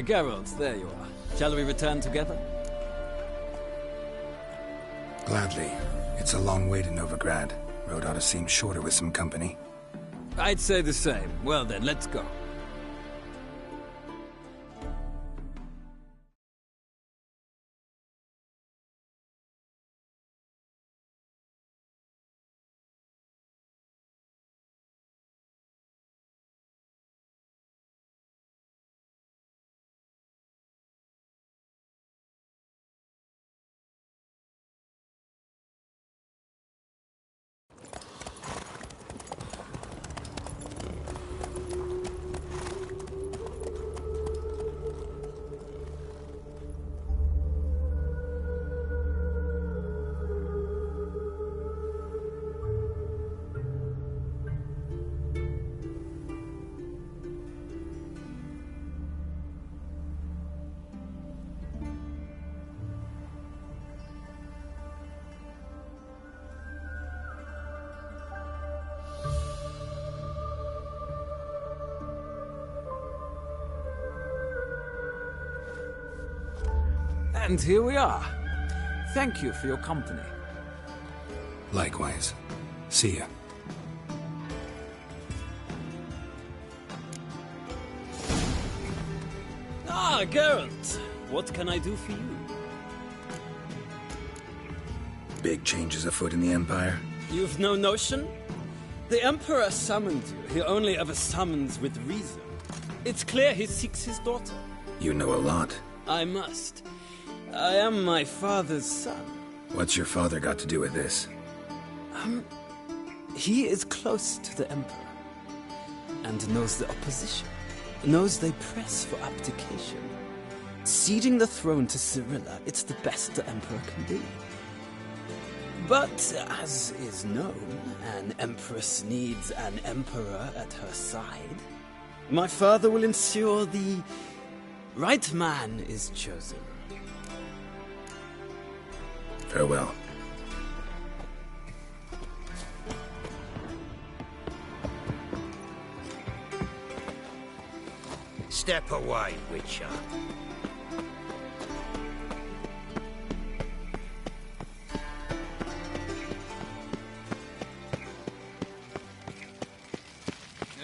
Geralt, there you are. Shall we return together? Gladly. It's a long way to Novigrad. Road ought to seem shorter with some company. I'd say the same. Well then, let's go. And here we are. Thank you for your company. Likewise. See ya. Ah, Geralt. What can I do for you? Big changes afoot in the Empire. You've no notion? The Emperor summoned you. He only ever summons with reason. It's clear he seeks his daughter. You know a lot. I must. I am my father's son. What's your father got to do with this? He is close to the Emperor. And knows the opposition. Knows they press for abdication. Ceding the throne to Cyrilla, it's the best the Emperor can do. But, as is known, an Empress needs an Emperor at her side. My father will ensure the right man is chosen. Farewell. Step away, Witcher.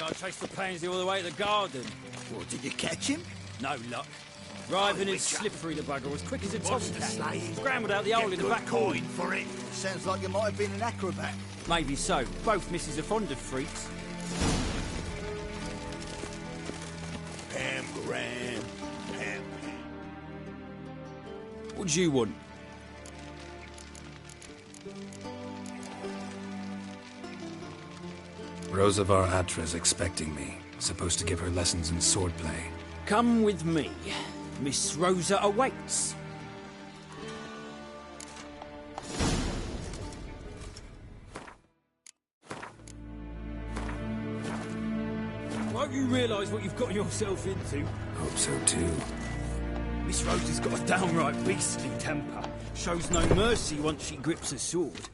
I chased the pansy all the way to the garden. What, did you catch him? No luck. Driving Oh, is Witcher. slippery, the bugger, as quick as a What's the tomcat. slaying? Scrambled out the hole in the back coin coin. for it. Sounds like you might have been an acrobat. Maybe so. Both misses are fond of freaks. Pam Graham. Pam. What do you want? Rosavar Atra's expecting me. Supposed to give her lessons in swordplay. Come with me. Miss Rosa awaits. Won't you realise what you've got yourself into? Hope so too. Miss Rosa's got a downright beastly temper. Shows no mercy once she grips a sword.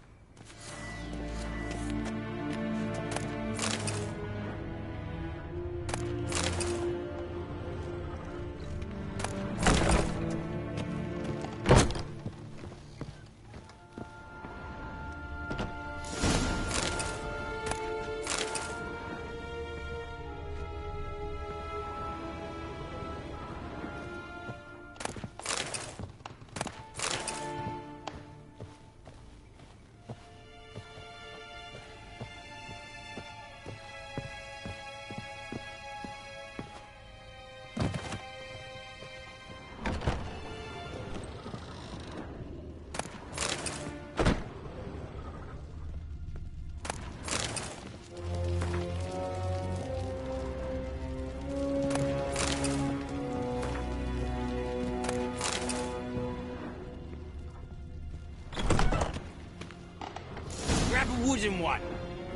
Wooden one.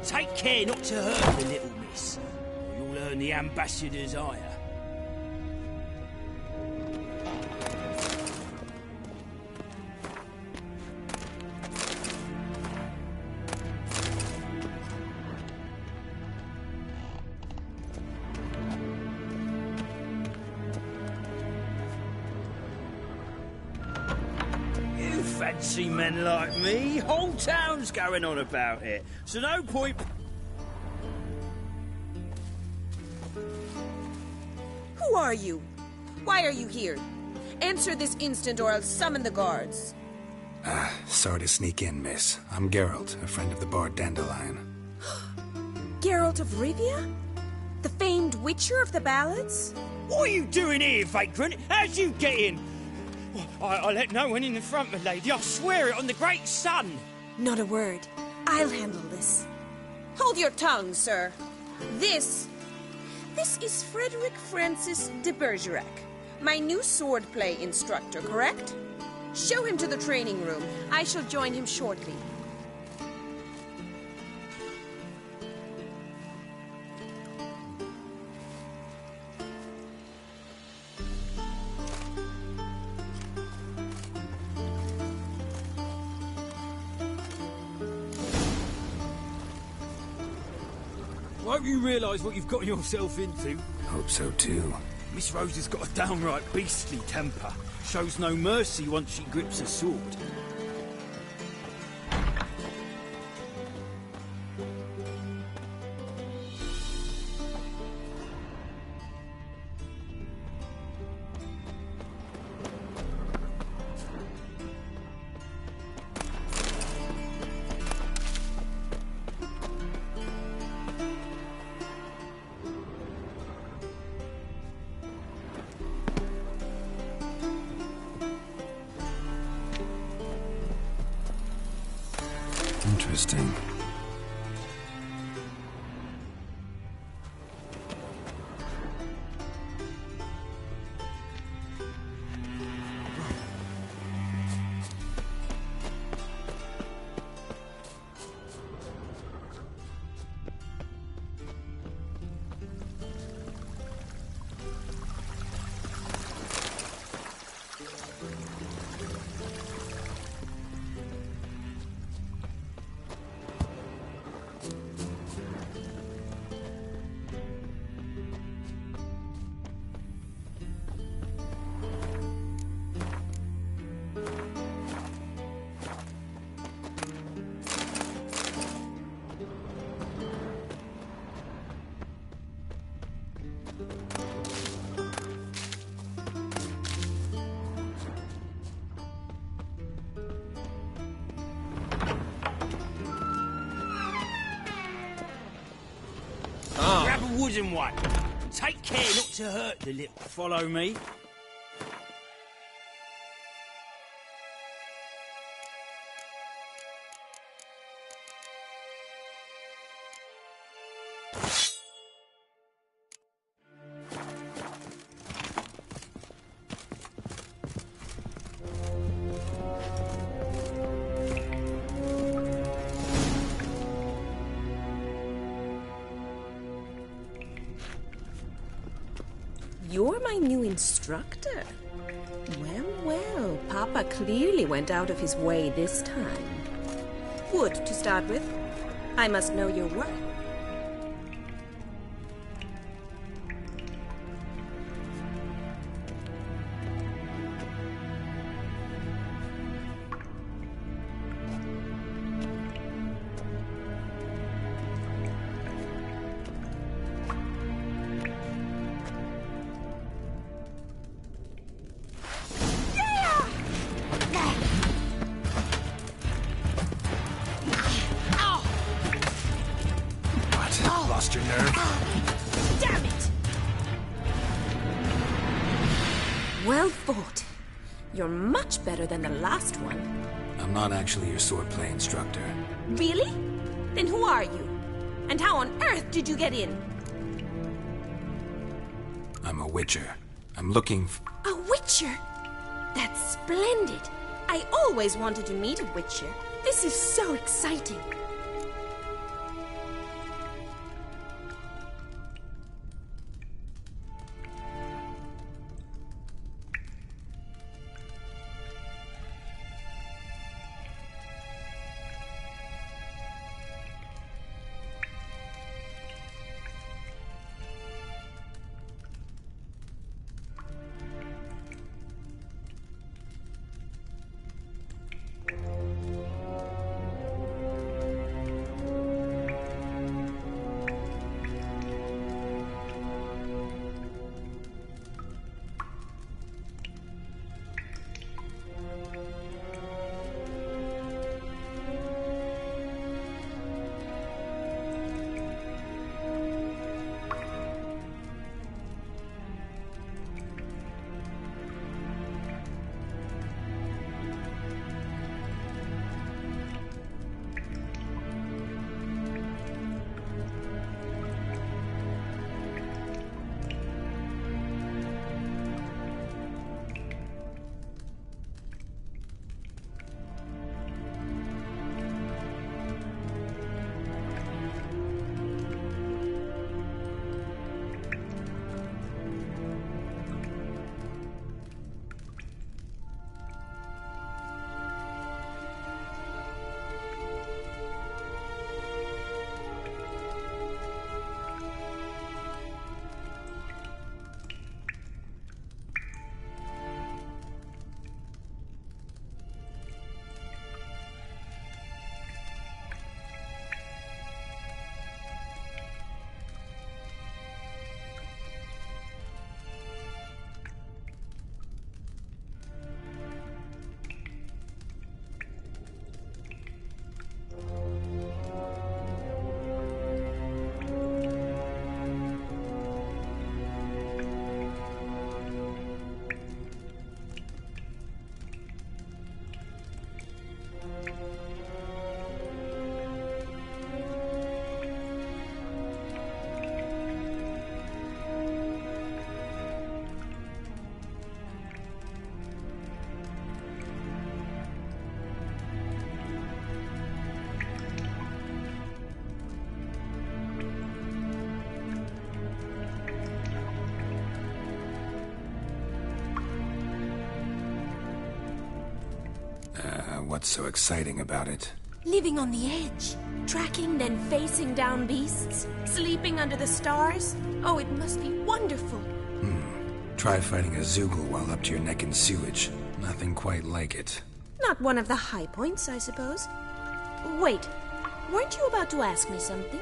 Take care not to hurt the little miss, or you'll earn the ambassador's ire. fancy men like me. Whole town's going on about it. So no point... Who are you? Why are you here? Answer this instant or I'll summon the guards. Sorry to sneak in, miss. I'm Geralt, a friend of the bard Dandelion. Geralt of Rivia? The famed witcher of the ballads? What are you doing here, vagrant? How'd you get in? I let no one in the front, my lady. I swear it on the great sun. Not a word. I'll handle this. Hold your tongue, sir. This is Frederick Francis de Bergerac, my new swordplay instructor, correct? Show him to the training room. I shall join him shortly. I hope you realise what you've got yourself into. Hope so, too. Miss Rose has got a downright beastly temper. Shows no mercy once she grips a sword. Interesting. Grab a wooden one. Take care not to hurt the little. Follow me. You're my new instructor. Well, Papa clearly went out of his way this time. Wood, to start with. I must know your worth. Lost your nerve? Damn it! Well fought. You're much better than the last one. I'm not actually your swordplay instructor. Really? Then who are you? And how on earth did you get in? I'm a witcher. I'm looking for... A witcher? That's splendid. I always wanted to meet a witcher. This is so exciting. what's so exciting about it. Living on the edge. Tracking, then facing down beasts. Sleeping under the stars. Oh, it must be wonderful. Try fighting a Zoogle while up to your neck in sewage. Nothing quite like it. Not one of the high points, I suppose. Wait, weren't you about to ask me something?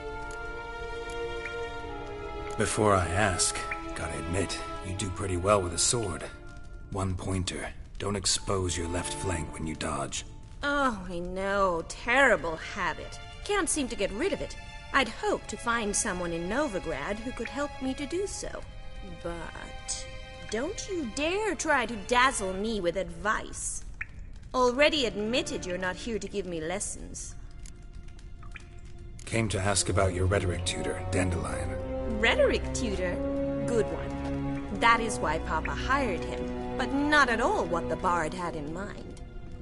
Before I ask, gotta admit, you do pretty well with a sword. One pointer. Don't expose your left flank when you dodge. Oh, I know. Terrible habit. Can't seem to get rid of it. I'd hoped to find someone in Novigrad who could help me to do so. But don't you dare try to dazzle me with advice. Already admitted you're not here to give me lessons. Came to ask about your rhetoric tutor, Dandelion. Rhetoric tutor? Good one. That is why Papa hired him, but not at all what the bard had in mind.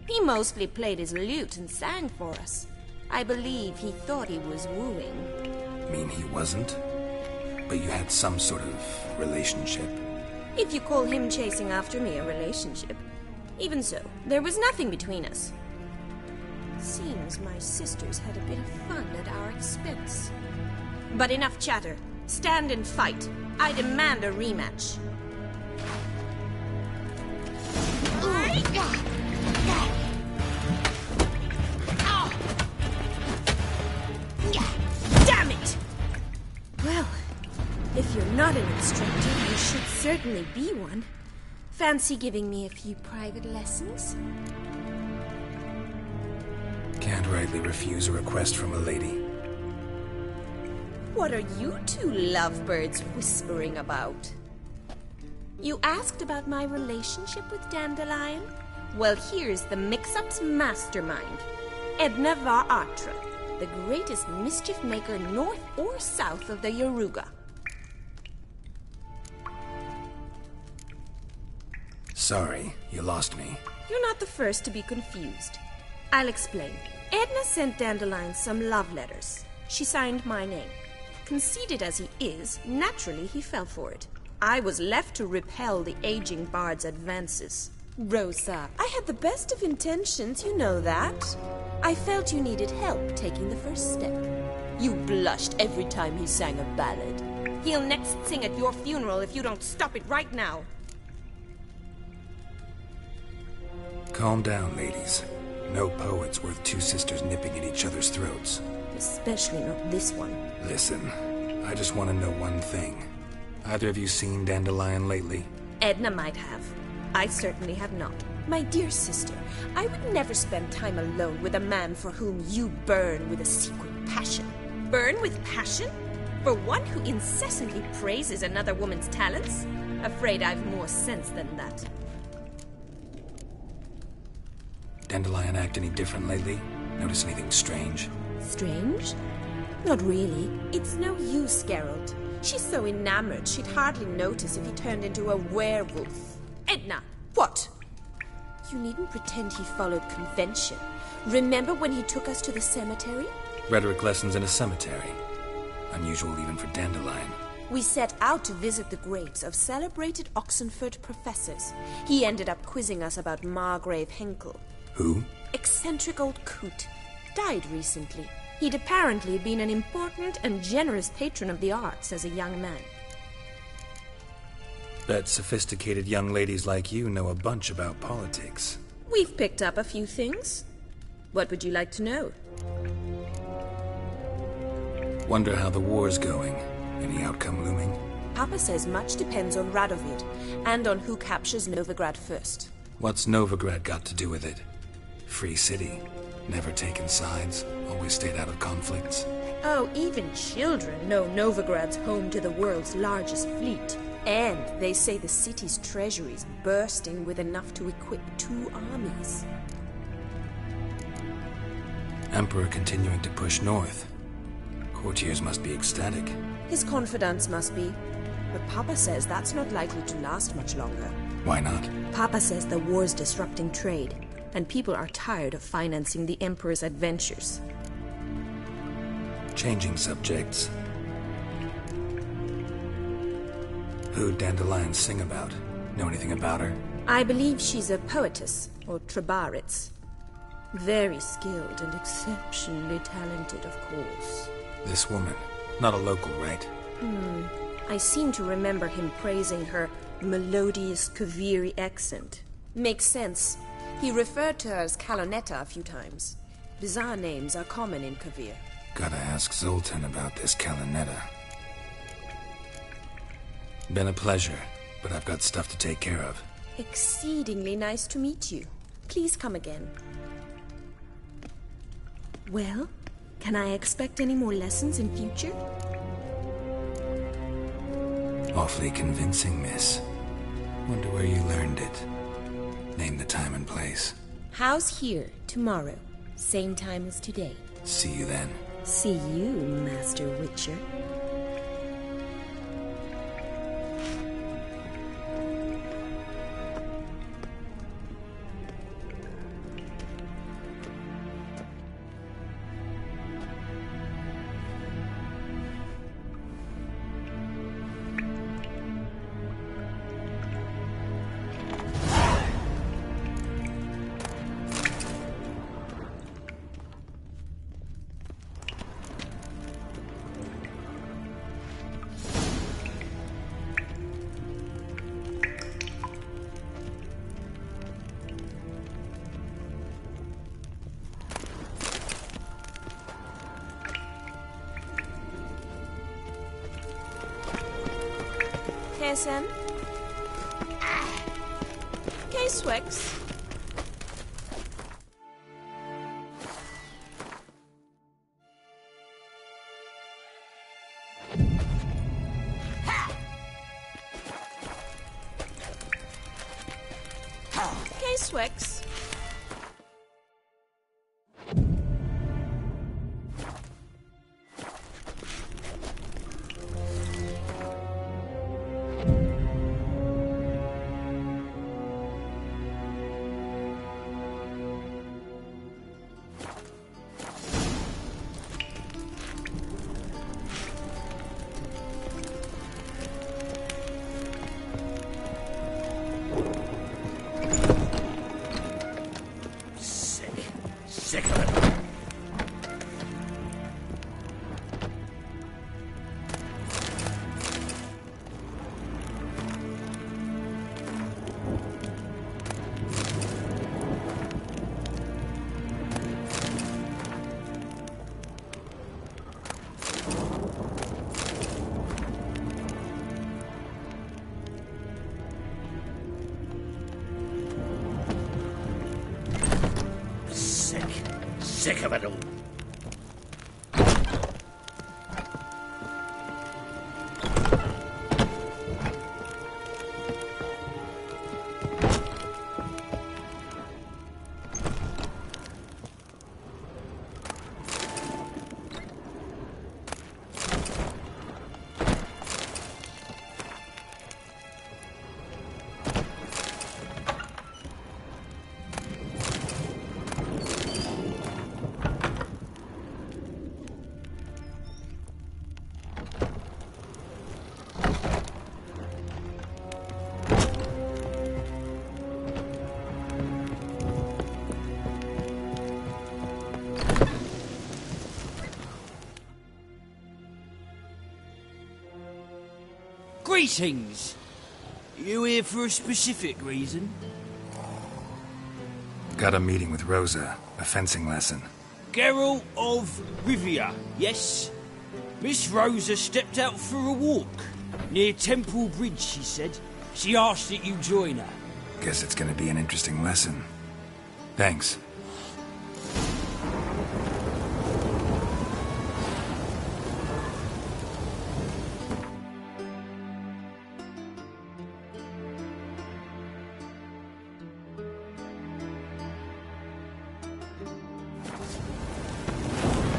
He mostly played his lute and sang for us. I believe he thought he was wooing. Mean he wasn't? But you had some sort of relationship? If you call him chasing after me a relationship. Even so, there was nothing between us. Seems my sisters had a bit of fun at our expense. But enough chatter. Stand and fight. I demand a rematch. Damn it! Well, if you're not an instructor, you should certainly be one. Fancy giving me a few private lessons? Can't rightly refuse a request from a lady. What are you two lovebirds whispering about? You asked about my relationship with Dandelion? Well, here's the mix-up's mastermind. Edna var Atra, the greatest mischief maker north or south of the Yaruga. Sorry, you lost me. You're not the first to be confused. I'll explain. Edna sent Dandelion some love letters. She signed my name. Conceited as he is, naturally he fell for it. I was left to repel the aging bard's advances. Rosa, I had the best of intentions, you know that. I felt you needed help taking the first step. You blushed every time he sang a ballad. He'll next sing at your funeral if you don't stop it right now. Calm down, ladies. No poet's worth two sisters nipping at each other's throats. Especially not this one. Listen, I just want to know one thing. Either of you seen Dandelion lately? Edna might have. I certainly have not. My dear sister, I would never spend time alone with a man for whom you burn with a secret passion. Burn with passion? For one who incessantly praises another woman's talents? Afraid I've more sense than that. Dandelion act any different lately? Notice anything strange? Strange? Not really. It's no use, Geralt. She's so enamored she'd hardly notice if he turned into a werewolf. Edna! What? You needn't pretend he followed convention. Remember when he took us to the cemetery? Rhetoric lessons in a cemetery. Unusual even for Dandelion. We set out to visit the graves of celebrated Oxenford professors. He ended up quizzing us about Margrave Henkel. Who? Eccentric old coot. Died recently. He'd apparently been an important and generous patron of the arts as a young man. Bet sophisticated young ladies like you know a bunch about politics. We've picked up a few things. What would you like to know? Wonder how the war's going. Any outcome looming? Papa says much depends on Radovid, and on who captures Novigrad first. What's Novigrad got to do with it? Free city. Never taken sides. Always stayed out of conflicts. Oh, even children know Novigrad's home to the world's largest fleet. And they say the city's treasury's bursting with enough to equip 2 armies. Emperor continuing to push north. Courtiers must be ecstatic. His confidants must be. But Papa says that's not likely to last much longer. Why not? Papa says the war's disrupting trade, and people are tired of financing the Emperor's adventures. Changing subjects. Who'd Dandelion sing about? Know anything about her? I believe she's a poetess, or Trebaritz. Very skilled and exceptionally talented, of course. This woman, not a local, right? I seem to remember him praising her melodious Kaviri accent. Makes sense. He referred to her as Kalonetta a few times. Bizarre names are common in Kavir. Gotta ask Zoltan about this Kalonetta. Been a pleasure, but I've got stuff to take care of. Exceedingly nice to meet you. Please come again. Well, can I expect any more lessons in future? Awfully convincing, miss. Wonder where you learned it. Name the time and place. House here, tomorrow. Same time as today. See you then. See you, Master Witcher. KSM? K-Swex? K-Swex? Sick of it. Sick of it all. Greetings! You here for a specific reason? Got a meeting with Rosa, a fencing lesson. Geralt of Rivia, yes? Miss Rosa stepped out for a walk. Near Temple Bridge, she said. She asked that you join her. Guess it's gonna be an interesting lesson. Thanks.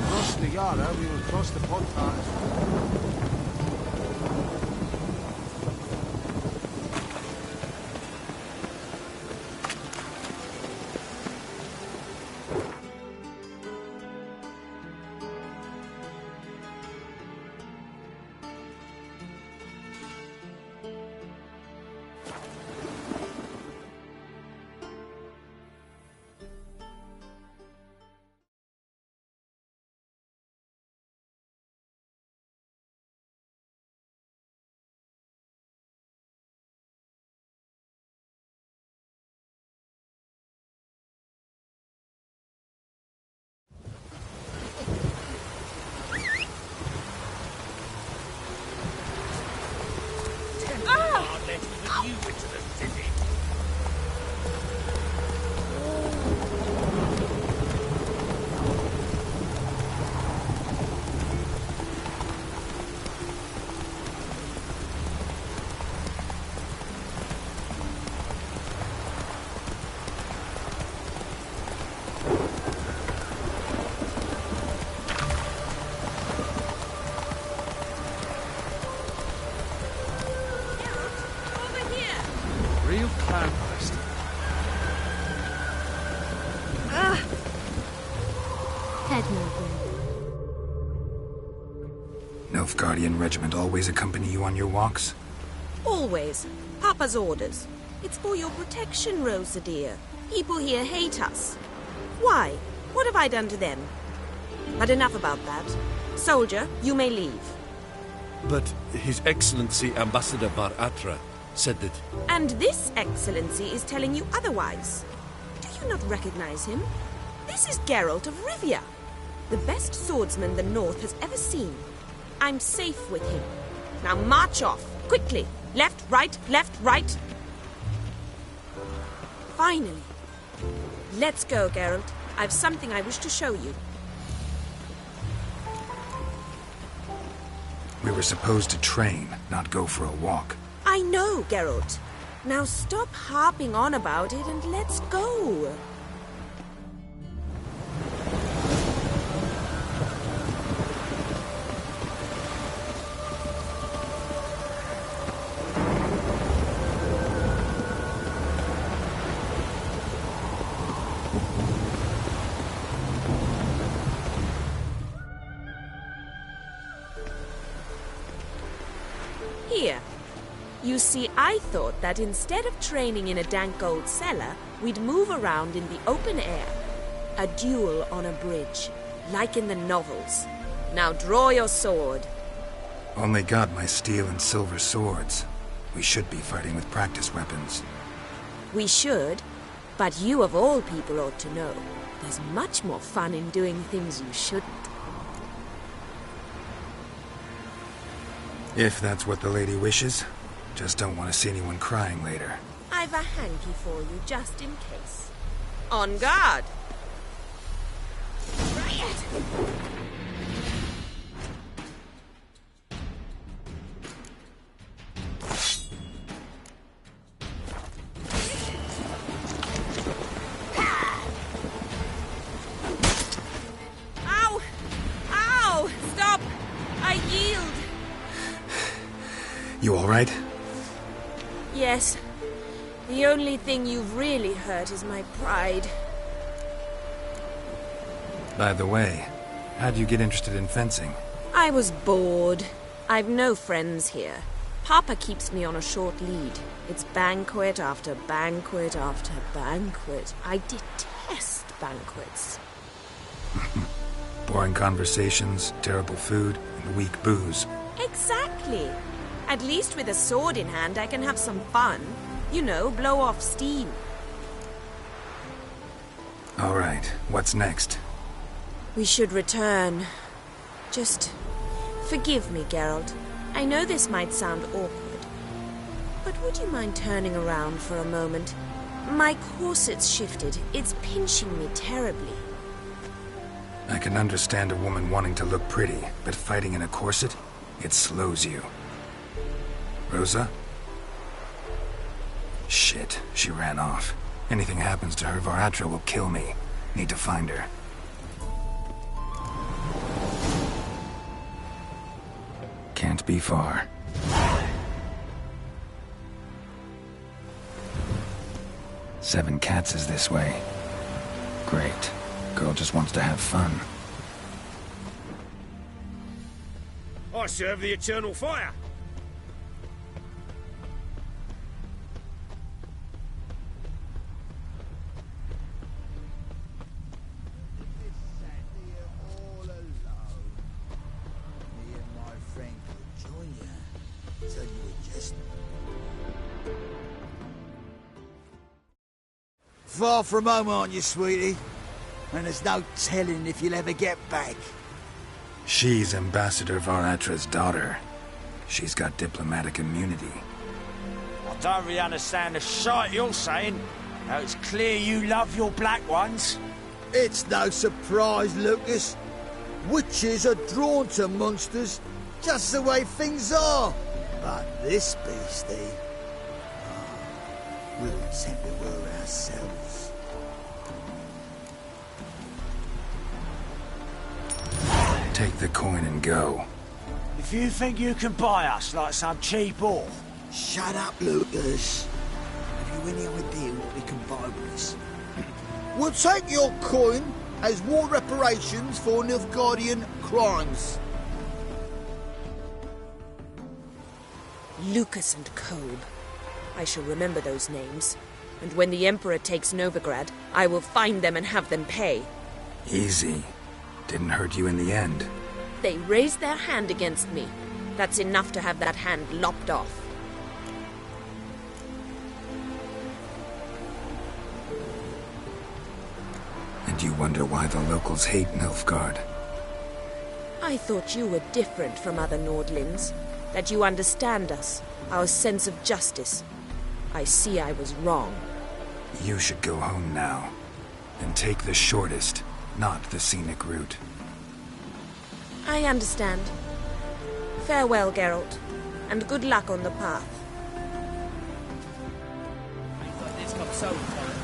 Across the Yara, we will cross the Podpath. Nilfgaardian regiment always accompany you on your walks? Always. Papa's orders. It's for your protection, Rosa dear. People here hate us. Why? What have I done to them? But enough about that. Soldier, you may leave. But His Excellency Ambassador Var Atra said that... And this Excellency is telling you otherwise. Do you not recognize him? This is Geralt of Rivia, the best swordsman the North has ever seen. I'm safe with him. Now march off, quickly. Left, right, left, right. Finally. Let's go, Geralt. I've something I wish to show you. We were supposed to train, not go for a walk. I know, Geralt. Now stop harping on about it and let's go. Here. You see, I thought that instead of training in a dank old cellar, we'd move around in the open air. A duel on a bridge, like in the novels. Now draw your sword. Only got my steel and silver swords. We should be fighting with practice weapons. We should, but you of all people ought to know. There's much more fun in doing things you shouldn't. If that's what the lady wishes. Just don't want to see anyone crying later. I've a hanky for you, just in case. On guard! Riot! Ow! Ow! Stop! I yield! You all right? Yes. The only thing you've really hurt is my pride. By the way, how'd you get interested in fencing? I was bored. I've no friends here. Papa keeps me on a short lead. It's banquet after banquet after banquet. I detest banquets. Boring conversations, terrible food, and weak booze. Exactly. At least with a sword in hand, I can have some fun. You know, blow off steam. All right, what's next? We should return. Just forgive me, Geralt. I know this might sound awkward, but would you mind turning around for a moment? My corset's shifted. It's pinching me terribly. I can understand a woman wanting to look pretty, but fighting in a corset, it slows you. Rosa? Shit, she ran off. Anything happens to her, Var Atra will kill me. Need to find her. Can't be far. Seven Cats is this way. Great. Girl just wants to have fun. I serve the eternal fire. Far from home, aren't you, sweetie? And there's no telling if you'll ever get back. She's Ambassador Var Atra's daughter. She's got diplomatic immunity. I don't really understand the shite you're saying. Now it's clear you love your black ones. It's no surprise, Lucas. Witches are drawn to monsters, just the way things are. But this beastie... we'll tend to her ourselves. Take the coin and go. If you think you can buy us like some cheap whore... Shut up, Lucas. Have you any idea what we can buy with this? We'll take your coin as war reparations for Nilfgaardian crimes. Lucas and Kobe. I shall remember those names. And when the Emperor takes Novigrad, I will find them and have them pay. Easy. Didn't hurt you in the end. They raised their hand against me. That's enough to have that hand lopped off. And you wonder why the locals hate Nilfgaard. I thought you were different from other Nordlings. That you understand us, our sense of justice. I see I was wrong. You should go home now. And take the shortest, not the scenic route. I understand. Farewell, Geralt. And good luck on the path. Things like this come so common.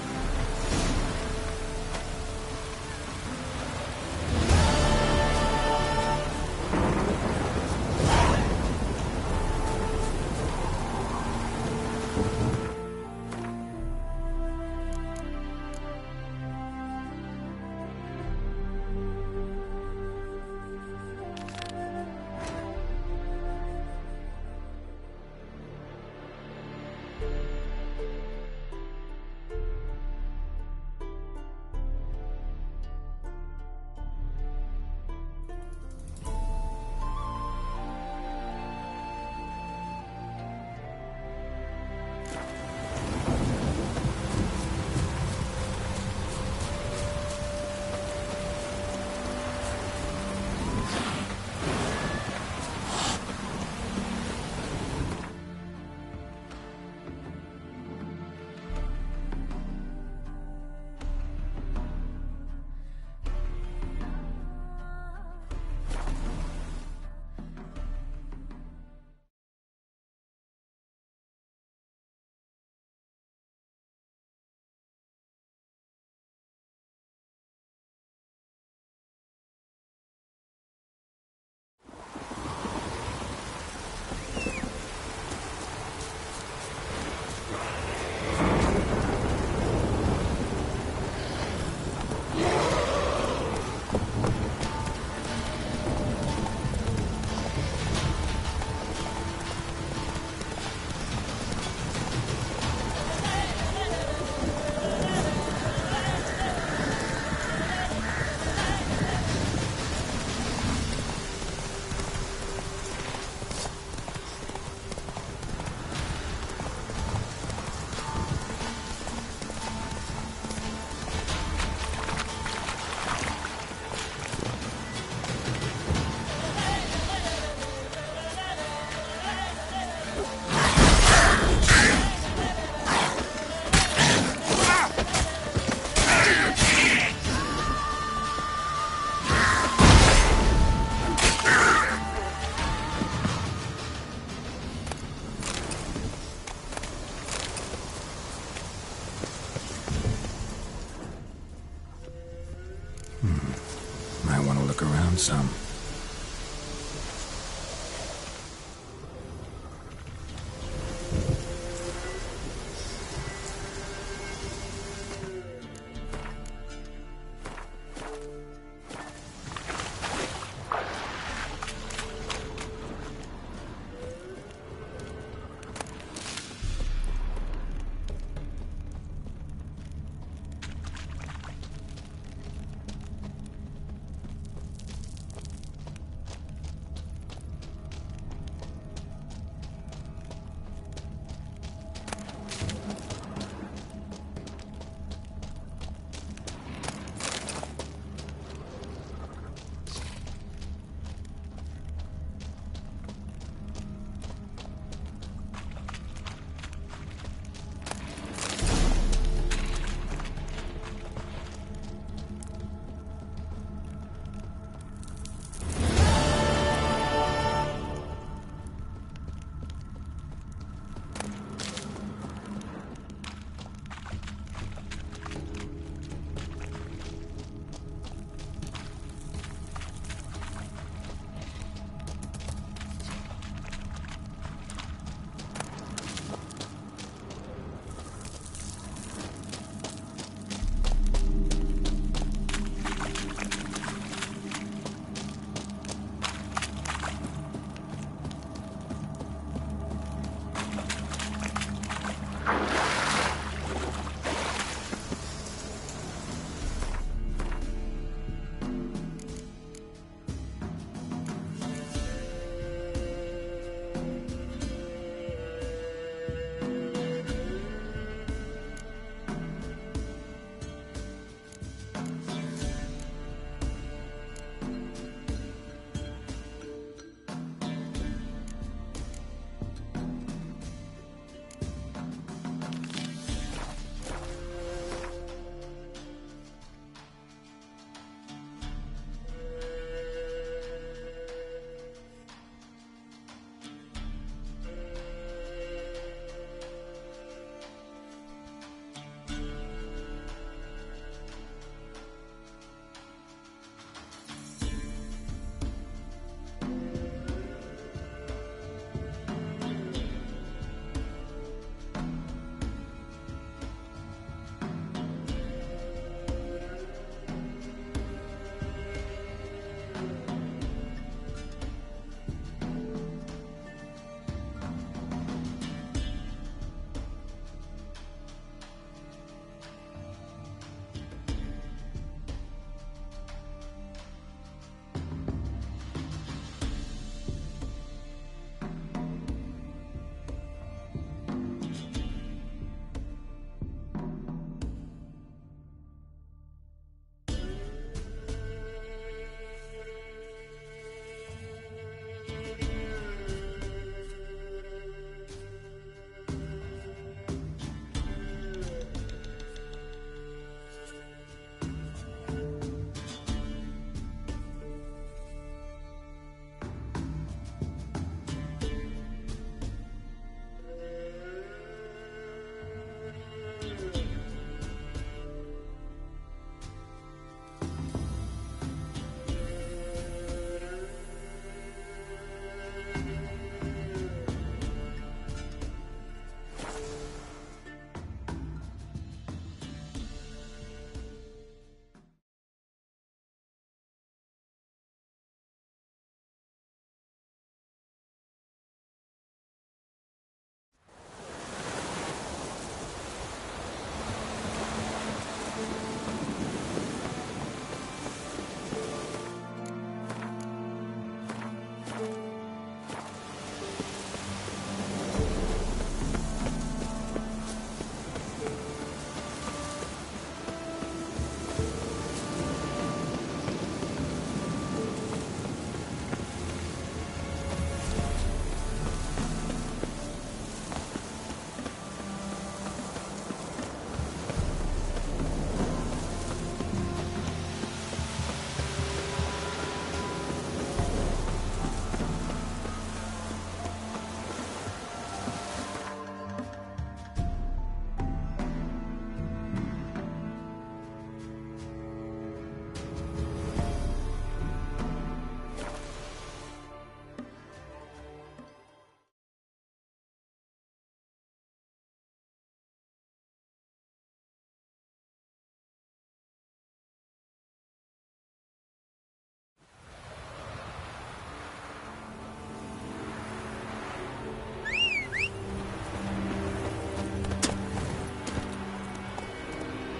Might want to look around some.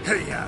Hey-ya!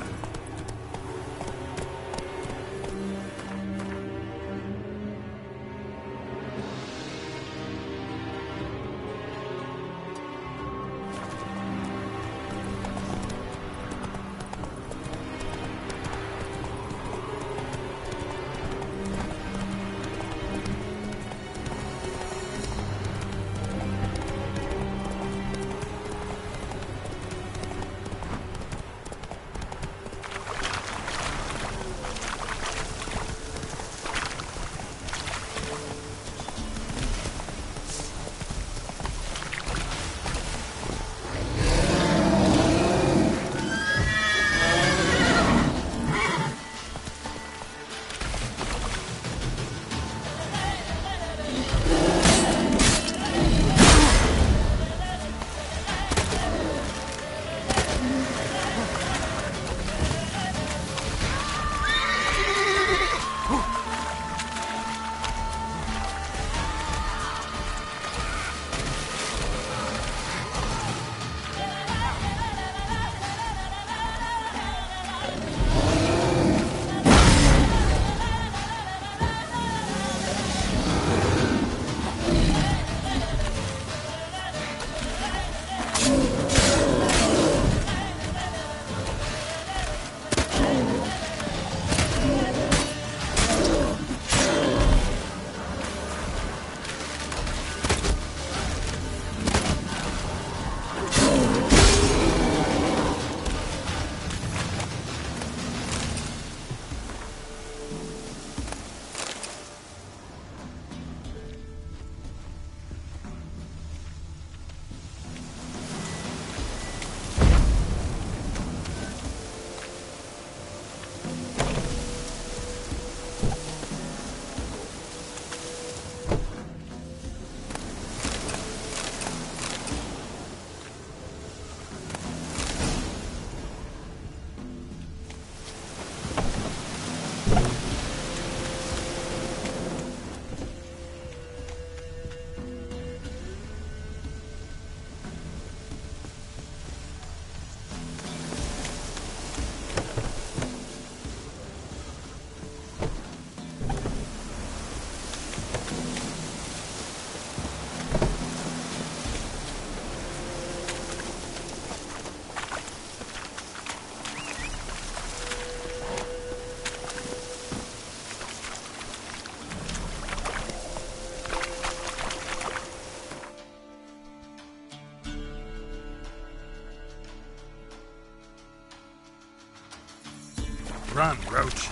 Run, Roach.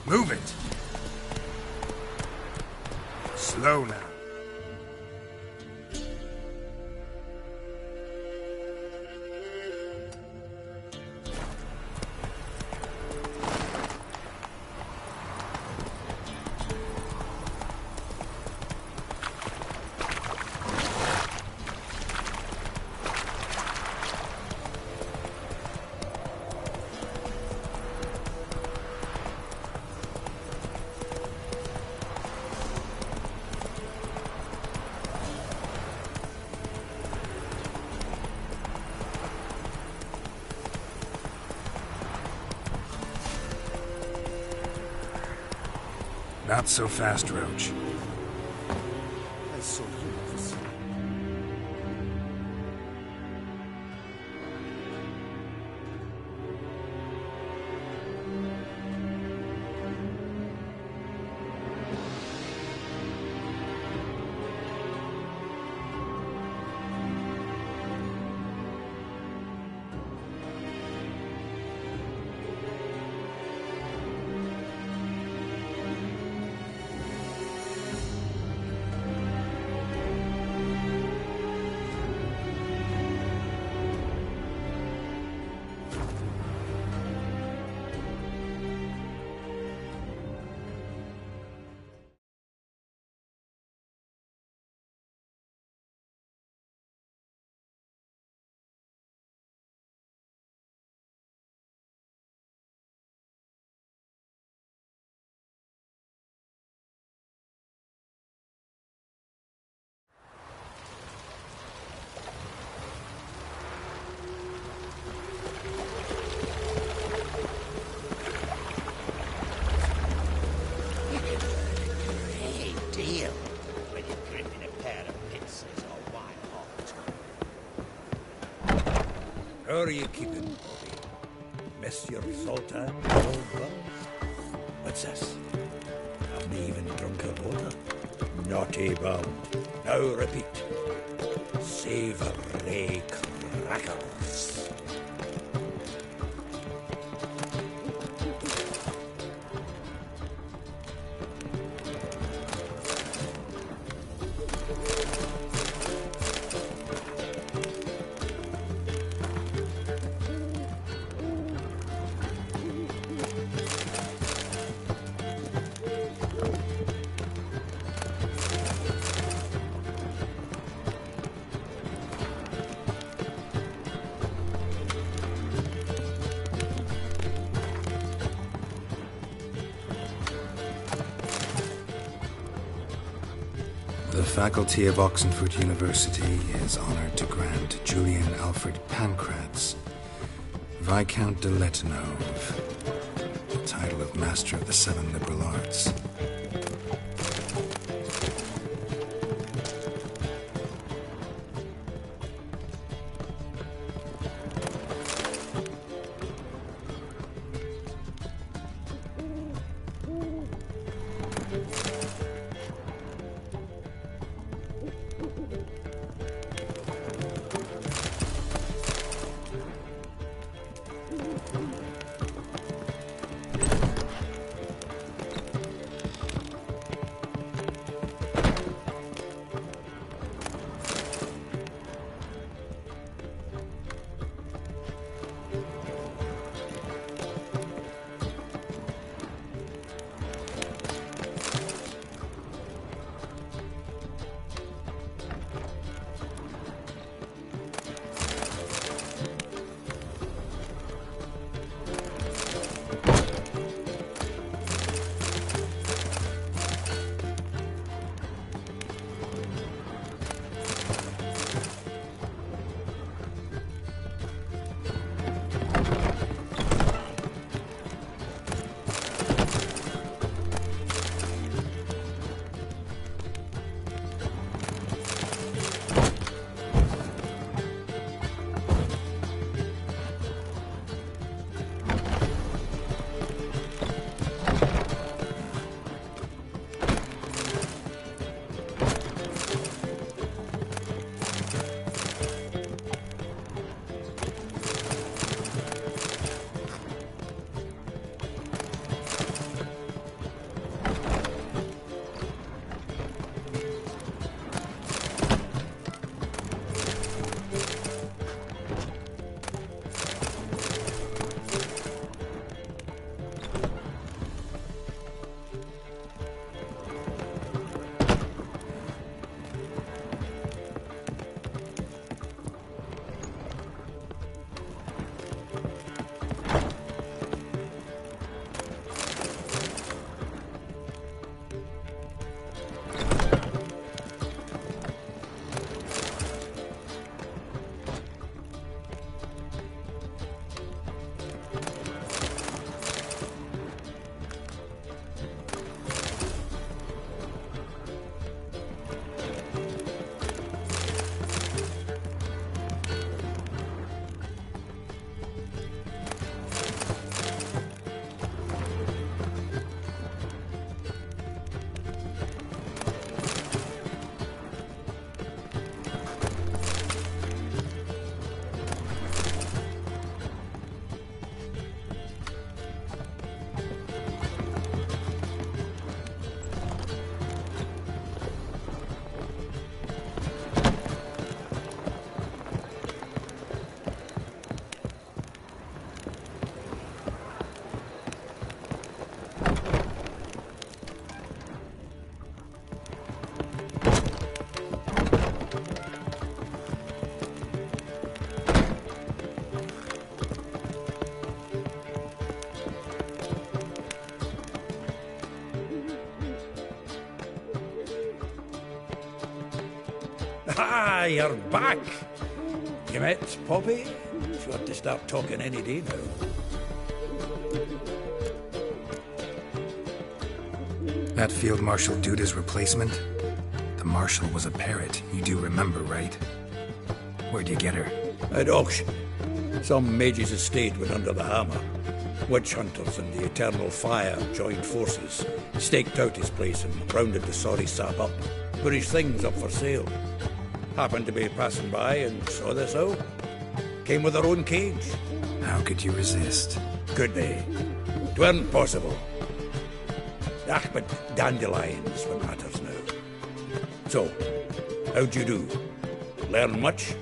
Move it! Slow now. Not so fast, Roach. I saw you at the scene. Deal when you're gripping a pair of pincers or wire hot. How are you keeping, Bobby? Monsieur Salter, old well? What's this? Haven't even drunk a water? Naughty bound. Now repeat. Savory crackers. The faculty of Oxenford University is honored to grant Julian Alfred Pancratz, Viscount de Letenove, the title of Master of the Seven Liberal Arts. Ah, you're back. You met Poppy? She ought to start talking any day now. That Field Marshal Duda's replacement? The Marshal was a parrot, you do remember, right? Where'd you get her? At auction. Some mage's estate went under the hammer. Witch hunters and the Eternal Fire joined forces, staked out his place and rounded the sorry sap up, put his things up for sale. Happened to be passing by and saw this out. Came with her own cage. How could you resist? Could they? 'Tweren't possible. Ah, but dandelions what matters now. So, how'd you do? Learn much?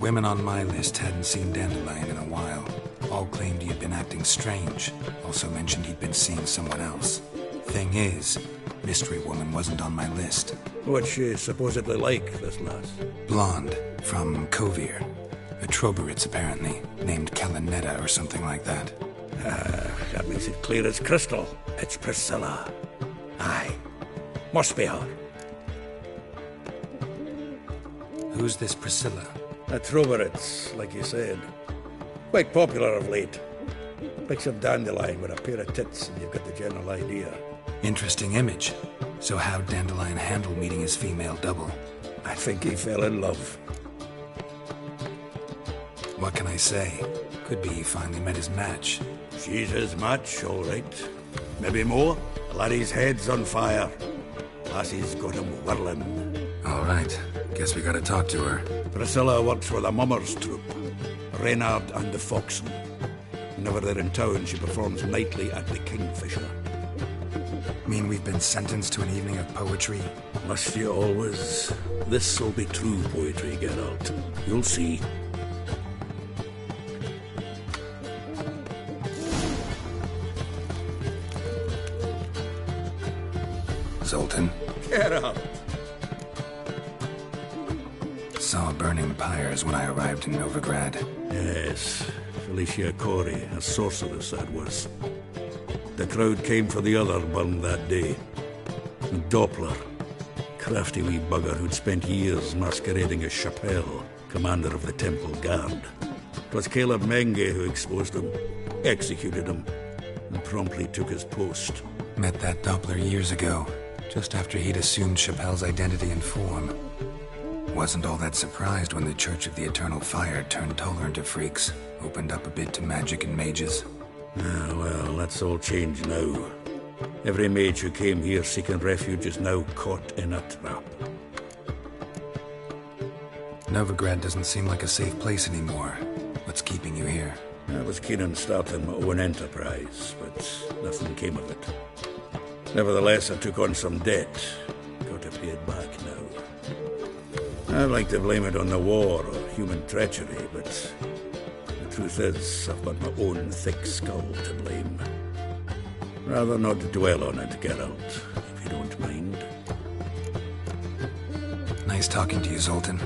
Women on my list hadn't seen Dandelion in a while. All claimed he had been acting strange. Also mentioned he'd been seeing someone else. Thing is, Mystery Woman wasn't on my list. What's she supposedly like, this lass? Blonde, from Kovir. A Troberitz, apparently, named Kalanetta or something like that. That makes it clear as crystal. It's Priscilla. Aye. Must be her. Who's this Priscilla? A Troberitz, like you said. Quite popular of late. Picks of Dandelion with a pair of tits and you've got the general idea. Interesting image. So how'd Dandelion handle meeting his female double? I think he fell in love. What can I say? Could be he finally met his match. She's his match, all right. Maybe more. The laddie's head's on fire. Lassie's got him whirling. All right. Guess we gotta talk to her. Priscilla works for the Mummers troupe. Reynard and the Foxen. Whenever they're in town, she performs nightly at the Kingfisher. Mean we've been sentenced to an evening of poetry? Must you always? This'll be true poetry, Geralt. You'll see. Zoltan? Geralt! Saw burning pyres when I arrived in Novigrad. Yes, Felicia Corey, a sorceress that was. The crowd came for the other burned that day. And Doppler, crafty wee bugger who'd spent years masquerading as Chappelle, commander of the Temple Guard. 'Twas Caleb Menge who exposed him, executed him, and promptly took his post. Met that Doppler years ago, just after he'd assumed Chappelle's identity and form. Wasn't all that surprised when the Church of the Eternal Fire turned tolerant of freaks, opened up a bit to magic and mages. Ah, well, that's all changed now. Every mage who came here seeking refuge is now caught in a trap. Novigrad doesn't seem like a safe place anymore. What's keeping you here? I was keen on starting my own enterprise, but nothing came of it. Nevertheless, I took on some debt. Got to pay it back now. I'd like to blame it on the war or human treachery, but the truth is, I've got my own thick skull to blame. Rather not dwell on it, Geralt, if you don't mind. Nice talking to you, Zoltan.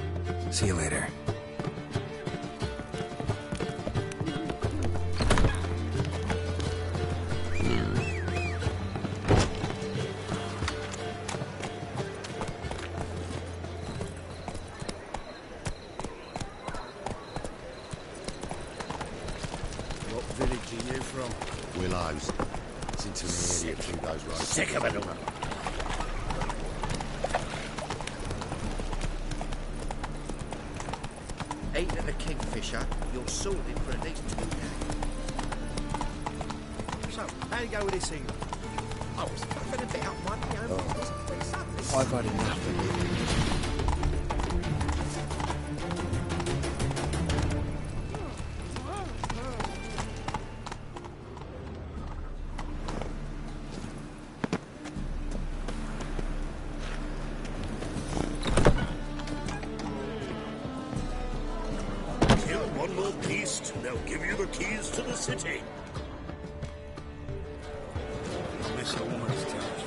See you later. Sick of it all. Eight at the Kingfisher, you're sorted for at least 2 days. So, how you go with this England? I was fucking a bit up one, you know. I've had enough of it. They'll give you the keys to the city. Miss a woman's touch.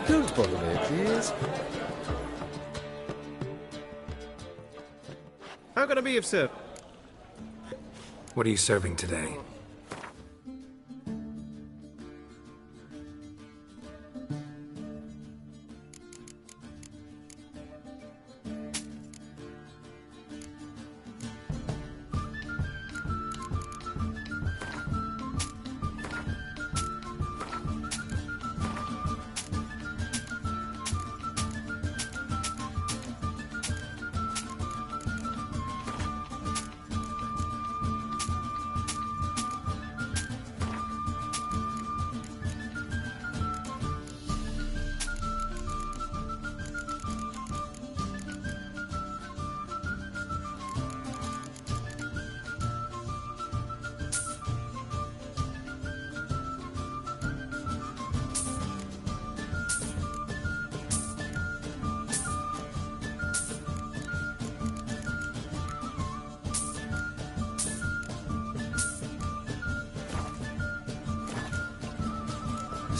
Don't bother me, please. How can I be of service? What are you serving today?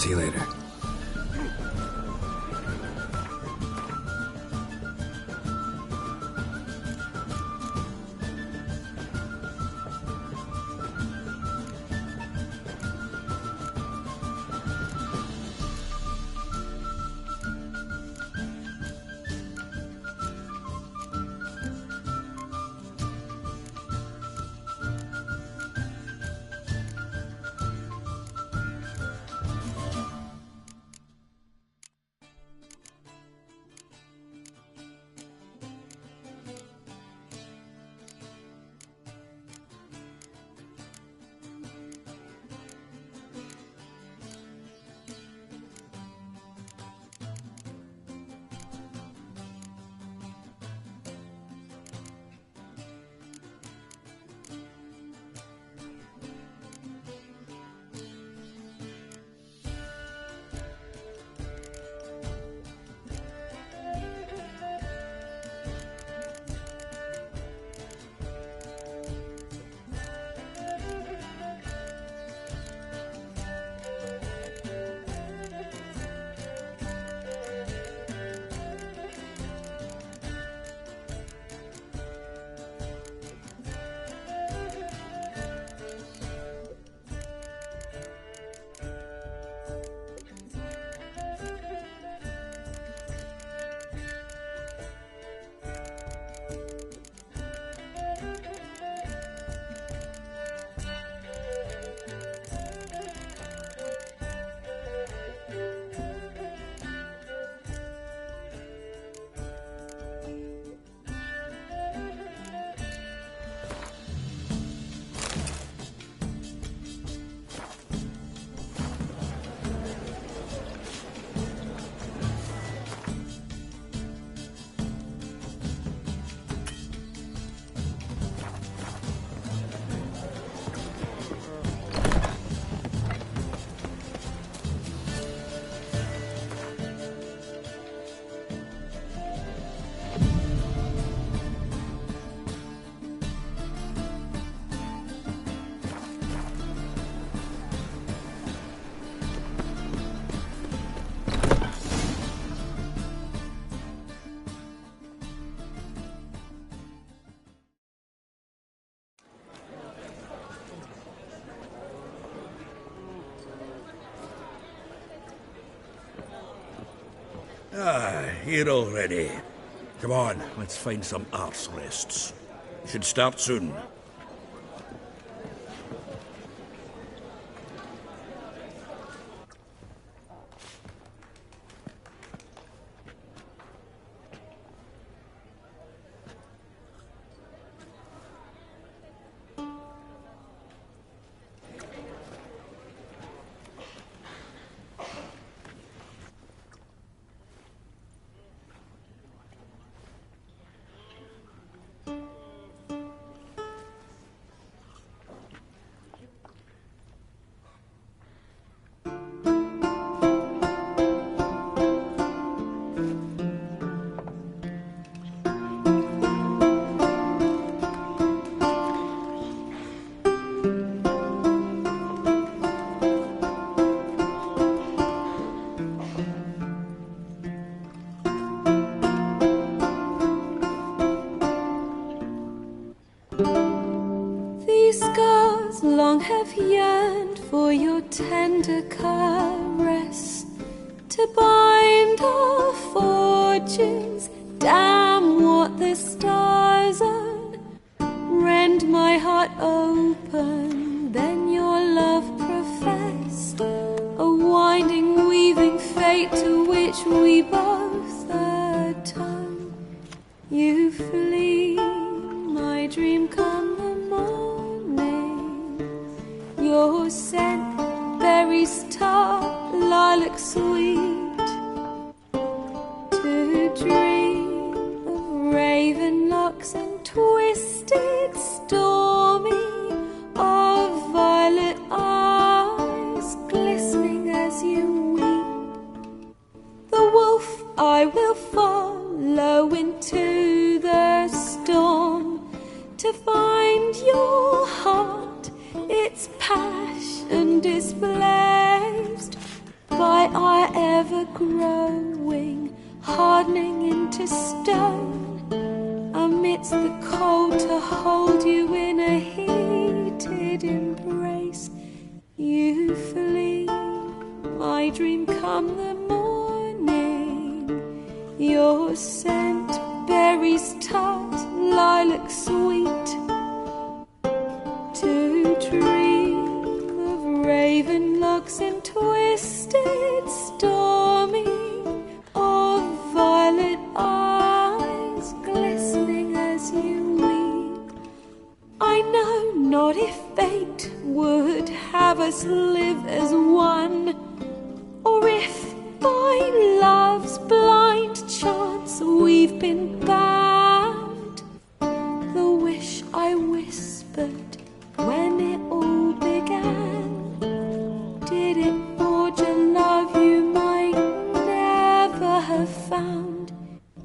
See you later. Here already. Come on, let's find some arse rests. Should start soon. These scars long have yearned for your tender caress, to bind our fortunes. Damn what the stars are. Rend my heart open, then your love professed, a winding, weaving fate to which we both atone. You flee, my dream come the morning. Your scent, berries tart, lilac sweet, to dream of raven locks and twisted, stormy, of violet eyes glistening as you weep. The wolf I will follow into the storm, to find your heart, its passion displaced why I ever growing, hardening into stone, amidst the cold to hold you in a heated embrace. You flee, my dream come the morning, your scent, berries tart, lilac sweet, to dream of raven locks and twisted stormy, of violet eyes glistening as you weep. I know not if fate would have us live as one, or if by love's blind chance we've been bound. The wish I whispered when it all began, did it forge a love you might never have found?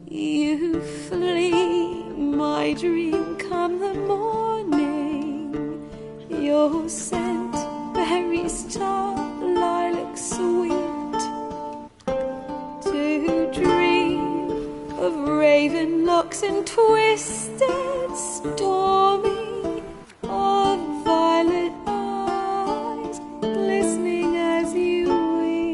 You flee, my dream come the morning, your scent, berries tart, lilac sweet, to dream of raven locks and twisted stormy, of violet eyes glistening as you weep.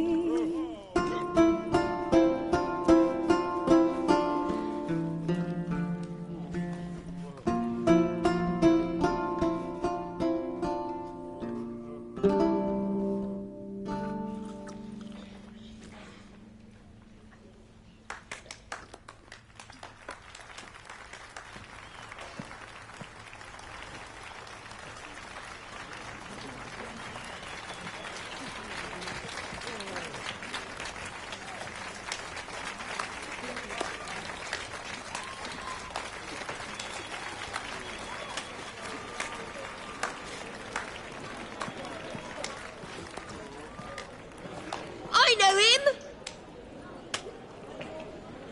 I know him!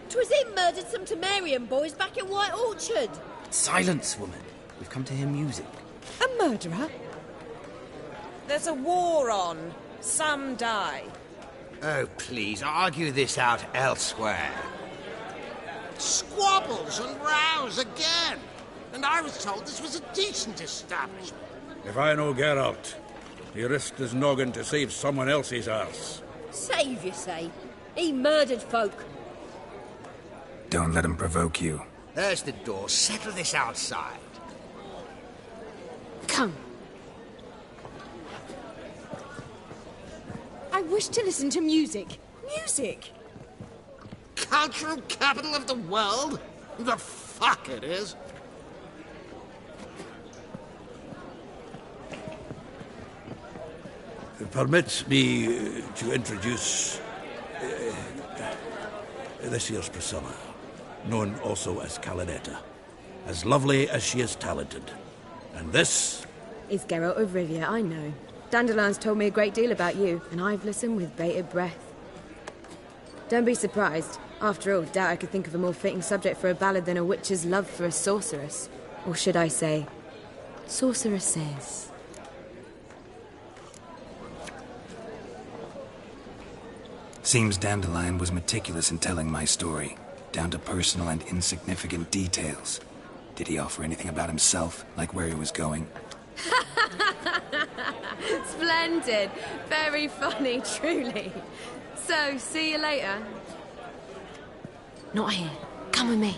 'Twas him murdered some Temerian boys back at White Orchard. Silence, woman. We've come to hear music. A murderer? There's a war on. Some die. Oh, please, argue this out elsewhere. Squabbles and rows again. And I was told this was a decent establishment. If I know Geralt, he risked his noggin to save someone else's arse. Save, you say? He murdered folk. Don't let him provoke you. There's the door. Settle this outside. Come. I wish to listen to music. Music! Cultural capital of the world? The fuck it is. Permit me to introduce this year's Priscilla, known also as Calinetta, as lovely as she is talented. And this is Geralt of Rivia, I know. Dandelion's told me a great deal about you, and I've listened with bated breath. Don't be surprised. After all, doubt I could think of a more fitting subject for a ballad than a witch's love for a sorceress. Or should I say, sorceresses. Seems Dandelion was meticulous in telling my story, down to personal and insignificant details. Did he offer anything about himself, like where he was going? Splendid. Very funny, truly. So, see you later. Not here. Come with me.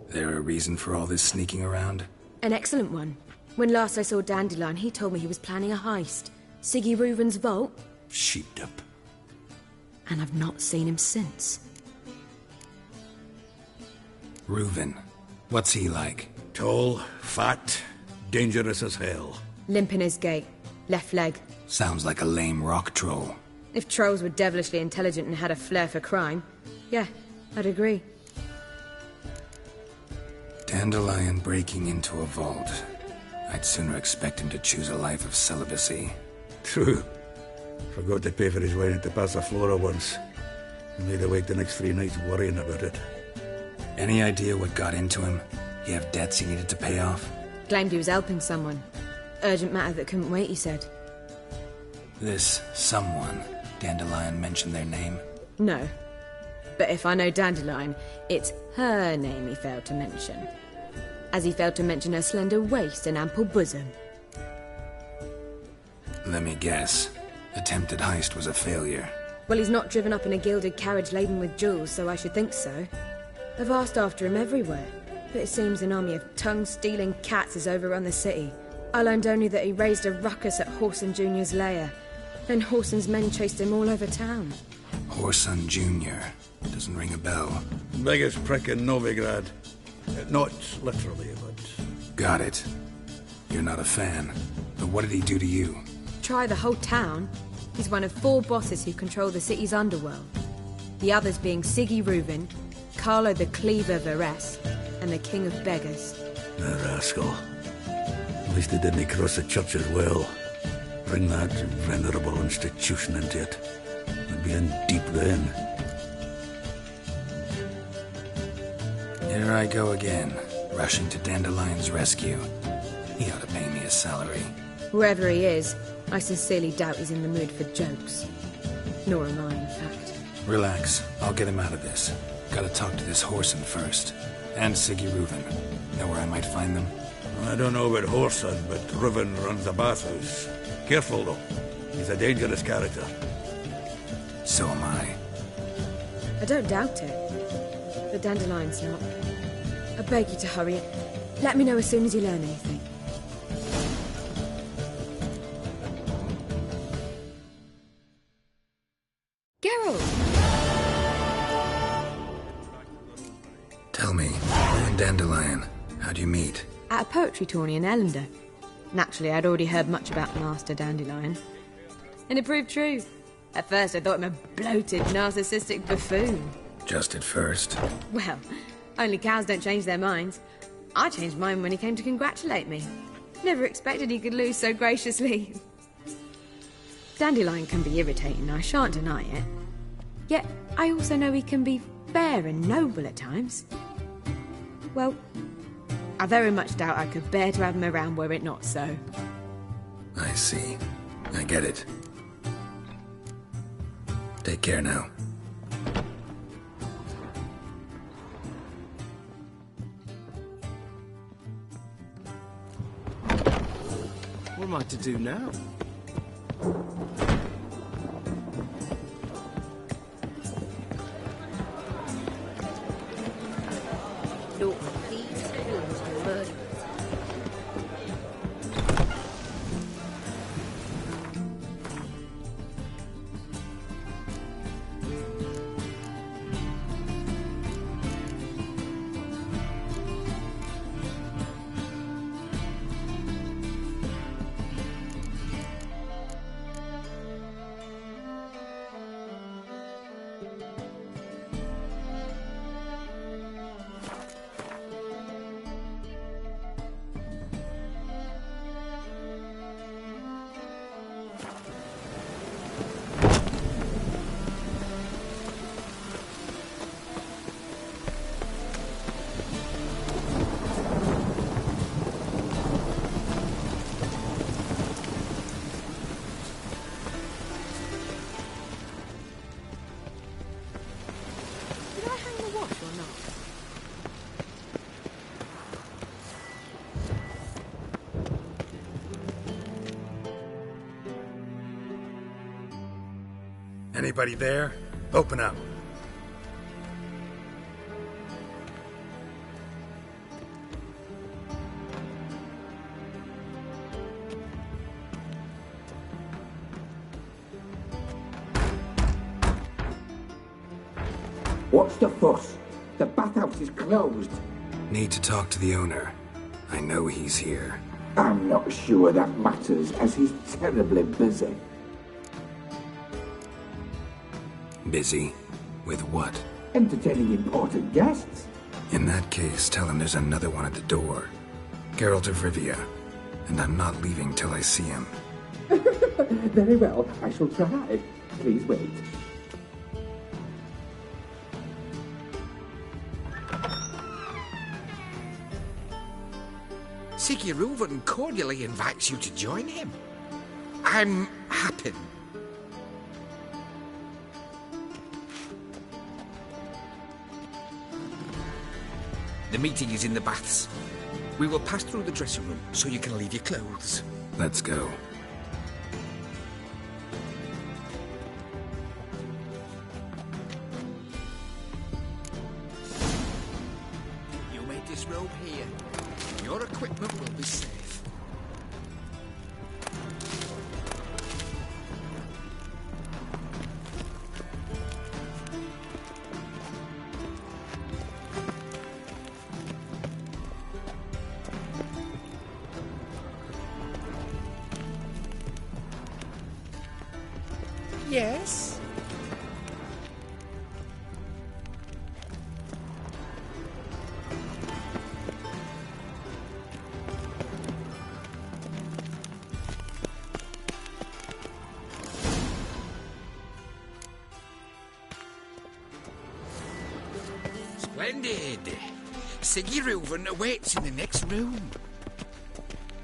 There a reason for all this sneaking around? An excellent one. When last I saw Dandelion, he told me he was planning a heist. Siggy Reuven's vault. Sheeped up. And I've not seen him since. Reuven. What's he like? Tall, fat, dangerous as hell. Limp in his gait. Left leg. Sounds like a lame rock troll. If trolls were devilishly intelligent and had a flair for crime, yeah, I'd agree. Dandelion breaking into a vault. I'd sooner expect him to choose a life of celibacy. True. Forgot to pay for his wine at the Passaflora once. Made awake the next 3 nights worrying about it. Any idea what got into him? He have debts he needed to pay off? Claimed he was helping someone. Urgent matter that couldn't wait, he said. This someone, Dandelion mentioned their name? No. But if I know Dandelion, it's her name he failed to mention. As he failed to mention her slender waist and ample bosom. Let me guess. Attempted heist was a failure. Well, he's not driven up in a gilded carriage laden with jewels, so I should think so. I've asked after him everywhere, but it seems an army of tongue-stealing cats has overrun the city. I learned only that he raised a ruckus at Whoreson Jr.'s lair. Then Whoreson's men chased him all over town. Whoreson Jr. Doesn't ring a bell. Biggest prick in Novigrad. Not literally, but... Got it. You're not a fan. But what did he do to you? Try the whole town. He's one of 4 bosses who control the city's underworld. The others being Siggy Reuben, Carlo the Cleaver Varese, and the King of Beggars. The rascal. At least he didn't cross the church as well. Bring that venerable institution into it. We'd be in deep then. Here I go again, rushing to Dandelion's rescue. He ought to pay me a salary. Whoever he is, I sincerely doubt he's in the mood for jokes. Nor am I, in fact. Relax. I'll get him out of this. Gotta talk to this Whoreson first. And Siggy Reuben. Know where I might find them? I don't know about Whoreson, but Reuben runs a bathhouse. Careful, though. He's a dangerous character. So am I. I don't doubt it. But Dandelion's not. I beg you to hurry it. Let me know as soon as you learn anything. Geralt! Tell me, you and Dandelion, how'd you meet? At a poetry tourney in Ellender. Naturally, I'd already heard much about Master Dandelion. And it proved true. At first, I thought him a bloated, narcissistic buffoon. Just at first. Well, only cows don't change their minds. I changed mine when he came to congratulate me. Never expected he could lose so graciously. Dandelion can be irritating, I shan't deny it. Yet, I also know he can be fair and noble at times. Well, I very much doubt I could bear to have him around were it not so. I see. I get it. Take care now. What am I to do now? Look, these hills are murderous. Anybody there? Open up. What's the fuss? The bathhouse is closed. Need to talk to the owner. I know he's here. I'm not sure that matters, as he's terribly busy. Busy? With what? Entertaining important guests. In that case, tell him there's another one at the door. Geralt of Rivia. And I'm not leaving till I see him. Very well, I shall try. Please wait. Siggy Reuven cordially invites you to join him. I'm happy. The meeting is in the baths. We will pass through the dressing room so you can leave your clothes. Let's go. You'll make this robe here. Your equipment will be safe. Yes? Splendid. Siggy Reuven awaits in the next room.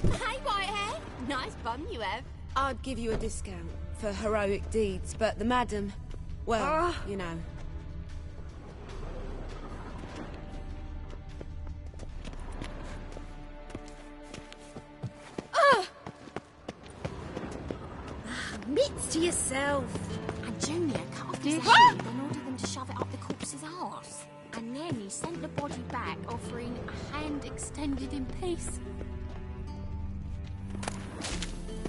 Hey, Whitehair. Nice bum you have. I'd give you a discount for heroic deeds, but the madam, well, you know. Mitts to yourself. And Junior cut off his head and ordered them to shove it up the corpse's arse. And then he sent the body back, offering a hand extended in peace.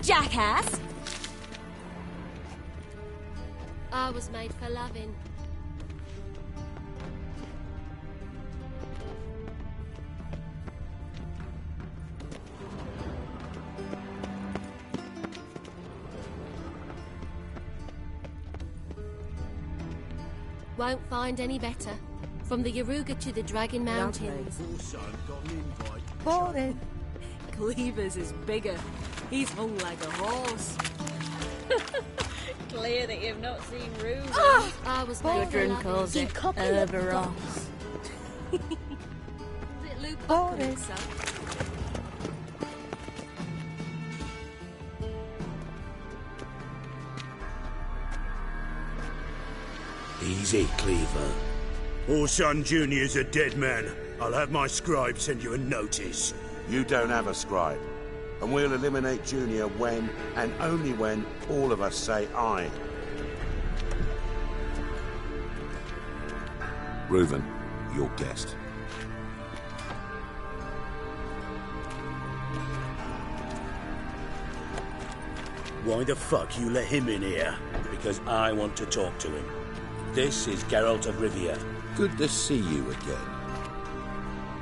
Jackass! I was made for loving. Won't find any better. From the Yaruga to the Dragon Mountains. Boring. Cleaver's is bigger. He's hung like a horse. Clear that you've not seen Rue. I was made for Gudrun loving. calls it Cerberus. Was it Luke Boring. so? Easy, Cleaver. Orson Jr.'s a dead man. I'll have my scribe send you a notice. You don't have a scribe. And we'll eliminate Junior when, and only when, all of us say aye. Reuven, your guest. Why the fuck you let him in here? Because I want to talk to him. This is Geralt of Rivia. Good to see you again.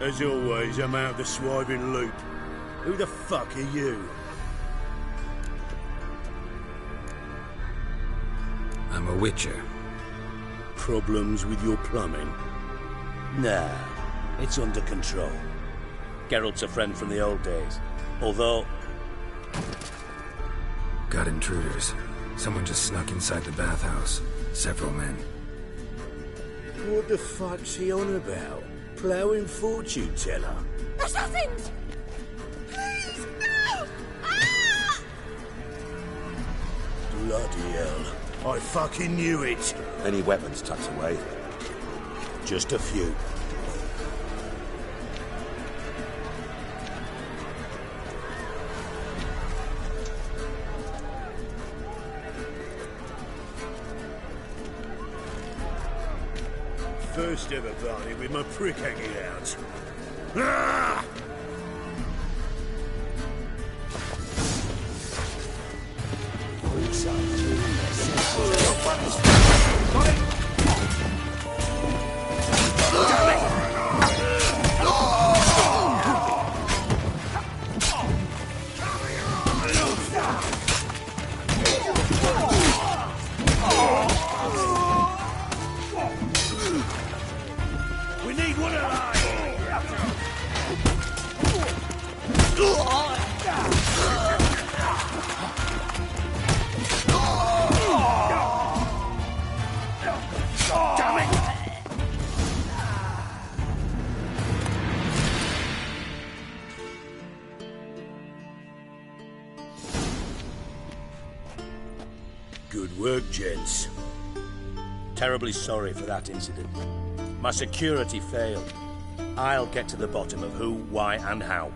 As always, I'm out of the swiving loop. Who the fuck are you? I'm a witcher. Problems with your plumbing? Nah, it's under control. Geralt's a friend from the old days. Although... Got intruders. Someone just snuck inside the bathhouse. Several men. What the fuck's he on about? Ploughing fortune teller? Assassins! Please, no! Ah! Bloody hell. I fucking knew it. Any weapons tucked away? Just a few. First ever party with my prick hanging out. Ah! We need one alive! Damn it! Good work, gents. Terribly sorry for that incident. My security failed. I'll get to the bottom of who, why, and how.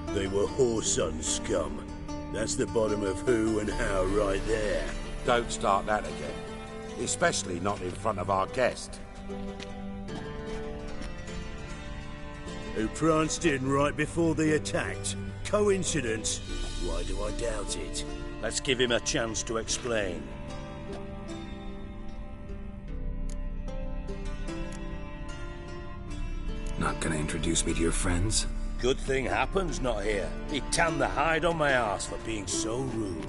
They were whoreson scum. That's the bottom of who and how right there. Don't start that again. Especially not in front of our guest. Who pranced in right before they attacked. Coincidence? Why do I doubt it? Let's give him a chance to explain. Not gonna introduce me to your friends? Good thing Happen's not here. He'd tan the hide on my arse for being so rude.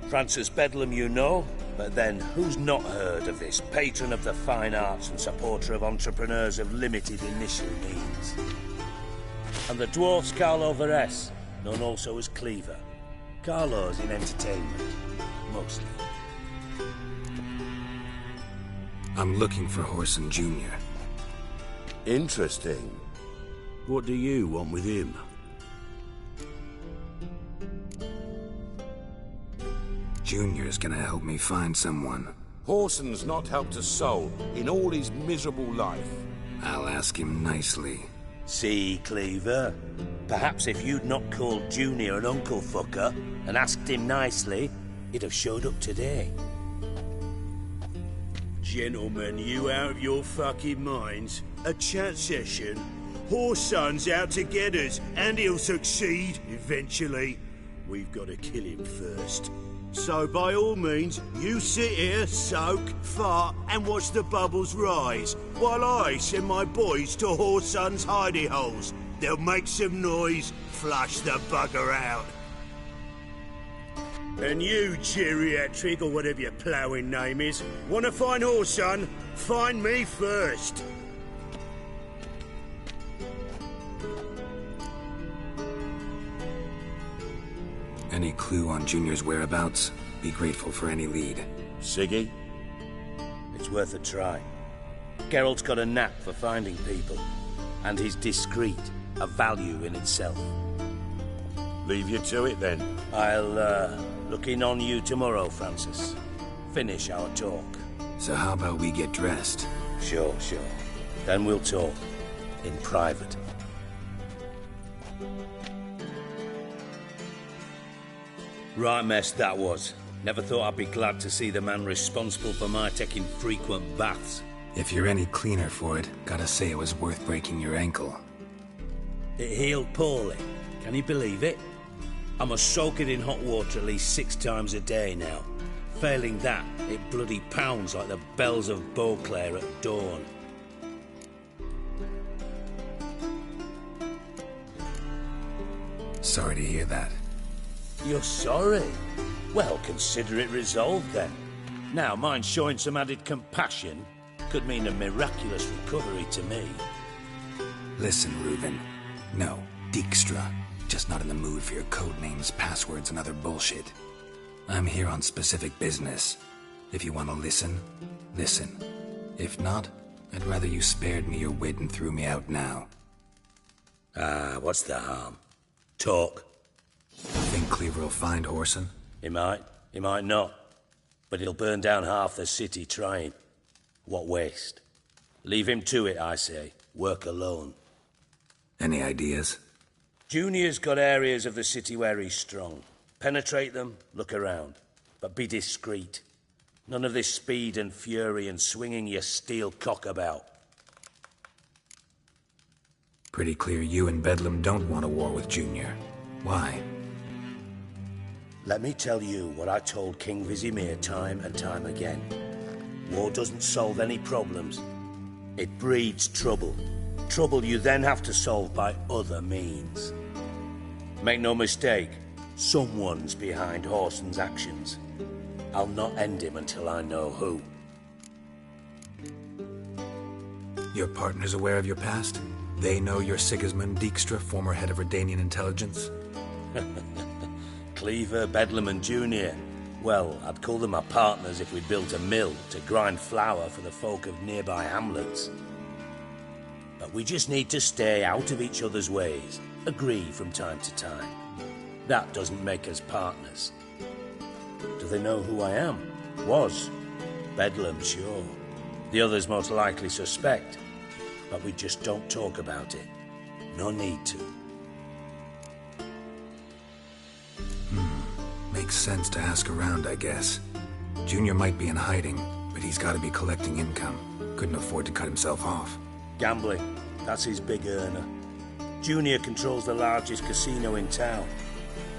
Francis Bedlam you know, but then who's not heard of this patron of the fine arts and supporter of entrepreneurs of limited initial means? And the dwarf's Carlo Veres, known also as Cleaver. Carlo's in entertainment, mostly. I'm looking for Horson Jr. Interesting. What do you want with him? Junior's gonna help me find someone. Horson's not helped a soul in all his miserable life. I'll ask him nicely. See, Cleaver? Perhaps if you'd not called Junior an uncle fucker and asked him nicely, he'd have showed up today. Gentlemen, you out of your fucking minds? A chat session? Horson's out to get us, and he'll succeed eventually. We've got to kill him first. So by all means, you sit here, soak, fart, and watch the bubbles rise, while I send my boys to Horson's hidey holes. They'll make some noise, flush the bugger out. And you, geriatric, or whatever your ploughing name is, want to find Horson? Find me first. Any clue on Junior's whereabouts? Be grateful for any lead. Siggy? It's worth a try. Geralt's got a knack for finding people, and he's discreet, a value in itself. Leave you to it then. I'll look in on you tomorrow, Francis. Finish our talk. So how about we get dressed? Sure. Then we'll talk. In private. Right mess that was. Never thought I'd be glad to see the man responsible for my taking frequent baths. If you're any cleaner for it, gotta say it was worth breaking your ankle. It healed poorly. Can you believe it? I must soak it in hot water at least 6 times a day now. Failing that, it bloody pounds like the bells of Beauclair at dawn. Sorry to hear that. You're sorry? Well, consider it resolved then. Now, mind showing some added compassion could mean a miraculous recovery to me. Listen, Reuben. No, Dijkstra. Just not in the mood for your code names, passwords, and other bullshit. I'm here on specific business. If you want to listen, listen. If not, I'd rather you spared me your wit and threw me out now. What's the harm? Talk. Think Cleaver will find Horson? He might not. But he'll burn down half the city trying. What waste. Leave him to it, I say. Work alone. Any ideas? Junior's got areas of the city where he's strong. Penetrate them, look around. But be discreet. None of this speed and fury and swinging your steel cock about. Pretty clear you and Bedlam don't want a war with Junior. Why? Let me tell you what I told King Vizimir time and time again. War doesn't solve any problems. It breeds trouble. Trouble you then have to solve by other means. Make no mistake, someone's behind Horson's actions. I'll not end him until I know who. Your partner's aware of your past? They know you're Sigismund Dijkstra, former head of Redanian intelligence? Cleaver, Bedlam and Junior. Well, I'd call them my partners if we built a mill to grind flour for the folk of nearby hamlets. But we just need to stay out of each other's ways, agree from time to time. That doesn't make us partners. Do they know who I am? Was. Bedlam, sure. The others most likely suspect. But we just don't talk about it. No need to. Makes sense to ask around, I guess. Junior might be in hiding, but he's got to be collecting income. Couldn't afford to cut himself off. Gambling. That's his big earner. Junior controls the largest casino in town.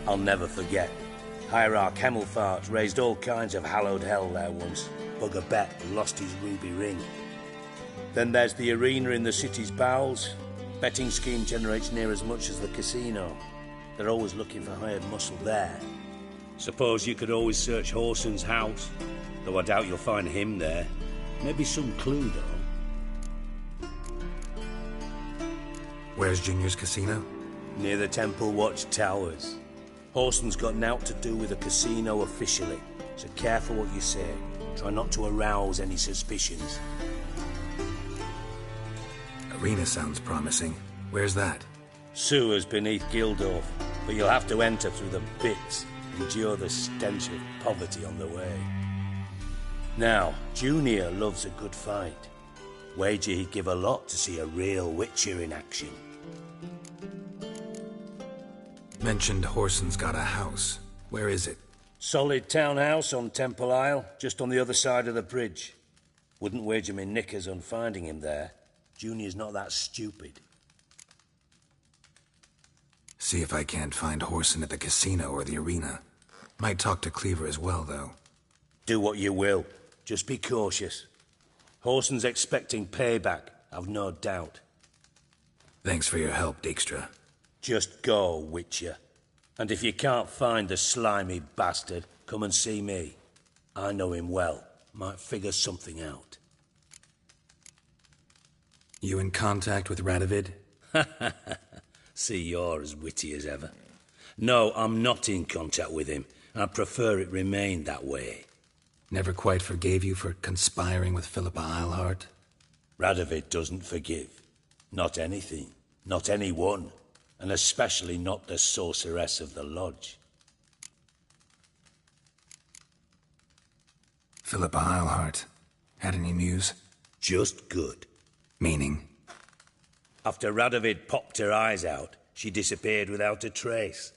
I'll never forget. Hierarch Hemmelfart raised all kinds of hallowed hell there once. Bugger bet lost his ruby ring. Then there's the arena in the city's bowels. Betting scheme generates near as much as the casino. They're always looking for hired muscle there. Suppose you could always search Horson's house, though I doubt you'll find him there. Maybe some clue, though. Where's Junior's casino? Near the Temple Watch Towers. Horson's got naught to do with the casino officially, so careful what you say. Try not to arouse any suspicions. Arena sounds promising. Where's that? Sewers beneath Gildorf, but you'll have to enter through the pits. Endure the stench of poverty on the way. Now, Junior loves a good fight. Wager he'd give a lot to see a real Witcher in action. Mentioned Horson's got a house. Where is it? Solid townhouse on Temple Isle, just on the other side of the bridge. Wouldn't wager me knickers on finding him there. Junior's not that stupid. See if I can't find Horson at the casino or the arena. Might talk to Cleaver as well, though. Do what you will. Just be cautious. Horson's expecting payback, I've no doubt. Thanks for your help, Dijkstra. Just go, Witcher. And if you can't find the slimy bastard, come and see me. I know him well. Might figure something out. You in contact with Radovid? See, you're as witty as ever. No, I'm not in contact with him. I prefer it remained that way. Never quite forgave you for conspiring with Philippa Eilhart? Radovid doesn't forgive. Not anything. Not anyone. And especially not the sorceress of the lodge. Philippa Eilhart. Had any news? Just good. Meaning? After Radovid popped her eyes out, she disappeared without a trace.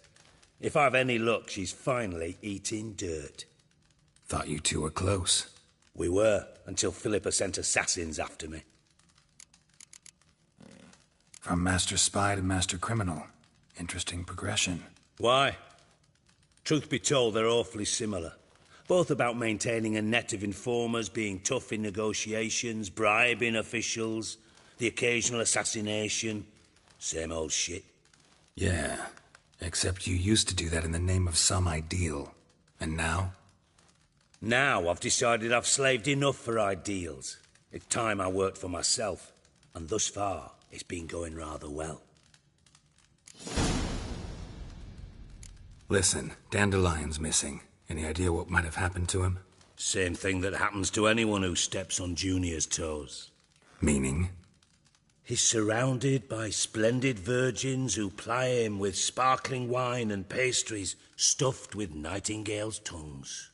If I've any luck, she's finally eating dirt. Thought you two were close. We were, until Philippa sent assassins after me. From Master Spy to Master Criminal. Interesting progression. Why? Truth be told, they're awfully similar. Both about maintaining a net of informers, being tough in negotiations, bribing officials, the occasional assassination. Same old shit. Yeah, except you used to do that in the name of some ideal. And now? Now I've decided I've slaved enough for ideals. It's time I worked for myself. And thus far, it's been going rather well. Listen, Dandelion's missing. Any idea what might have happened to him? Same thing that happens to anyone who steps on Junior's toes. Meaning? He's surrounded by splendid virgins who ply him with sparkling wine and pastries stuffed with nightingales' tongues.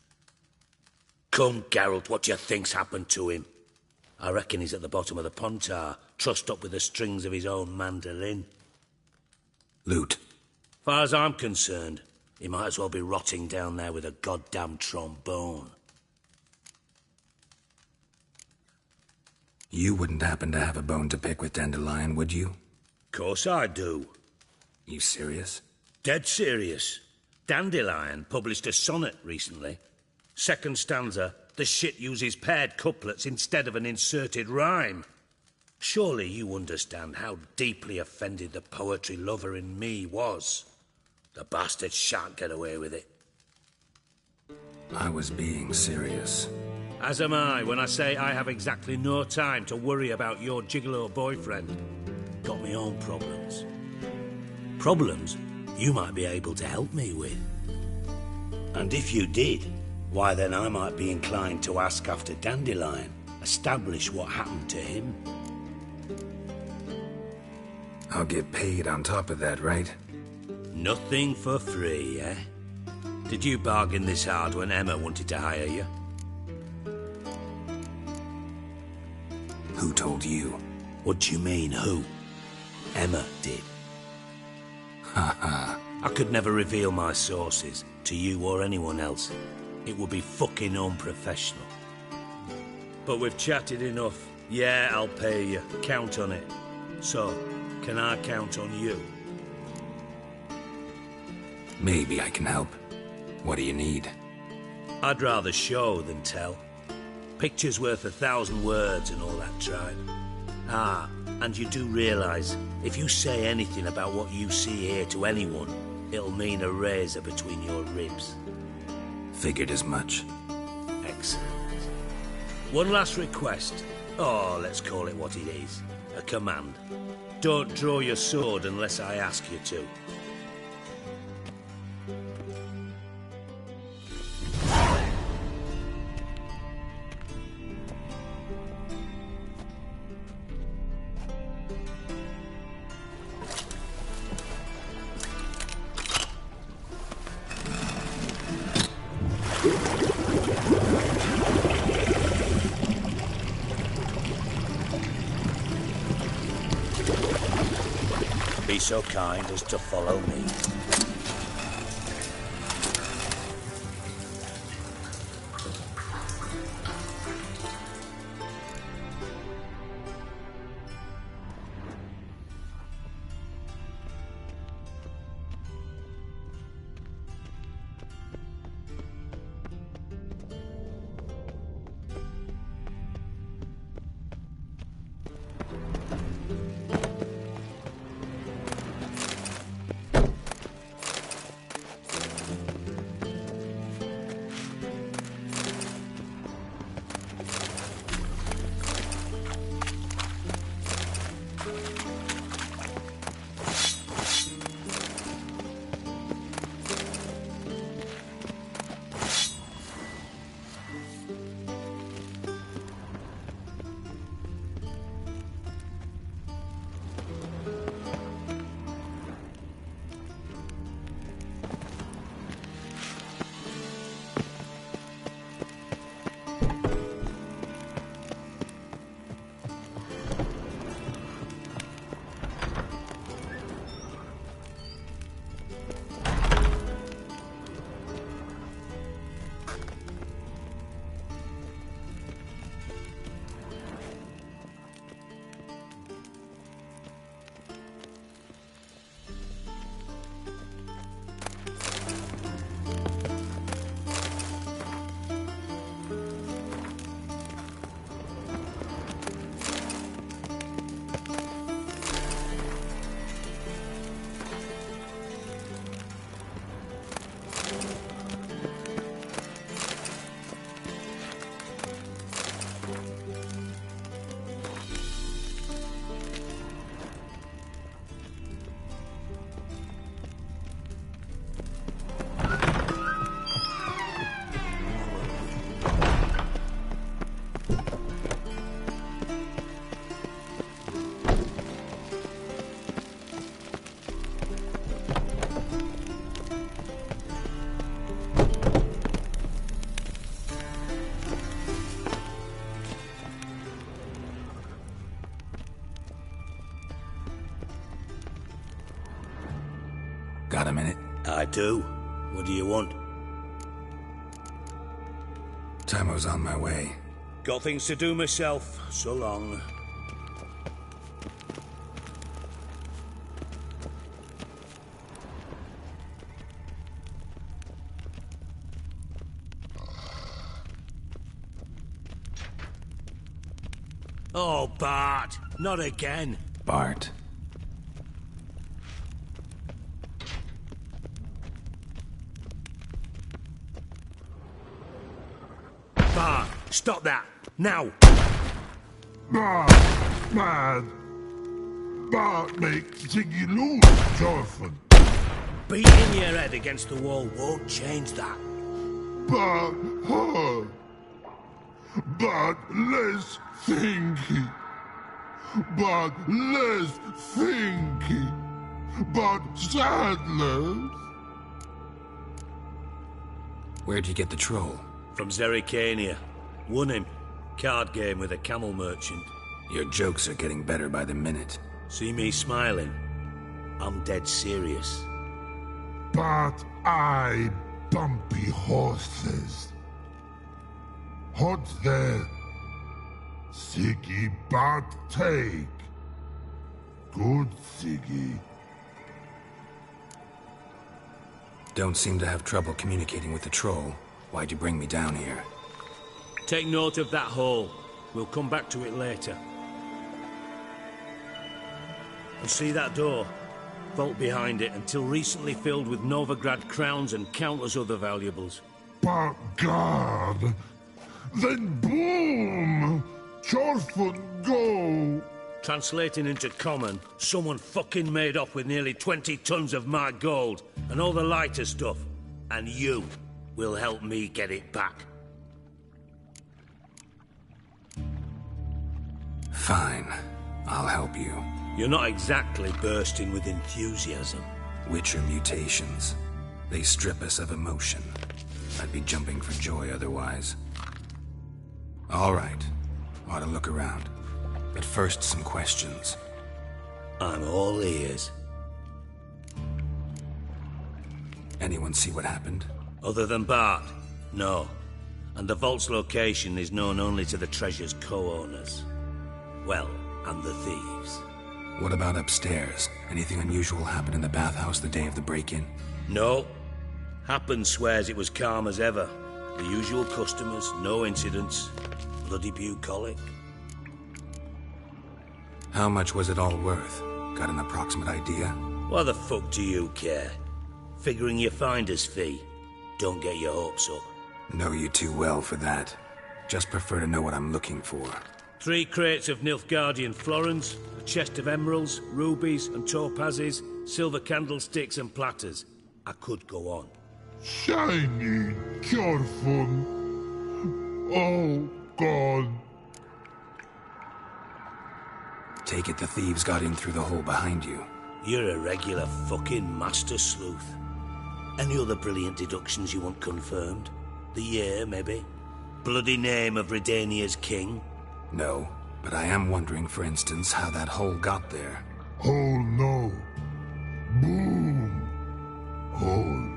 Come, Geralt, what do you think's happened to him? I reckon he's at the bottom of the Pontar, trussed up with the strings of his own mandolin. Loot. Far as I'm concerned, he might as well be rotting down there with a goddamn trombone. You wouldn't happen to have a bone to pick with Dandelion, would you? Course I do. You serious? Dead serious. Dandelion published a sonnet recently. Second stanza, the shit uses paired couplets instead of an inserted rhyme. Surely you understand how deeply offended the poetry lover in me was. The bastard shan't get away with it. I was being serious. As am I when I say I have exactly no time to worry about your gigolo boyfriend. Got me own problems. Problems you might be able to help me with. And if you did, why then I might be inclined to ask after Dandelion, establish what happened to him. I'll get paid on top of that, right? Nothing for free, eh? Did you bargain this hard when Emma wanted to hire you? Who told you? What do you mean, who? Emma did. Haha. I could never reveal my sources to you or anyone else. It would be fucking unprofessional. But we've chatted enough. Yeah, I'll pay you. Count on it. So, can I count on you? Maybe I can help. What do you need? I'd rather show than tell. Picture's worth 1,000 words and all that tribe. Ah, and you do realise, if you say anything about what you see here to anyone, it'll mean a razor between your ribs. Figured as much. Excellent. One last request. Oh, let's call it what it is. A command. Don't draw your sword unless I ask you to. Be so kind as to follow me. Got a minute? I do. What do you want? Tamo's on my way. Got things to do myself. So long. Oh, Bart. Not again. Bart. Bart, stop that. Now. Bart, man. Bart makes Ziggy lose often. Beating your head against the wall won't change that. Bart hard. But less thinky. But less thinky. But sadness. Where'd you get the troll? From Zerrikania. Won him. Card game with a camel merchant. Your jokes are getting better by the minute. See me smiling? I'm dead serious. But I bumpy horses. Hot there. Siggy but take. Good Siggy. Don't seem to have trouble communicating with the troll. Why'd you bring me down here? Take note of that hole. We'll come back to it later. And see that door? Vault behind it, until recently filled with Novigrad crowns and countless other valuables. But God! Then boom! Chorfun go! Translating into common, someone fucking made off with nearly 20 tons of my gold, and all the lighter stuff. And you will help me get it back. Fine. I'll help you. You're not exactly bursting with enthusiasm. Witcher mutations. They strip us of emotion. I'd be jumping for joy otherwise. All right. Ought to look around. But first, some questions. I'm all ears. Anyone see what happened? Other than Bart? No. And the vault's location is known only to the treasure's co-owners. Well, and the thieves. What about upstairs? Anything unusual happen in the bathhouse the day of the break-in? No. Happen swears it was calm as ever. The usual customers, no incidents. Bloody bucolic. How much was it all worth? Got an approximate idea? Why the fuck do you care? Figuring your finder's fee. Don't get your hopes up. Know you too well for that. Just prefer to know what I'm looking for. 3 crates of Nilfgaardian florins, a chest of emeralds, rubies and topazes, silver candlesticks and platters. I could go on. Shiny Chorfun. Oh, God. Take it the thieves got in through the hole behind you. You're a regular fucking master sleuth. Any other brilliant deductions you want confirmed? The year, maybe? Bloody name of Redania's king? No, but I am wondering, for instance, how that hole got there. Hole no. Boom. Hole.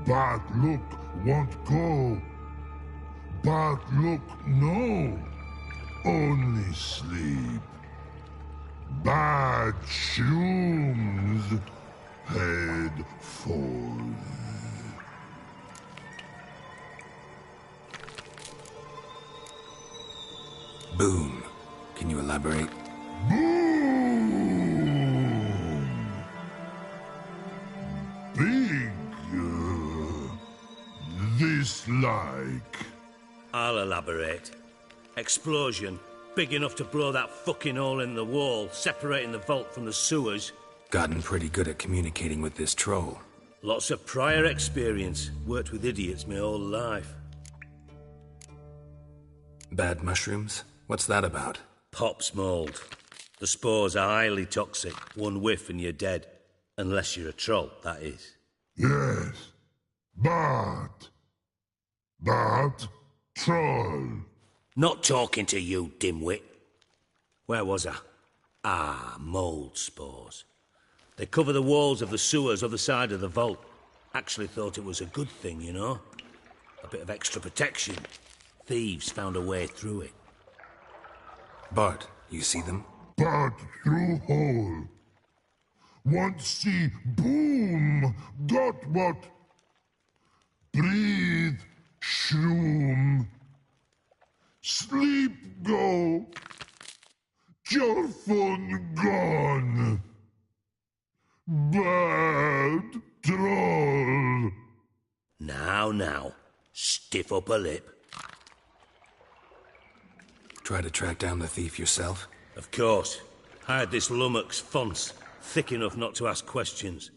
But look won't go. But look no. Only sleep. Bad shrooms. Head falls. Boom. Can you elaborate? Boom! Big. This like. I'll elaborate. Explosion. Big enough to blow that fucking hole in the wall, separating the vault from the sewers. Gotten pretty good at communicating with this troll. Lots of prior experience. Worked with idiots my whole life. Bad mushrooms? What's that about? Pops mold. The spores are highly toxic. One whiff and you're dead. Unless you're a troll, that is. Yes. But troll. Not talking to you, dimwit. Where was I? Ah, mold spores. They cover the walls of the sewers other side of the vault. Actually thought it was a good thing, you know? A bit of extra protection. Thieves found a way through it. Bart, you see them? But through hole. Want see boom. Got what? Breathe. Shroom. Sleep go. Chorfun gone. Bad troll. Now. Stiff upper lip. Try to track down the thief yourself? Of course. Hired this lummox, Fons, thick enough not to ask questions.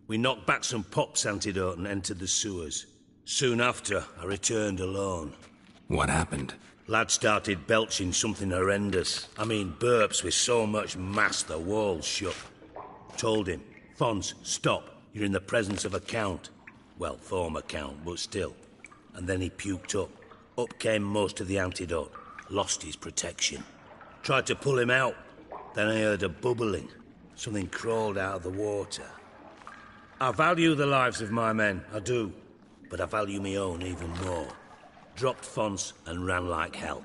We knocked back some pops antidote and entered the sewers. Soon after, I returned alone. What happened? Lad started belching something horrendous. I mean, burps with so much mass the walls shook. Told him, Fons, stop. You're in the presence of a count. Well, former count, but still. And then he puked up. Up came most of the antidote. Lost his protection. Tried to pull him out. Then I heard a bubbling. Something crawled out of the water. I value the lives of my men, I do. But I value my own even more. Dropped fonts and ran like hell.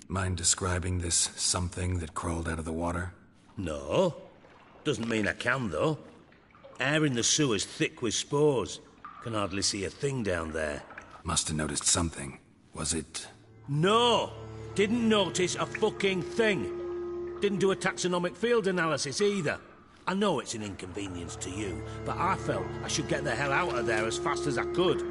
Mind describing this something that crawled out of the water? No. Doesn't mean I can, though. Air in the sewer's thick with spores. Can hardly see a thing down there. Must have noticed something. Was it... No! Didn't notice a fucking thing. Didn't do a taxonomic field analysis either. I know it's an inconvenience to you, but I felt I should get the hell out of there as fast as I could.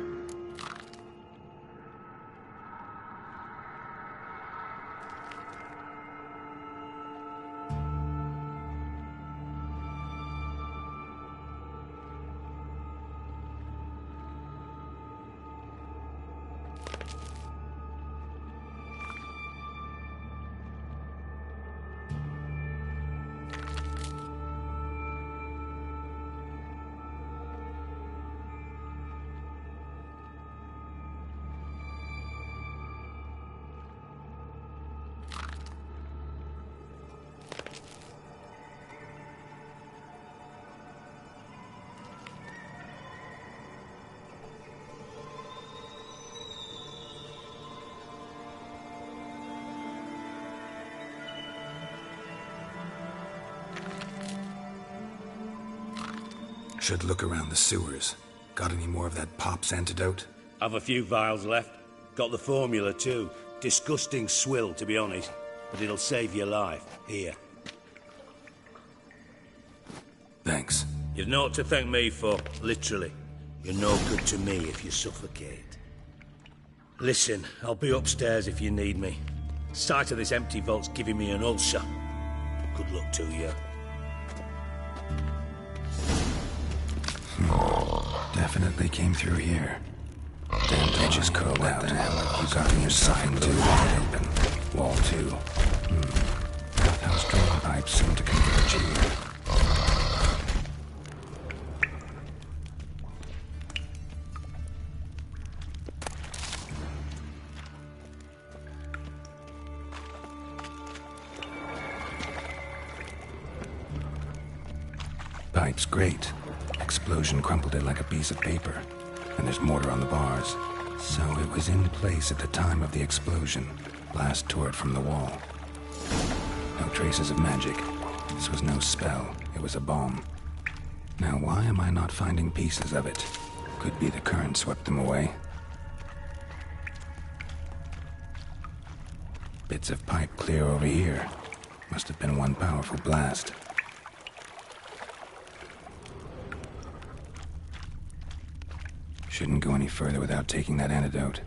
Should look around the sewers. Got any more of that Pop's antidote? I've a few vials left. Got the formula too. Disgusting swill, to be honest. But it'll save your life. Here. Thanks. You've naught to thank me for, literally. You're no good to me if you suffocate. Listen, I'll be upstairs if you need me. Sight of this empty vault's giving me an ulcer. Good luck to you. Definitely came through here. Damn edges curled out. You got in your side too, wide open. Wall too. House drain pipes seem to converge here. Pipe's great. Explosion crumpled it like a piece of paper. And there's mortar on the bars. So it was in place at the time of the explosion. Blast tore it from the wall. No traces of magic. This was no spell. It was a bomb. Now why am I not finding pieces of it? Could be the current swept them away. Bits of pipe clear over here. Must have been one powerful blast. Shouldn't go any further without taking that antidote.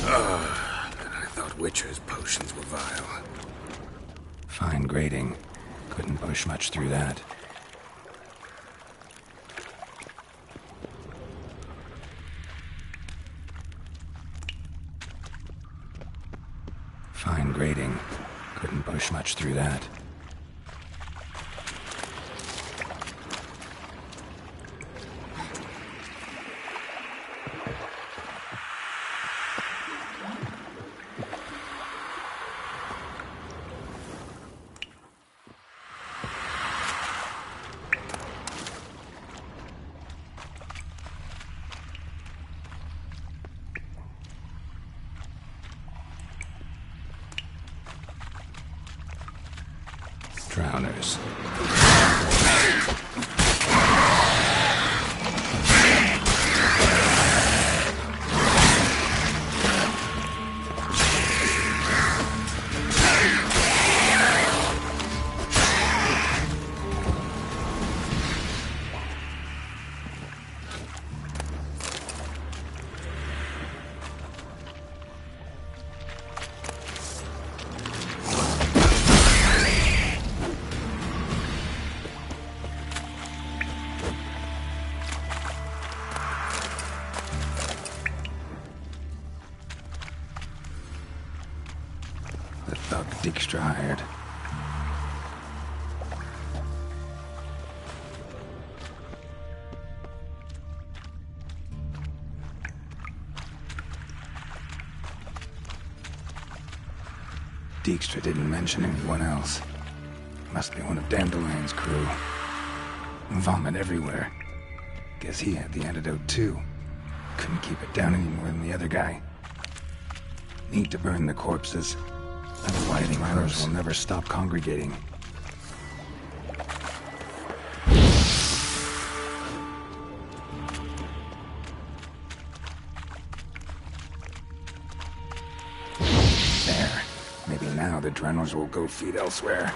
I thought Witcher's potions were vile. Fine grading. Couldn't push much through that. Fine grading. Couldn't push much through that. Drowners. dog Dijkstra hired. Dijkstra didn't mention anyone else. Must be one of Dandelion's crew. Vomit everywhere. Guess he had the antidote too. Couldn't keep it down any more than the other guy. Need to burn the corpses. That's why the crows will never stop congregating. There. Maybe now the Drenors will go feed elsewhere.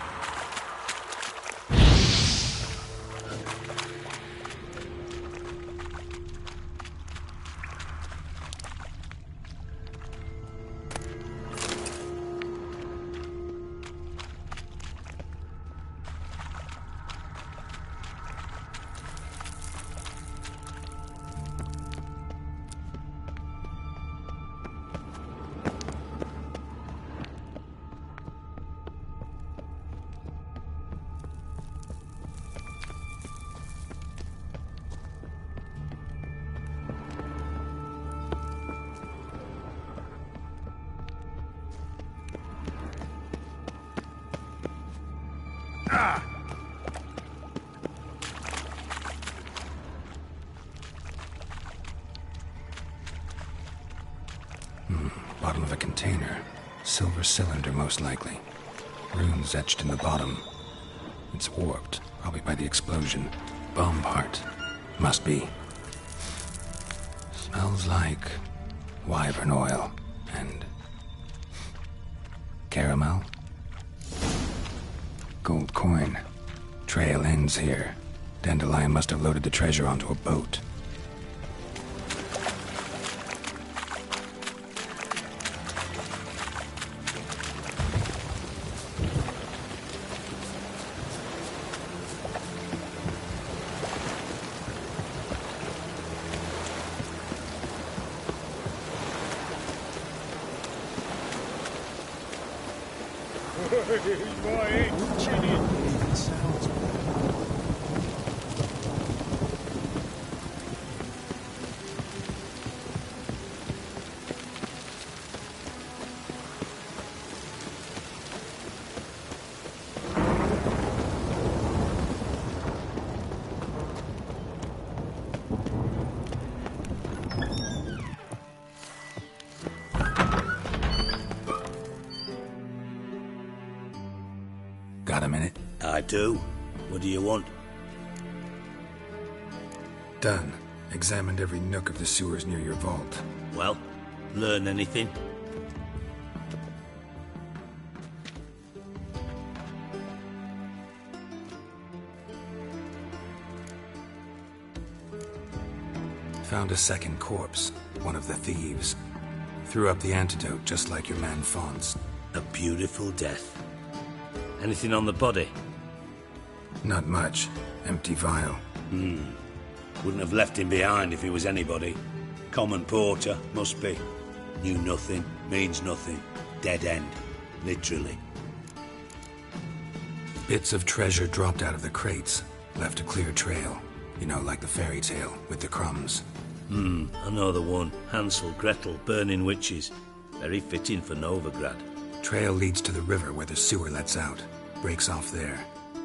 Bottom of a container. Silver cylinder, most likely. Runes etched in the bottom. It's warped, probably by the explosion. Bomb part. Must be. Smells like wyvern oil and caramel. Gold coin. Trail ends here. Dandelion must have loaded the treasure onto a boat. Got a minute? I do. What do you want? Done. Examined every nook of the sewers near your vault. Well, learn anything? Found a second corpse. One of the thieves. Threw up the antidote just like your man Faunce. A beautiful death. Anything on the body? Not much. Empty vial. Wouldn't have left him behind if he was anybody. Common porter, must be. Knew nothing, means nothing. Dead end. Literally. Bits of treasure dropped out of the crates. Left a clear trail. You know, like the fairy tale, with the crumbs. I know the one. Hansel, Gretel, burning witches. Very fitting for Novigrad. Trail leads to the river where the sewer lets out. Breaks off there.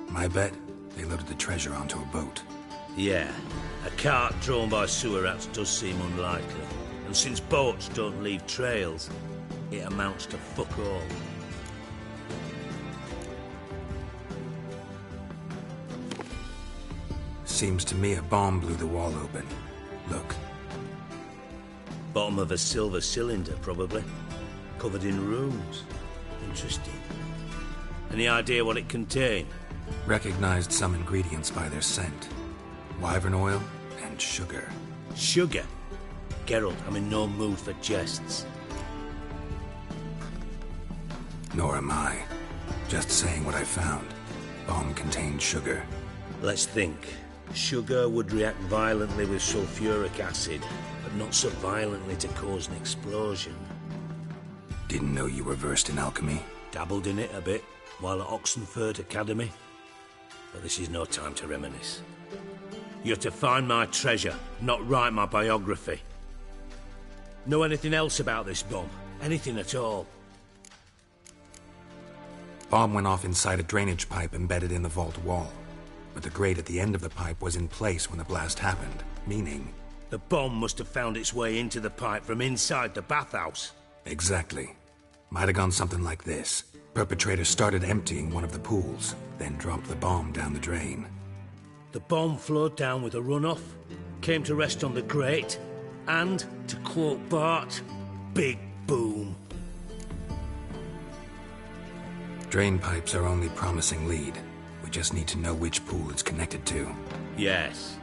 My bet, they loaded the treasure onto a boat. Yeah, a cart drawn by sewer rats does seem unlikely. And since boats don't leave trails, it amounts to fuck all. Seems to me a bomb blew the wall open. Look. Bottom of a silver cylinder, probably. Covered in runes. Interesting. Any idea what it contained? Recognized some ingredients by their scent. Wyvern oil and sugar. Sugar? Geralt, I'm in no mood for jests. Nor am I. Just saying what I found. Bomb contained sugar. Let's think. Sugar would react violently with sulfuric acid, but not so violently to cause an explosion. Didn't know you were versed in alchemy. Dabbled in it a bit while at Oxenford Academy. But this is no time to reminisce. You're to find my treasure, not write my biography. Know anything else about this bomb? Anything at all? Bomb went off inside a drainage pipe embedded in the vault wall. But the grate at the end of the pipe was in place when the blast happened, meaning... The bomb must have found its way into the pipe from inside the bathhouse. Exactly. Might have gone something like this. Perpetrator started emptying one of the pools, then dropped the bomb down the drain. The bomb flowed down with a runoff, came to rest on the grate, and, to quote Bart, big boom. Drain pipes are only promising lead. We just need to know which pool it's connected to. Yes.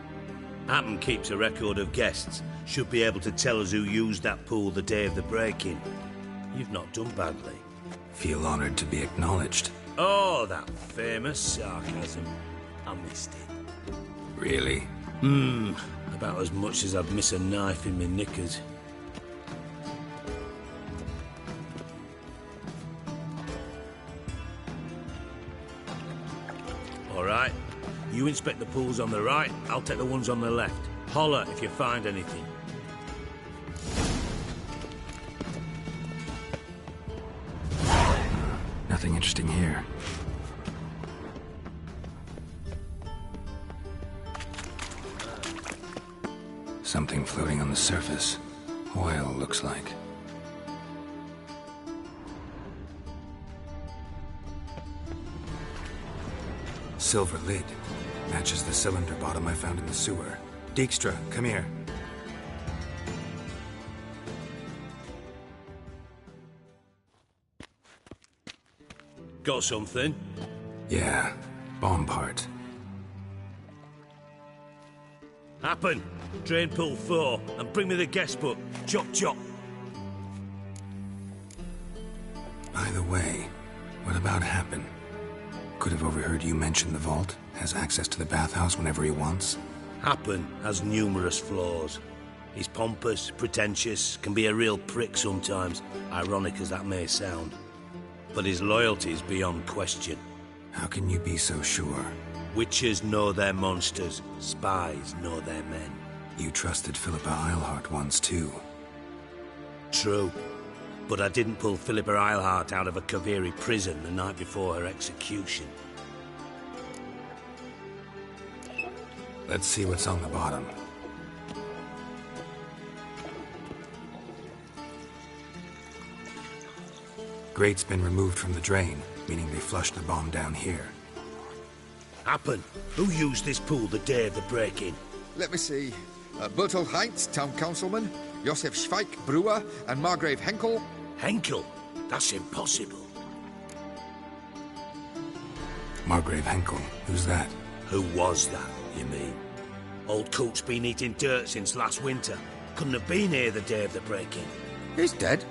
Happen keeps a record of guests. Should be able to tell us who used that pool the day of the break-in. You've not done badly. Feel honored to be acknowledged. Oh, that famous sarcasm. I missed it. Really? About as much as I'd miss a knife in my knickers. All right. You inspect the pools on the right, I'll take the ones on the left. Holler if you find anything. Nothing interesting here. Something floating on the surface. Oil, looks like. Silver lid. Matches the cylinder bottom I found in the sewer. Dijkstra, come here. Got something? Yeah, bomb part. Happen. Drain pool 4, and bring me the guest book. Chop chop. By the way, what about Happen? Could have overheard you mention the vault. Has access to the bathhouse whenever he wants. Happen has numerous flaws. He's pompous, pretentious, can be a real prick sometimes, ironic as that may sound. But his loyalty is beyond question. How can you be so sure? Witches know their monsters, spies know their men. You trusted Philippa Eilhart once too. True. But I didn't pull Philippa Eilhart out of a Kaviri prison the night before her execution. Let's see what's on the bottom. Grate's been removed from the drain, meaning they flushed the bomb down here. Happen. Who used this pool the day of the break-in? Let me see. Bertel Heinz, town councilman, Josef Schweik, brewer, and Margrave Henkel. Henkel? That's impossible. Margrave Henkel? Who's that? Who was that, you mean? Old coot's been eating dirt since last winter. Couldn't have been here the day of the break-in. He's dead?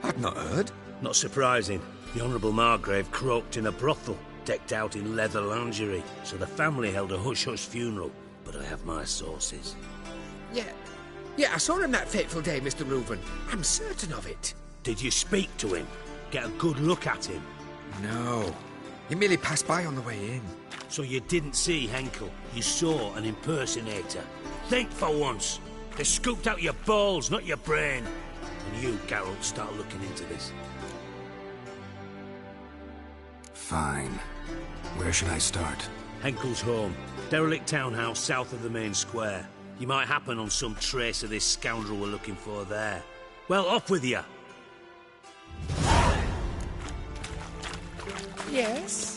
I'd not heard. Not surprising. The Honourable Margrave croaked in a brothel, decked out in leather lingerie, so the family held a hush-hush funeral, but I have my sources. Yeah, I saw him that fateful day, Mr. Reuben. I'm certain of it. Did you speak to him? Get a good look at him? No. He merely passed by on the way in. So you didn't see Henkel? You saw an impersonator? Think for once! They scooped out your balls, not your brain. And you, Geralt, start looking into this. Fine. Where should I start? Henkel's home. Derelict townhouse south of the main square. You might happen on some trace of this scoundrel we're looking for there. Well, off with you! Yes?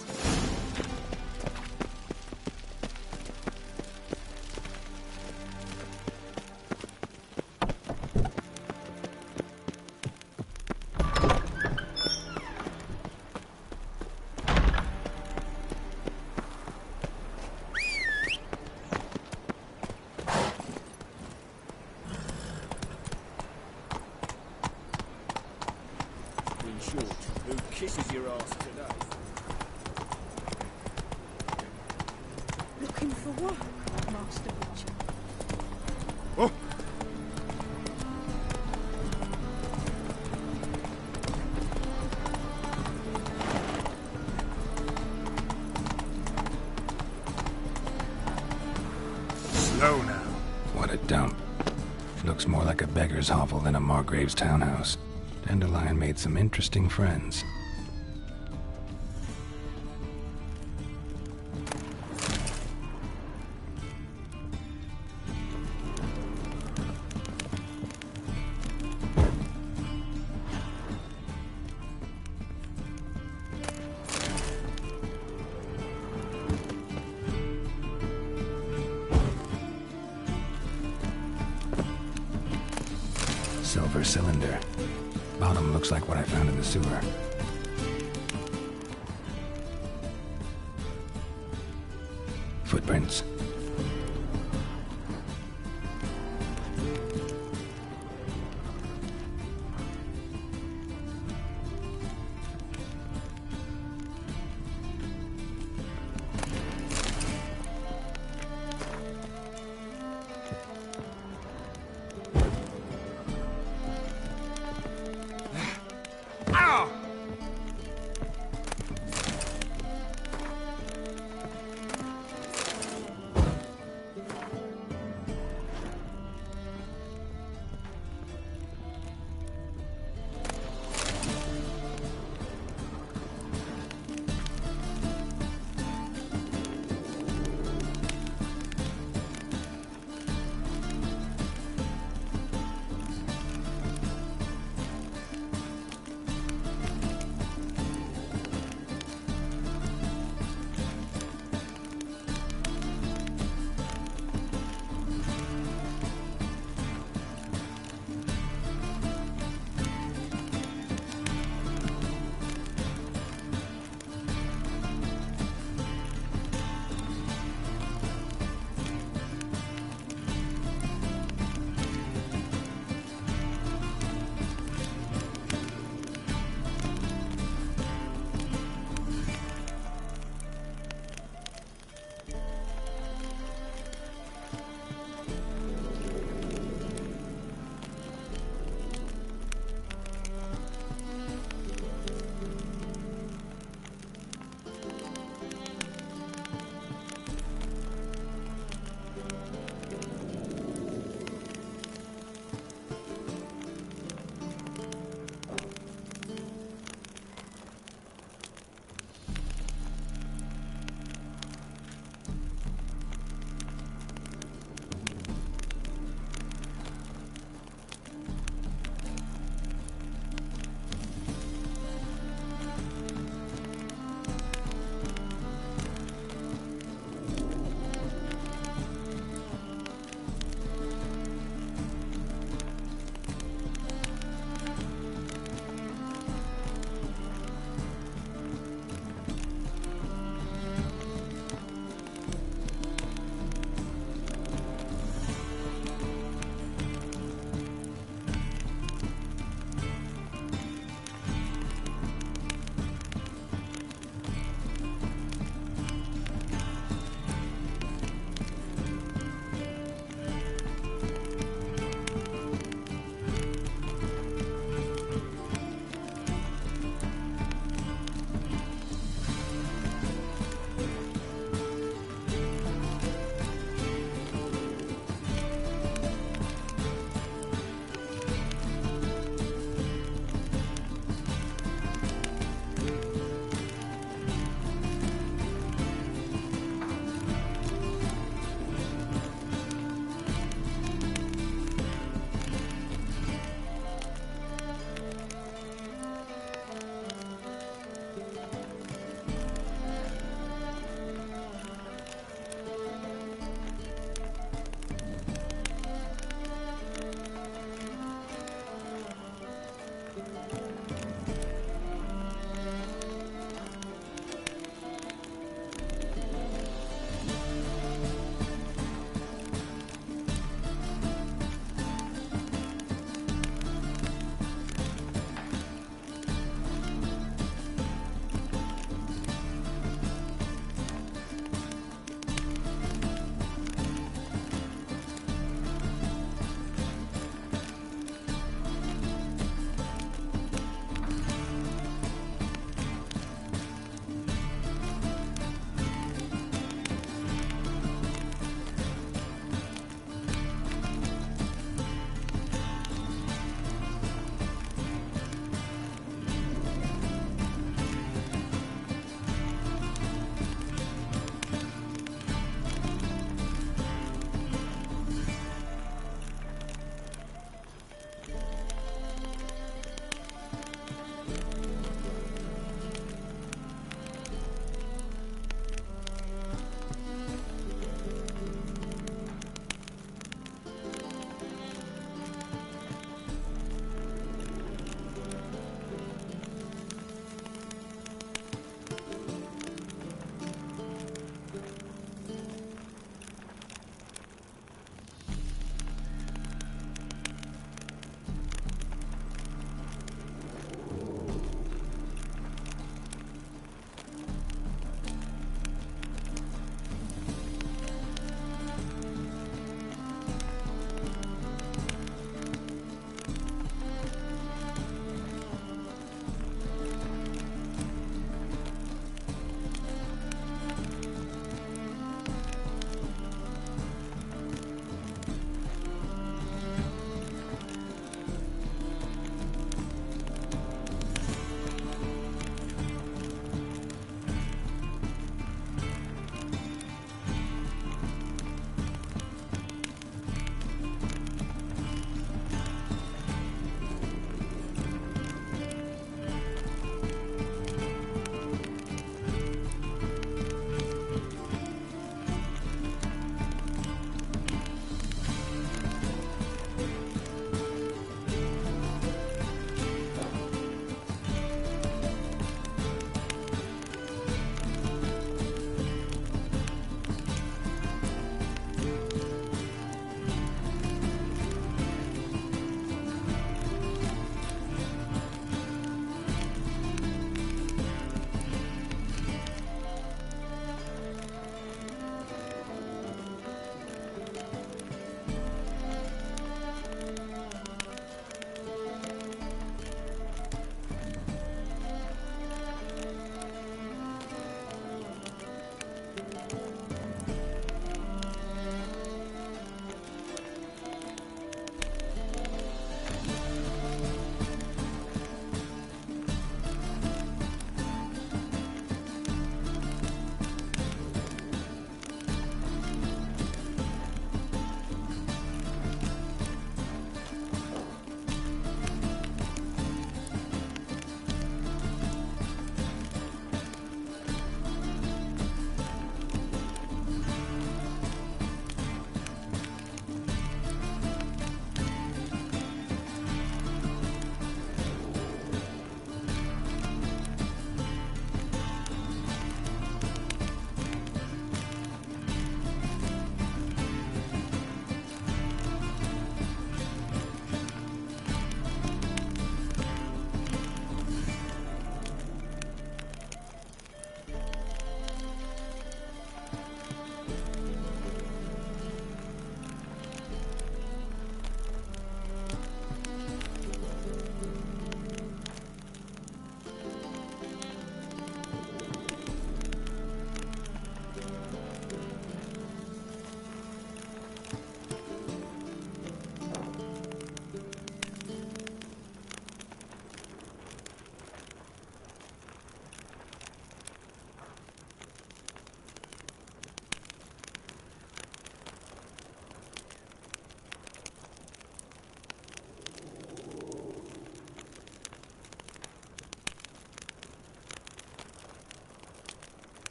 Kisses your ass today. Looking for work, Master Witcher. Oh! like a beggar's hovel than a Margrave's townhouse. Dandelion made some interesting friends. Silver cylinder. Bottom looks like what I found in the sewer. Footprints.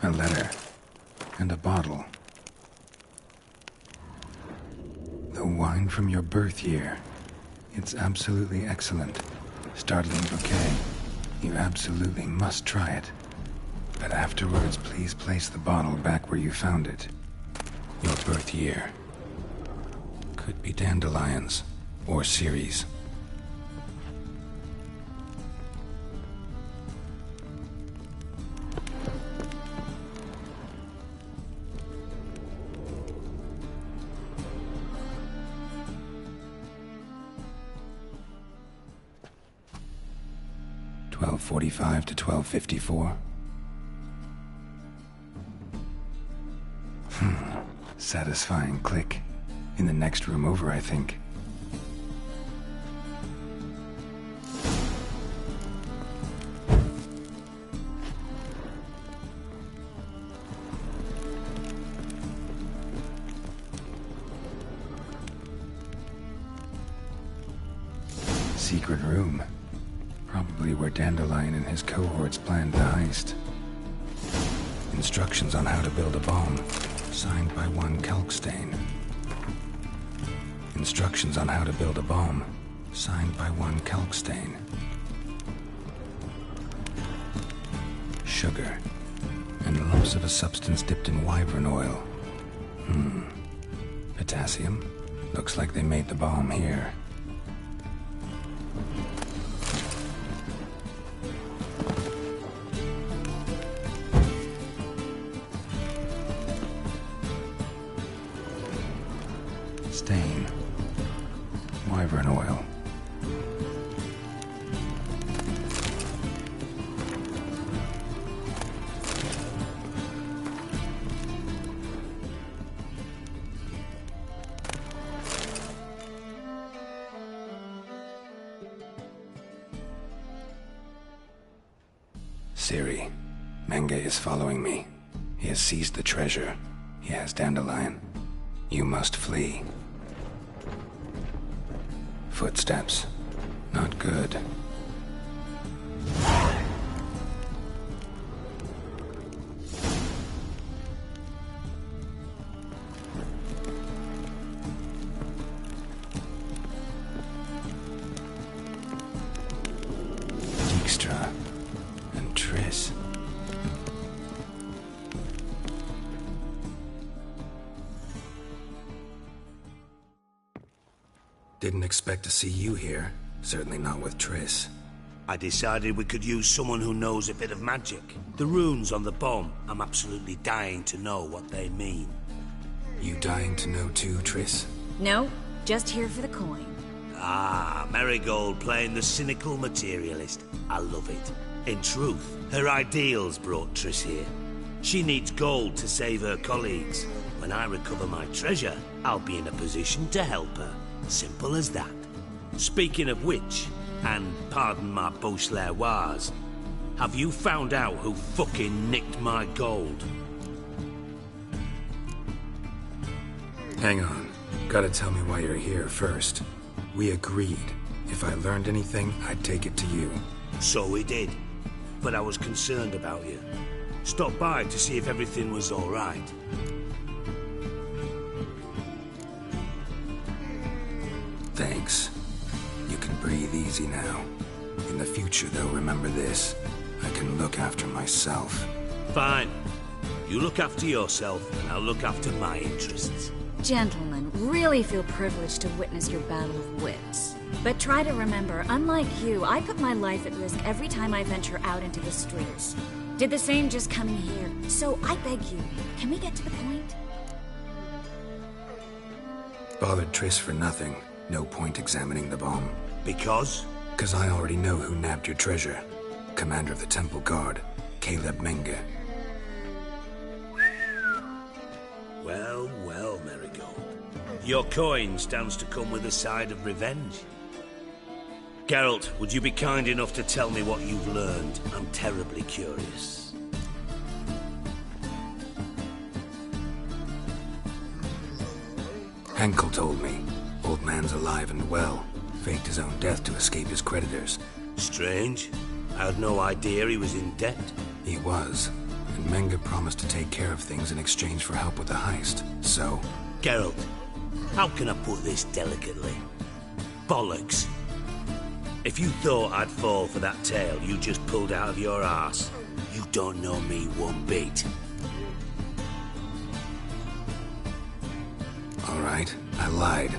a letter, and a bottle. The wine from your birth year. It's absolutely excellent. Startling bouquet. You absolutely must try it. But afterwards, please place the bottle back where you found it. Your birth year. Could be dandelions or Ceres. .45 to 12:54. Satisfying click. In the next room over, I think. Secret room. Probably where Dandelion and his cohorts planned the heist. Instructions on how to build a bomb. Signed by one Kalkstain. Instructions on how to build a bomb. Signed by one Kalkstain. Sugar. And lumps of a substance dipped in wyvern oil. Potassium. Looks like they made the bomb here. Stain. Wyvern oil. Siri, Menge is following me. He has seized the treasure. He has Dandelion. You must flee. Footsteps. Not good. Dijkstra and Triss. Didn't expect to see you here. Certainly not with Triss. I decided we could use someone who knows a bit of magic. The runes on the bomb, I'm absolutely dying to know what they mean. You dying to know too, Triss? No, just here for the coin. Ah, Marigold playing the cynical materialist. I love it. In truth, her ideals brought Triss here. She needs gold to save her colleagues. When I recover my treasure, I'll be in a position to help her. Simple as that. Speaking of which, and pardon my Beauclervoise, have you found out who fucking nicked my gold? Hang on. Gotta tell me why you're here first. We agreed. If I learned anything, I'd take it to you. So we did. But I was concerned about you. Stopped by to see if everything was all right. Thanks. You can breathe easy now. In the future, though, remember this. I can look after myself. Fine. You look after yourself, and I'll look after my interests. Gentlemen, really feel privileged to witness your battle of wits. But try to remember, unlike you, I put my life at risk every time I venture out into the streets. Did the same just coming here. So I beg you, can we get to the point? Bothered Triss for nothing. No point examining the bomb. Because? 'Cause I already know who nabbed your treasure. Commander of the Temple Guard, Caleb Menge. Well, well, Marigold. Your coin stands to come with a side of revenge. Geralt, would you be kind enough to tell me what you've learned? I'm terribly curious. Henkel told me. Old man's alive and well. Faked his own death to escape his creditors. Strange. I had no idea he was in debt. He was. and Menga promised to take care of things in exchange for help with the heist. So... Geralt, how can I put this delicately? Bollocks. If you thought I'd fall for that tale you just pulled out of your arse, you don't know me one bit. All right, I lied,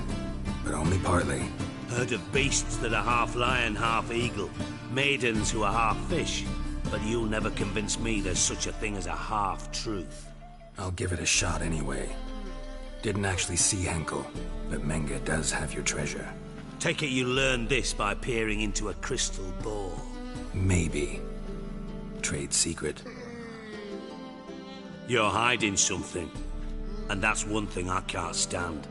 but only partly. Heard of beasts that are half lion, half eagle, maidens who are half fish, but you'll never convince me there's such a thing as a half-truth. I'll give it a shot anyway. Didn't actually see Henkel, but Menga does have your treasure. Take it you learned this by peering into a crystal ball. Maybe. Trade secret. You're hiding something, and that's one thing I can't stand,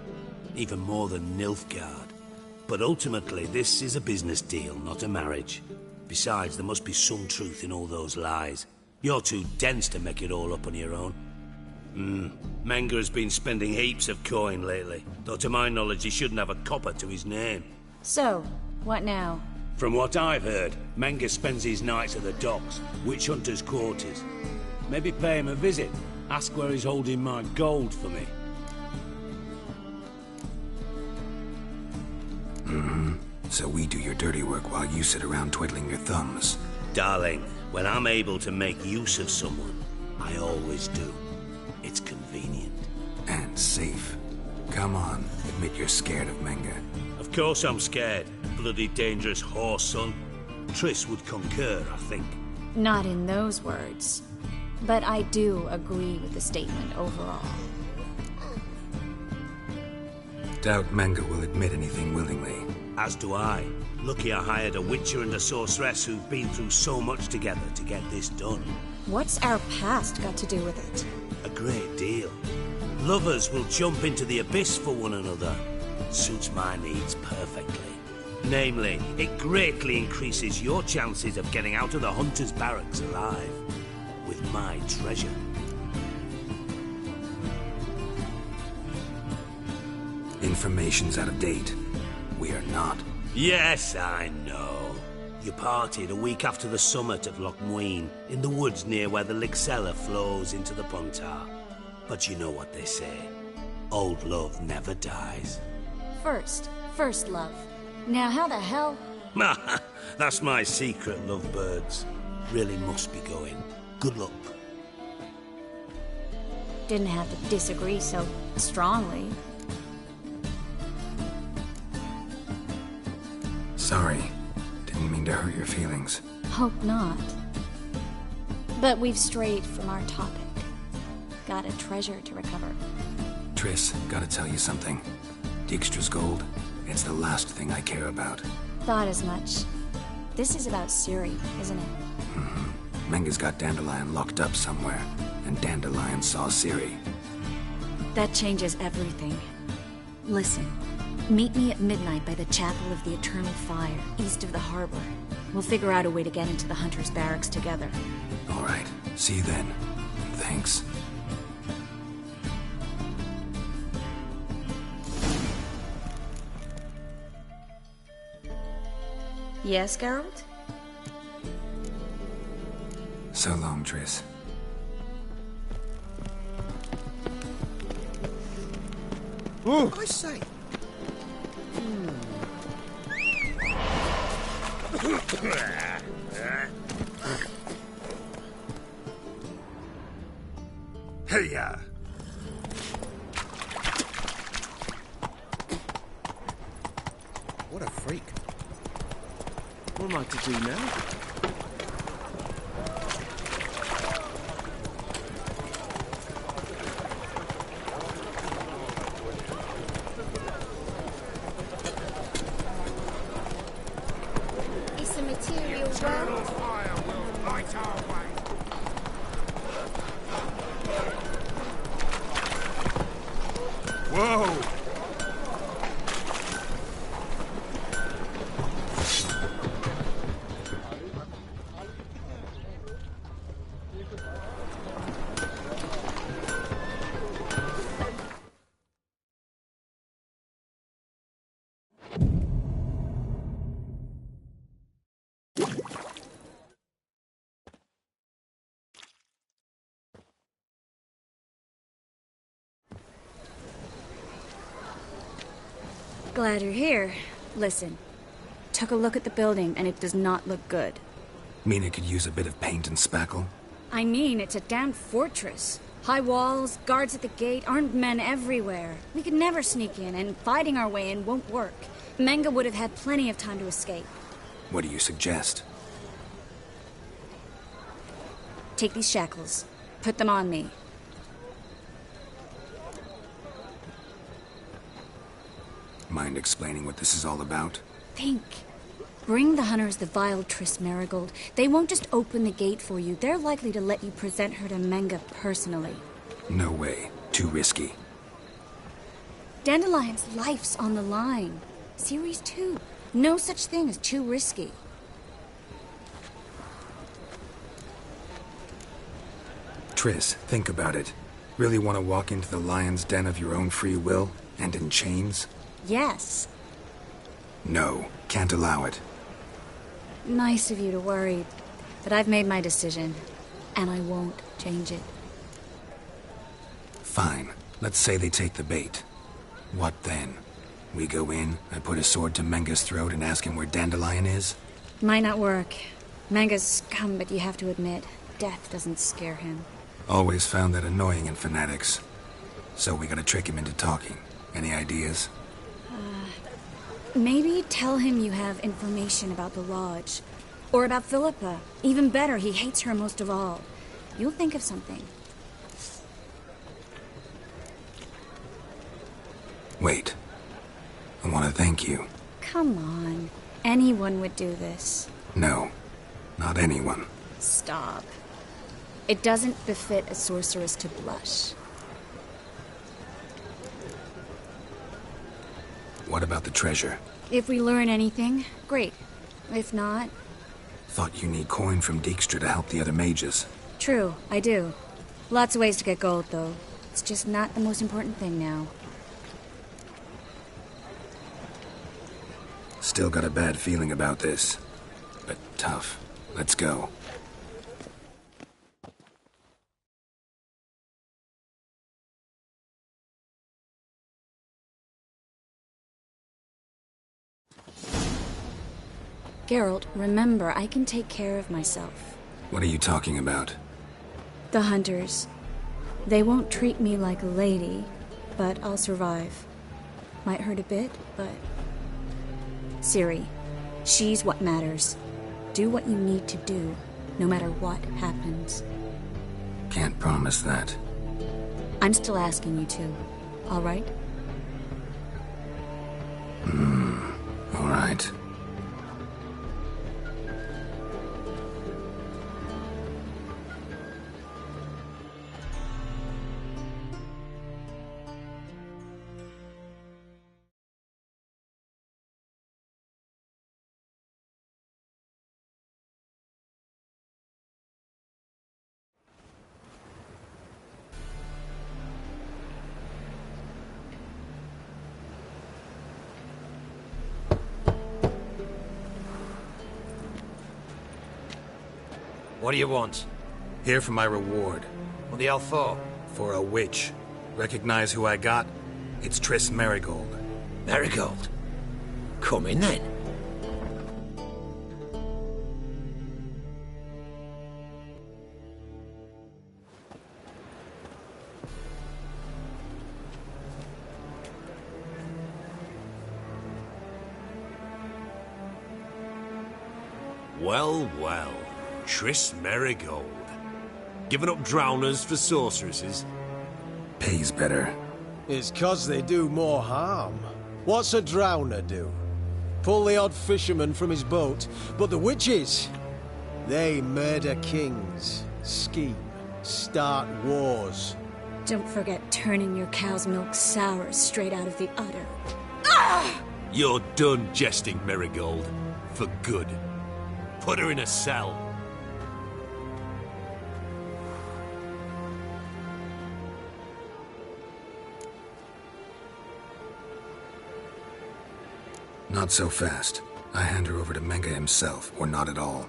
even more than Nilfgaard. But ultimately, this is a business deal, not a marriage. Besides, there must be some truth in all those lies. You're too dense to make it all up on your own. Menga has been spending heaps of coin lately, though to my knowledge he shouldn't have a copper to his name. So, what now? From what I've heard, Menga spends his nights at the docks, witch hunters' quarters. Maybe pay him a visit, ask where he's holding my gold for me. So we do your dirty work while you sit around twiddling your thumbs. Darling, when I'm able to make use of someone, I always do. It's convenient. And safe. Come on, admit you're scared of Menga. Of course I'm scared. Bloody dangerous horse, son. Triss would concur, I think. Not in those words. But I do agree with the statement overall. Doubt Menga will admit anything willingly. As do I. Lucky I hired a witcher and a sorceress who've been through so much together to get this done. What's our past got to do with it? A great deal. Lovers will jump into the abyss for one another. Suits my needs perfectly. Namely, it greatly increases your chances of getting out of the hunter's barracks alive. With my treasure. Information's out of date. We are not. Yes, I know. You partied a week after the summit of Loch Muine, in the woods near where the Lixella flows into the Pontar. But you know what they say. Old love never dies. First love. Now how the hell? That's my secret, lovebirds. Really must be going. Good luck. Didn't have to disagree so strongly. Sorry. Didn't mean to hurt your feelings. Hope not. But we've strayed from our topic. Got a treasure to recover. Triss, gotta tell you something. Dijkstra's gold, it's the last thing I care about. Thought as much. This is about Ciri, isn't it? Menga's got Dandelion locked up somewhere, and Dandelion saw Ciri. That changes everything. Listen, meet me at midnight by the Chapel of the Eternal Fire, east of the harbor. We'll figure out a way to get into the Hunter's Barracks together. All right, see you then. Thanks. Yes, Geralt? So long, Triss. Oh, I say. Hey-ya! What a freak. What am I to do now? It's a material world. Whoa! Glad you're here. Listen, took a look at the building, and it does not look good. Mean it could use a bit of paint and spackle? I mean, it's a damn fortress. High walls, guards at the gate, armed men everywhere. We could never sneak in, and fighting our way in won't work. Menga would have had plenty of time to escape. What do you suggest? Take these shackles. Put them on me. Mind explaining what this is all about? Think. Bring the hunters the vile Triss Marigold. They won't just open the gate for you. They're likely to let you present her to Menga personally. No way. Too risky. Dandelion's life's on the line. Series 2. No such thing as too risky. Triss, think about it. Really want to walk into the lion's den of your own free will, and in chains? Yes. No, can't allow it. Nice of you to worry, but I've made my decision, and I won't change it. Fine. Let's say they take the bait. What then? We go in, I put a sword to Menga's throat and ask him where Dandelion is? Might not work. Menga's scum, but you have to admit, death doesn't scare him. Always found that annoying in fanatics. So we gotta trick him into talking. Any ideas? Maybe tell him you have information about the Lodge. Or about Philippa. Even better, he hates her most of all. You'll think of something. Wait. I want to thank you. Come on. Anyone would do this. No. Not anyone. Stop. It doesn't befit a sorceress to blush. What about the treasure? If we learn anything, great. If not... Thought you need coin from Dijkstra to help the other mages. True, I do. Lots of ways to get gold, though. It's just not the most important thing now. Still got a bad feeling about this. But tough. Let's go. Geralt, remember, I can take care of myself. What are you talking about? The hunters. They won't treat me like a lady, but I'll survive. Might hurt a bit, but... Ciri, she's what matters. Do what you need to do, no matter what happens. Can't promise that. I'm still asking you to, all right? All right. What do you want? Here for my reward. What the hell for? For a witch. Recognize who I got? It's Triss Marigold. Marigold? Come in then. Well, well. Triss Marigold. Giving up drowners for sorceresses? Pays better. It's 'cause they do more harm. What's a drowner do? Pull the odd fisherman from his boat. But the witches, they murder kings, scheme, start wars. Don't forget turning your cow's milk sour straight out of the udder. You're done jesting, Marigold. For good. Put her in a cell. Not so fast. I hand her over to Menga himself, or not at all.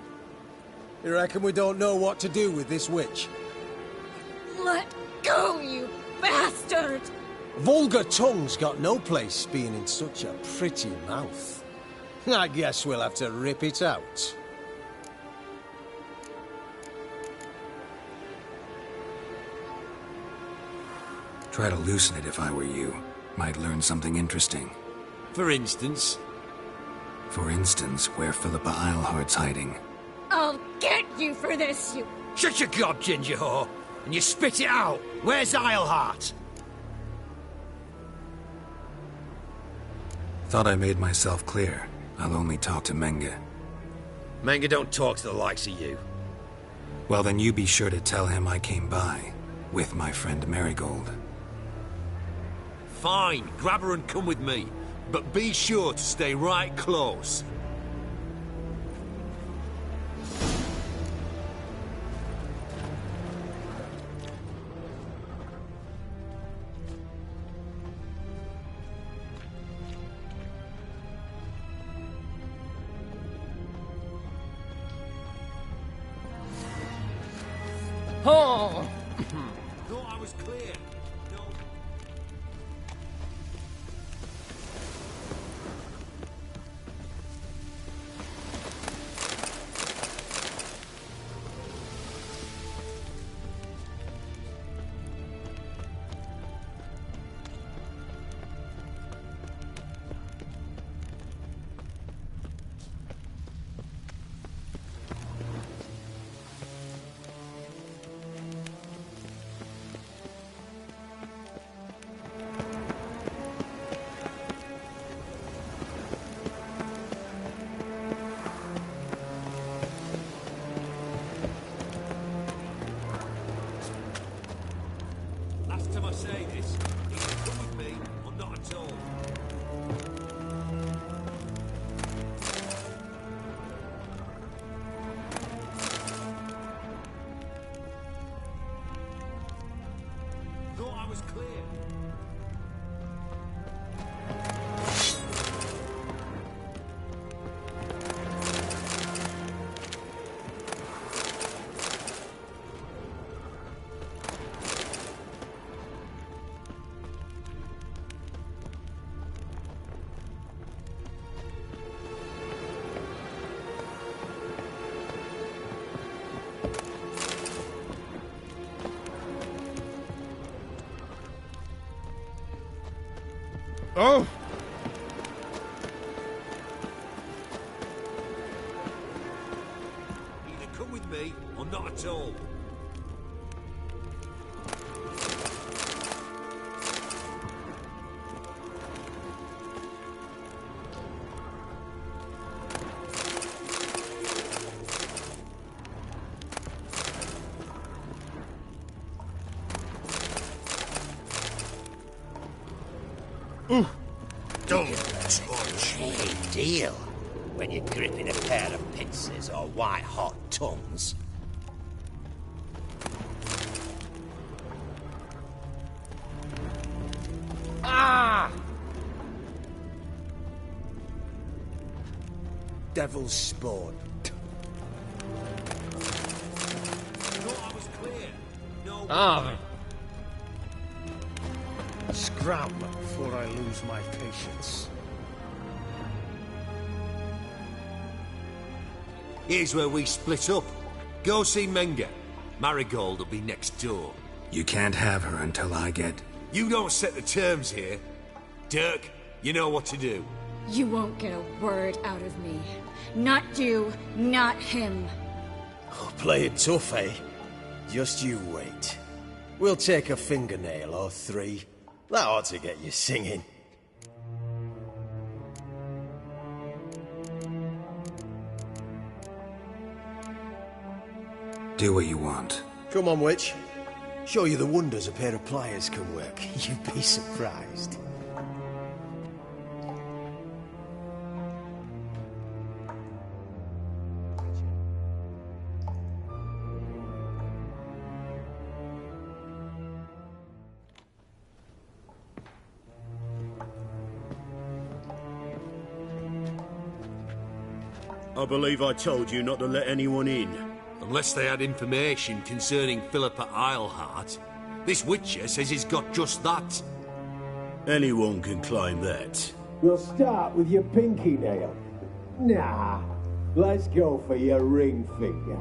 You reckon we don't know what to do with this witch? Let go, you bastard! Vulgar tongue's got no place being in such a pretty mouth. I guess we'll have to rip it out. Try to loosen it if I were you. Might learn something interesting. For instance? For instance, where Philippa Eilhart's hiding. I'll get you for this, you... Shut your gob, ginger whore, and you spit it out. Where's Eilhart? Thought I made myself clear. I'll only talk to Menge. Menge don't talk to the likes of you. Well, then you be sure to tell him I came by, with my friend Marigold. Fine, grab her and come with me. But be sure to stay right close. Oh! Thought I was clear. No. Last time I say this, either come with me or not at all. Thought I was clear. Oh! Either come with me or not at all. Don't touch a deal when you're gripping a pair of pincers or white-hot tongues. Ah! Devil's spawn. Thought I was clear. No. Ah! Scram before I lose my patience. Here's where we split up. Go see Menge. Marigold will be next door. You can't have her until I get... You don't set the terms here. Dirk, you know what to do. You won't get a word out of me. Not you, not him. Oh, play it tough, eh? Just you wait. We'll take a fingernail or three. That ought to get you singing. Do what you want. Come on, witch. Show you the wonders a pair of pliers can work. You'd be surprised. I believe I told you not to let anyone in. Unless they had information concerning Philippa Eilhart. This Witcher says he's got just that. Anyone can claim that. We'll start with your pinky nail. Nah, let's go for your ring finger.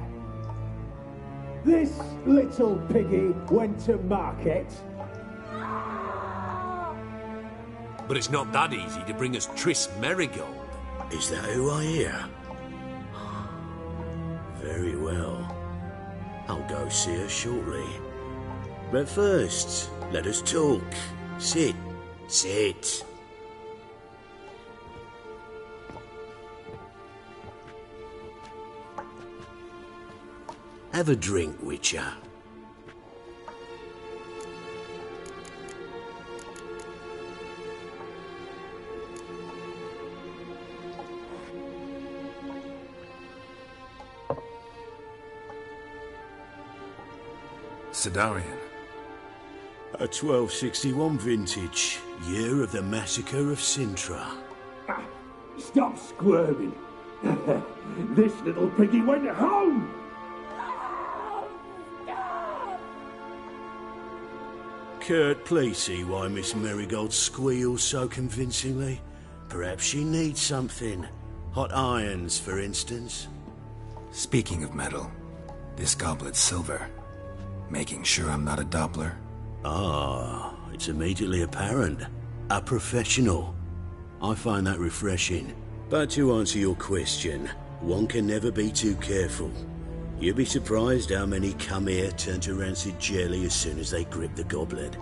This little piggy went to market. But it's not that easy to bring us Triss Merigold. Is that who I hear? Very well. I'll go see her shortly. But first, let us talk. Sit. Sit. Have a drink, Witcher. Sidarian. A 1261 vintage, year of the massacre of Sintra. Stop squirming. This little piggy went home. Kurt, please see why Miss Merigold squeals so convincingly. Perhaps she needs something. Hot irons, for instance. Speaking of metal, this goblet's silver. Making sure I'm not a Doppler. Ah, it's immediately apparent. A professional. I find that refreshing. But to answer your question, one can never be too careful. You'd be surprised how many come here turn to rancid jelly as soon as they grip the goblet.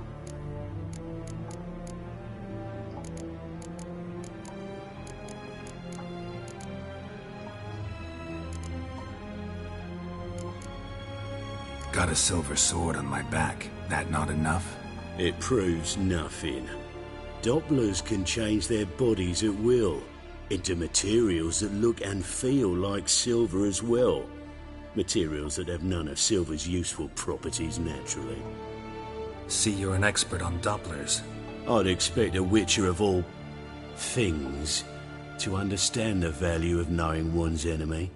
Got a silver sword on my back. That not enough? It proves nothing. Dopplers can change their bodies at will, into materials that look and feel like silver as well. Materials that have none of silver's useful properties naturally. See, you're an expert on Dopplers. I'd expect a witcher of all things to understand the value of knowing one's enemy.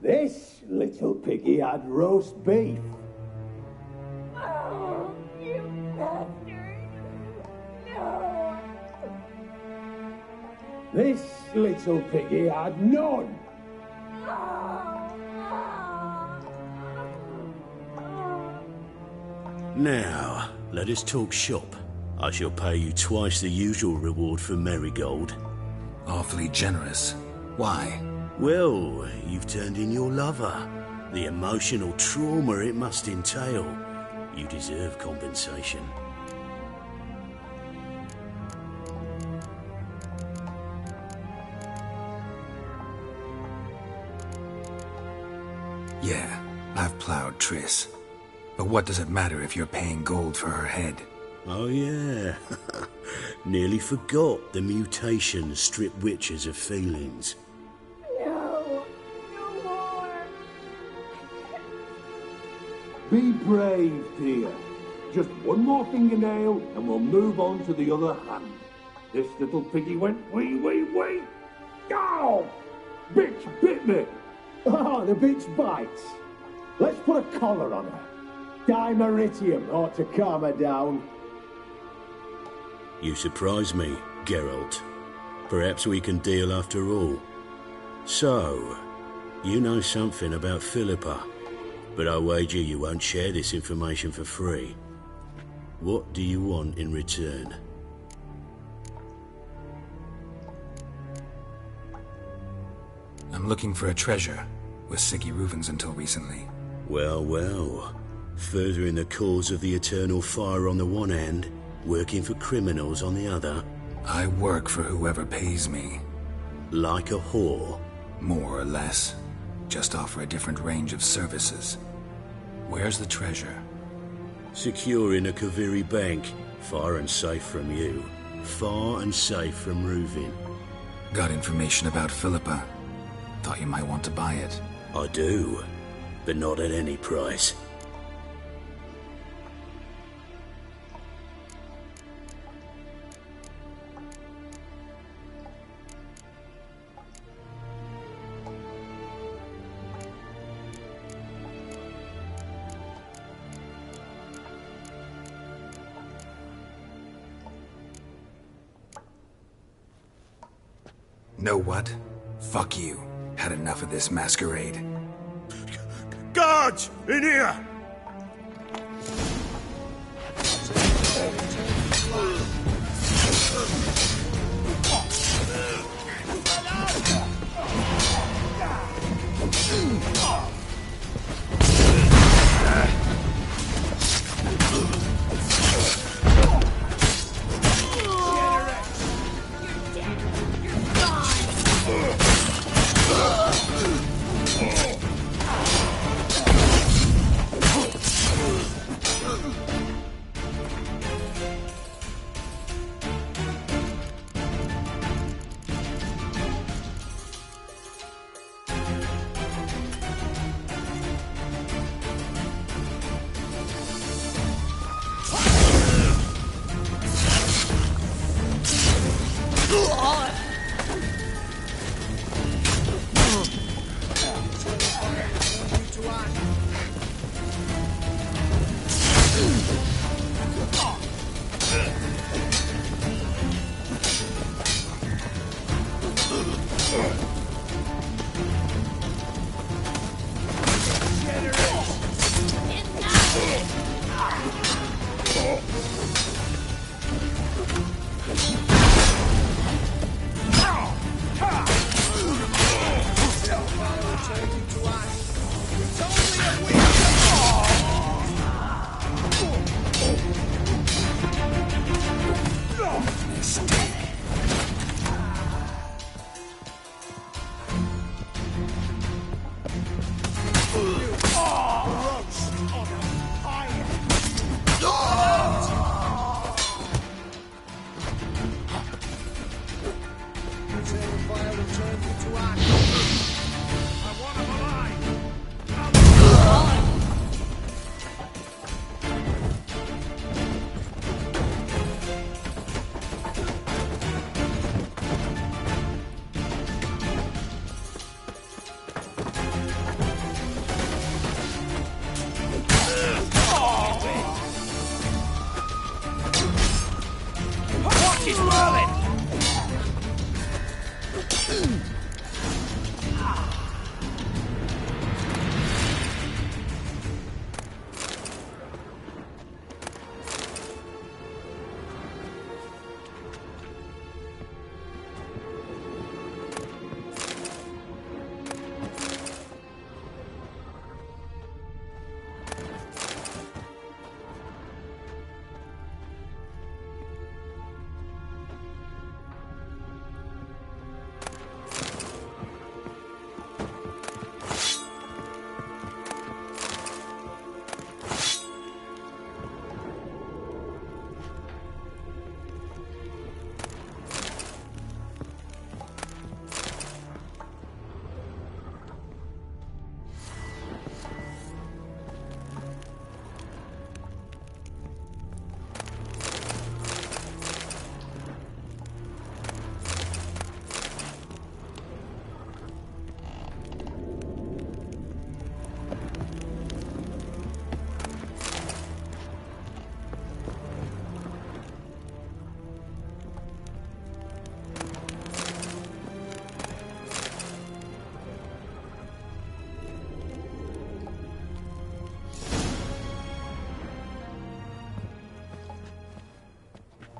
This little piggy had roast beef. Oh, you bastard! No! This little piggy had none. Now, let us talk shop. I shall pay you twice the usual reward for Merigold. Awfully generous. Why? Well, you've turned in your lover. The emotional trauma it must entail. You deserve compensation. Yeah, I've plowed Triss. But what does it matter if you're paying gold for her head? Oh yeah. Nearly forgot the mutations strip witches of feelings. No! No more! Be brave, dear. Just one more fingernail and we'll move on to the other hand. This little piggy went wee, wee, wee. Ow! Bitch bit me. Oh, the bitch bites. Let's put a collar on her. Dimeritium ought to calm her down. You surprise me, Geralt. Perhaps we can deal after all. So, you know something about Philippa, but I wager you won't share this information for free. What do you want in return? I'm looking for a treasure. Was Siggy Reuven's until recently. Well, well. Furthering the cause of the eternal fire on the one hand, working for criminals on the other. I work for whoever pays me. Like a whore? More or less. Just offer a different range of services. Where's the treasure? Secure in a Kaviri bank. Far and safe from you. Far and safe from Reuven. Got information about Philippa. Thought you might want to buy it. I do, but not at any price. Know what? Fuck you. Had enough of this masquerade. Guards! In here!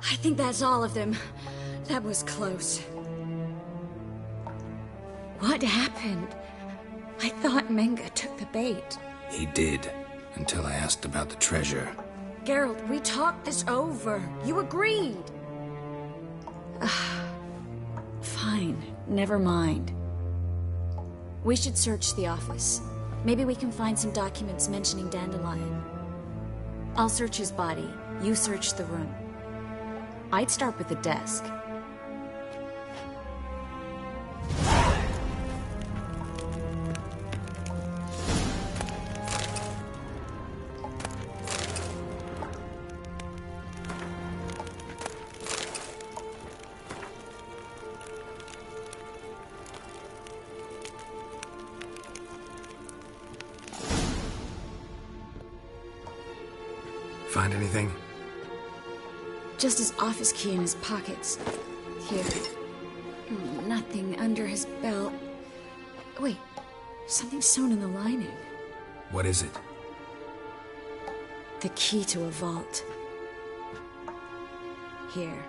I think that's all of them. That was close. What happened? I thought Menga took the bait. He did, until I asked about the treasure. Geralt, we talked this over. You agreed. Fine, never mind. We should search the office. Maybe we can find some documents mentioning Dandelion. I'll search his body. You search the room. I'd start with the desk. Find anything? Just his office key in his pockets. Here. nothing under his belt. Wait, something's sewn in the lining. What is it? The key to a vault. Here,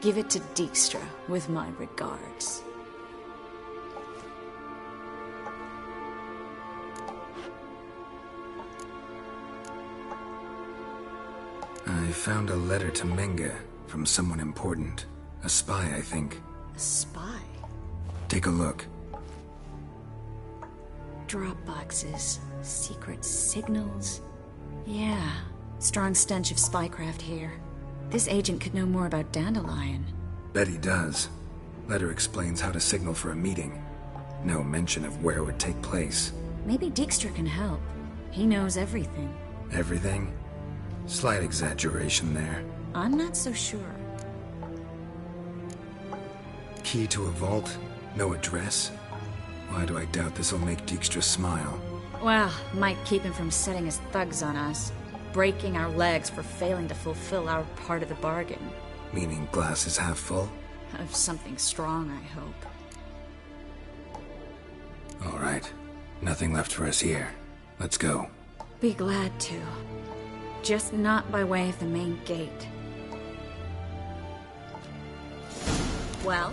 give it to Dijkstra with my regards. I found a letter to Menge from someone important. A spy, I think. A spy? Take a look. Drop boxes, secret signals. Yeah, strong stench of spycraft here. This agent could know more about Dandelion. Bet he does. Letter explains how to signal for a meeting. No mention of where it would take place. Maybe Dijkstra can help. He knows everything. Everything? Slight exaggeration there. I'm not so sure. Key to a vault? No address? Why do I doubt this'll make Dijkstra smile? Well, might keep him from setting his thugs on us. Breaking our legs for failing to fulfill our part of the bargain. Meaning glass is half full? Of something strong, I hope. All right. Nothing left for us here. Let's go. Be glad to. Just not by way of the main gate. Well?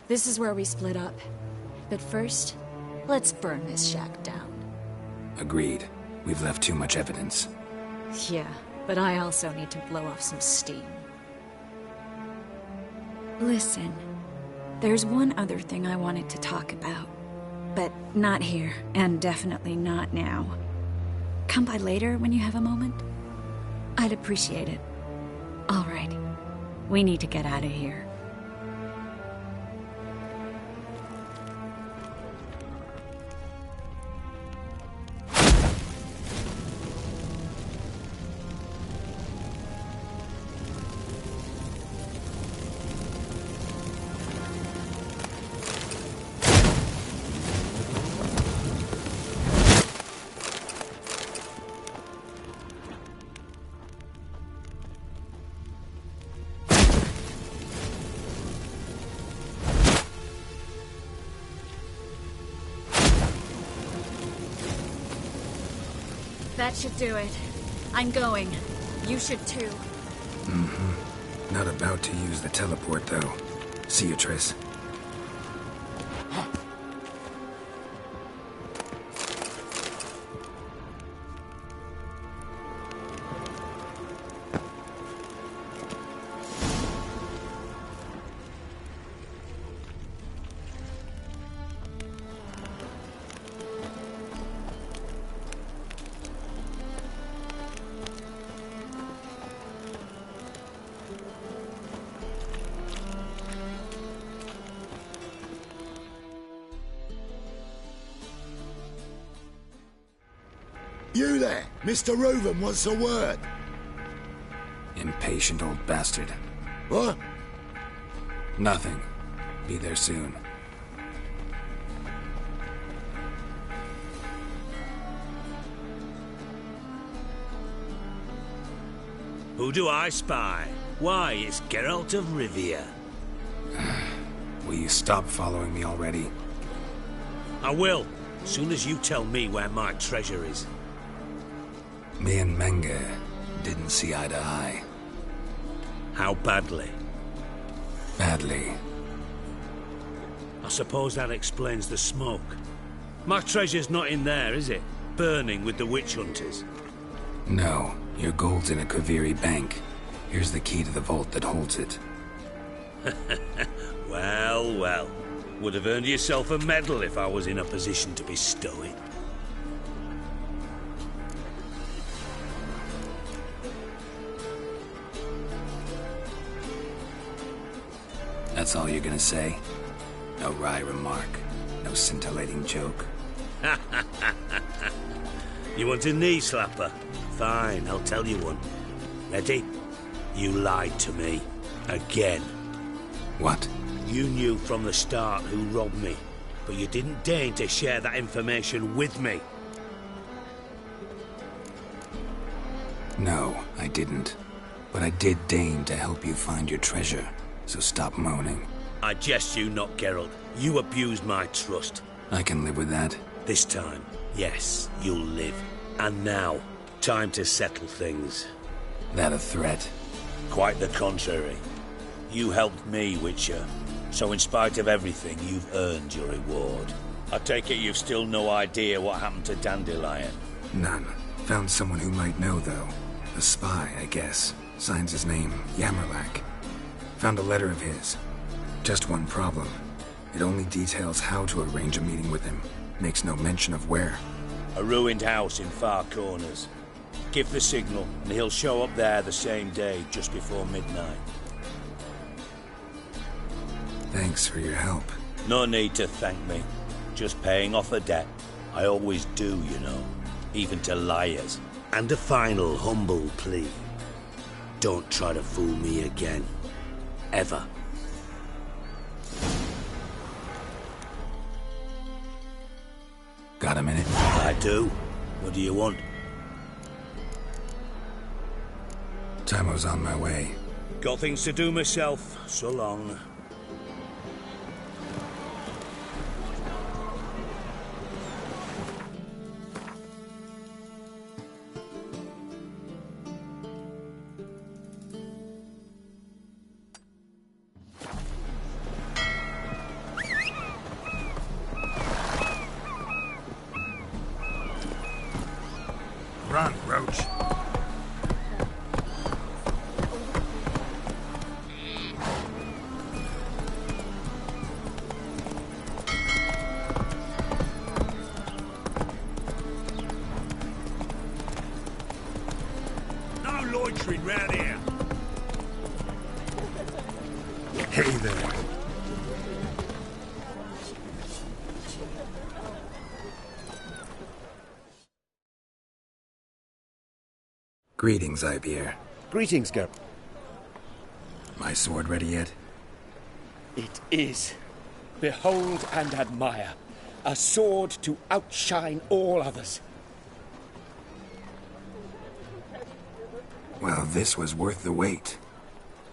This is where we split up. But first, let's burn this shack down. Agreed. We've left too much evidence. Yeah, but I also need to blow off some steam. Listen, there's one other thing I wanted to talk about. But not here, and definitely not now. Come by later when you have a moment? I'd appreciate it. All right. We need to get out of here. That should do it. I'm going. You should too. Mm-hmm. Not about to use the teleport, though. See you, Triss. You there! Mr. Reuven wants a word. Impatient old bastard. What? Nothing. Be there soon. Who do I spy? Why, it's Geralt of Rivia. Will you stop following me already? I will, as soon as you tell me where my treasure is. Me and Menge didn't see eye to eye. How badly? Badly. I suppose that explains the smoke. My treasure's not in there, is it? Burning with the witch hunters. No, your gold's in a Kaviri bank. Here's the key to the vault that holds it. Well, well. Would have earned yourself a medal if I was in a position to bestow it. That's all you're gonna say? No wry remark, no scintillating joke. You want a knee slapper? Fine, I'll tell you one. Ready? You lied to me. Again. What? You knew from the start who robbed me, but you didn't deign to share that information with me. No, I didn't. But I did deign to help you find your treasure, so stop moaning. I jest you not, Geralt. You abused my trust. I can live with that. This time, yes, you'll live. And now, time to settle things. That a threat? Quite the contrary. You helped me, Witcher. So in spite of everything, you've earned your reward. I take it you've still no idea what happened to Dandelion? None. Found someone who might know, though. A spy, I guess. Signs his name, Yamerlak. Found a letter of his. Just one problem. It only details how to arrange a meeting with him. Makes no mention of where. A ruined house in Far Corners. Give the signal, and he'll show up there the same day, just before midnight. Thanks for your help. No need to thank me. Just paying off a debt. I always do, you know. Even to liars. And a final humble plea. Don't try to fool me again. Ever. Got a minute? I do. What do you want? Timo's on my way. Got things to do myself. So long. Run, Roach. No loitering round here. Hey there. Greetings, Ibeer. Greetings, Geralt. My sword ready yet? It is. Behold and admire. A sword to outshine all others. Well, this was worth the wait.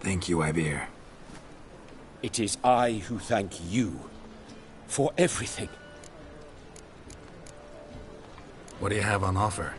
Thank you, Ibeer. It is I who thank you for everything. What do you have on offer?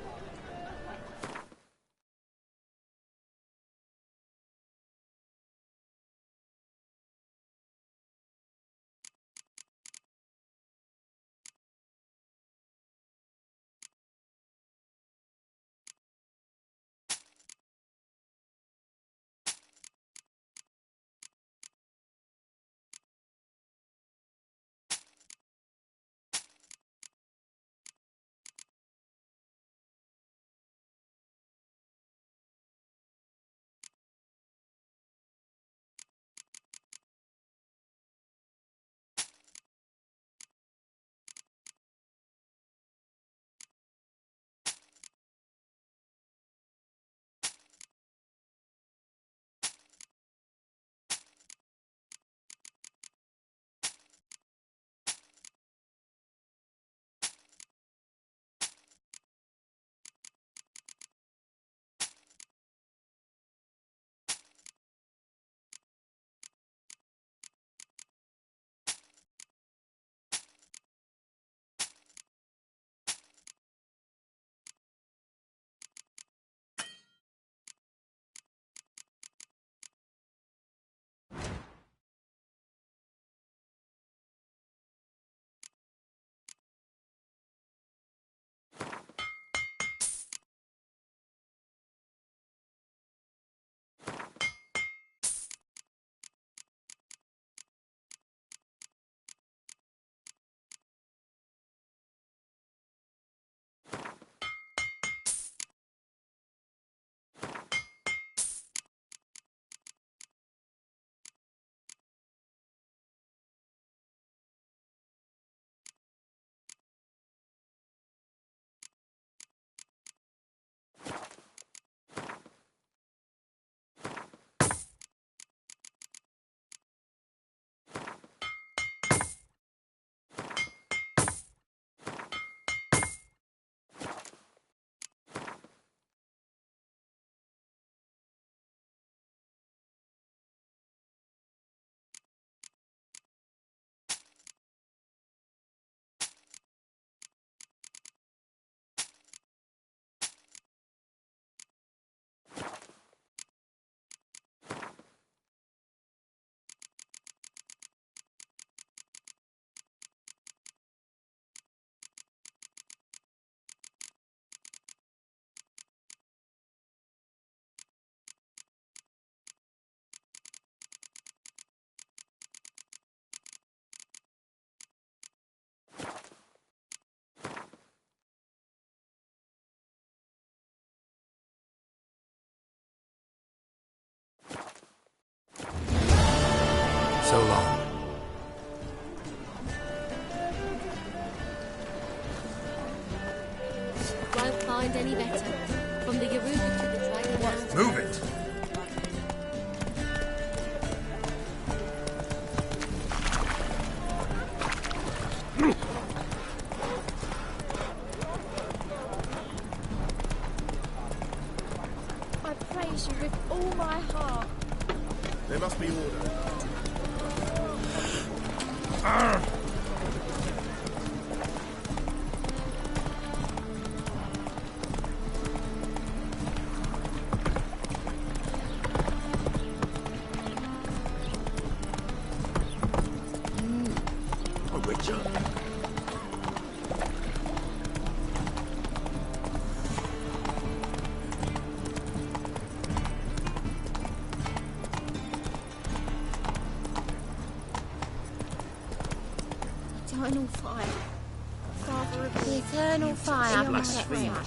So long. Won't find any better. From the Yoruba to the Dragon. Move it! I praise you with all my heart. There must be order. A witcher. Eternal fire. Father of the eternal fire. Blasphemer.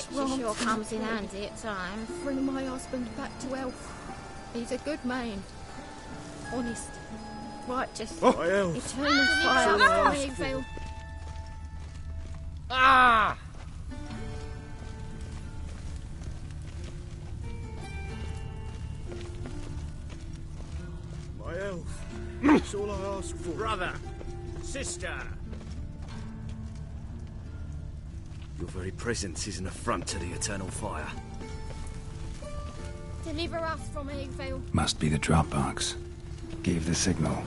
She sure comes in handy at times. Bring my husband back to health. He's a good man. Honest. Righteous. Eternal fire from evil. Ah! My health. That's all I ask for. Brother! Sister! Your very presence is an affront to the eternal fire. Deliver us from evil. Must be the drop box. Gave the signal.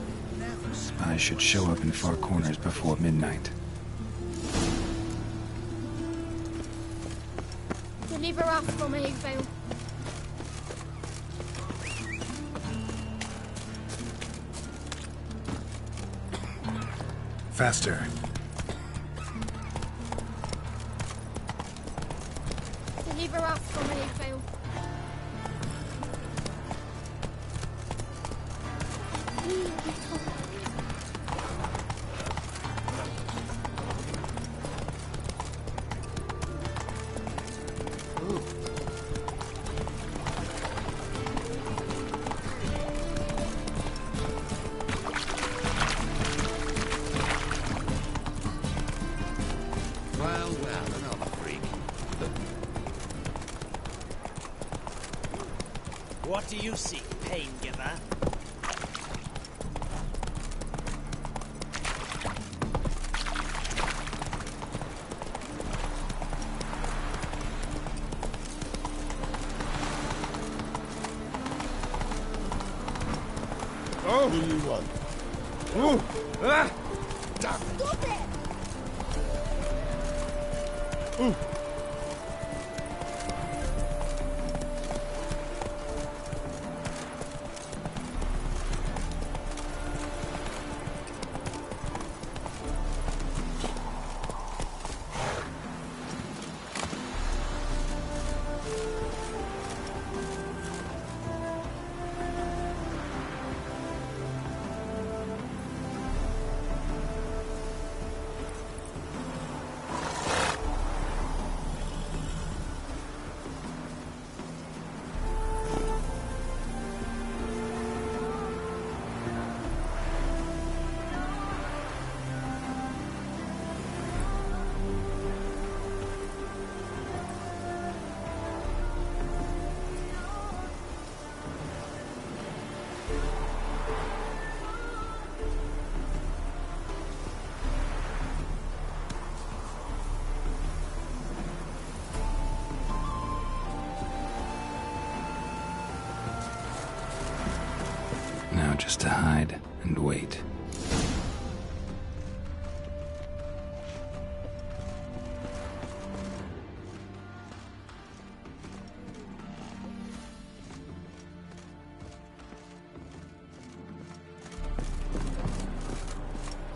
Spies should show up in far corners before midnight. Deliver us from evil. Faster. Deliver us from evil. Well, another freak. What do you seek, pain giver? Oh! What do you want? Oh! Ah! Damn. Stop it! Ooh. Now just to hide and wait.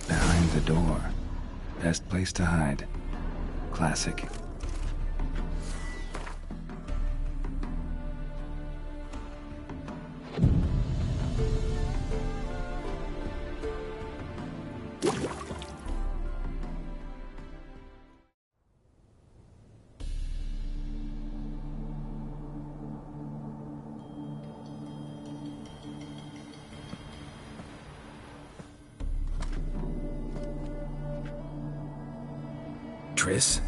Behind the door. Best place to hide. Classic. Triss?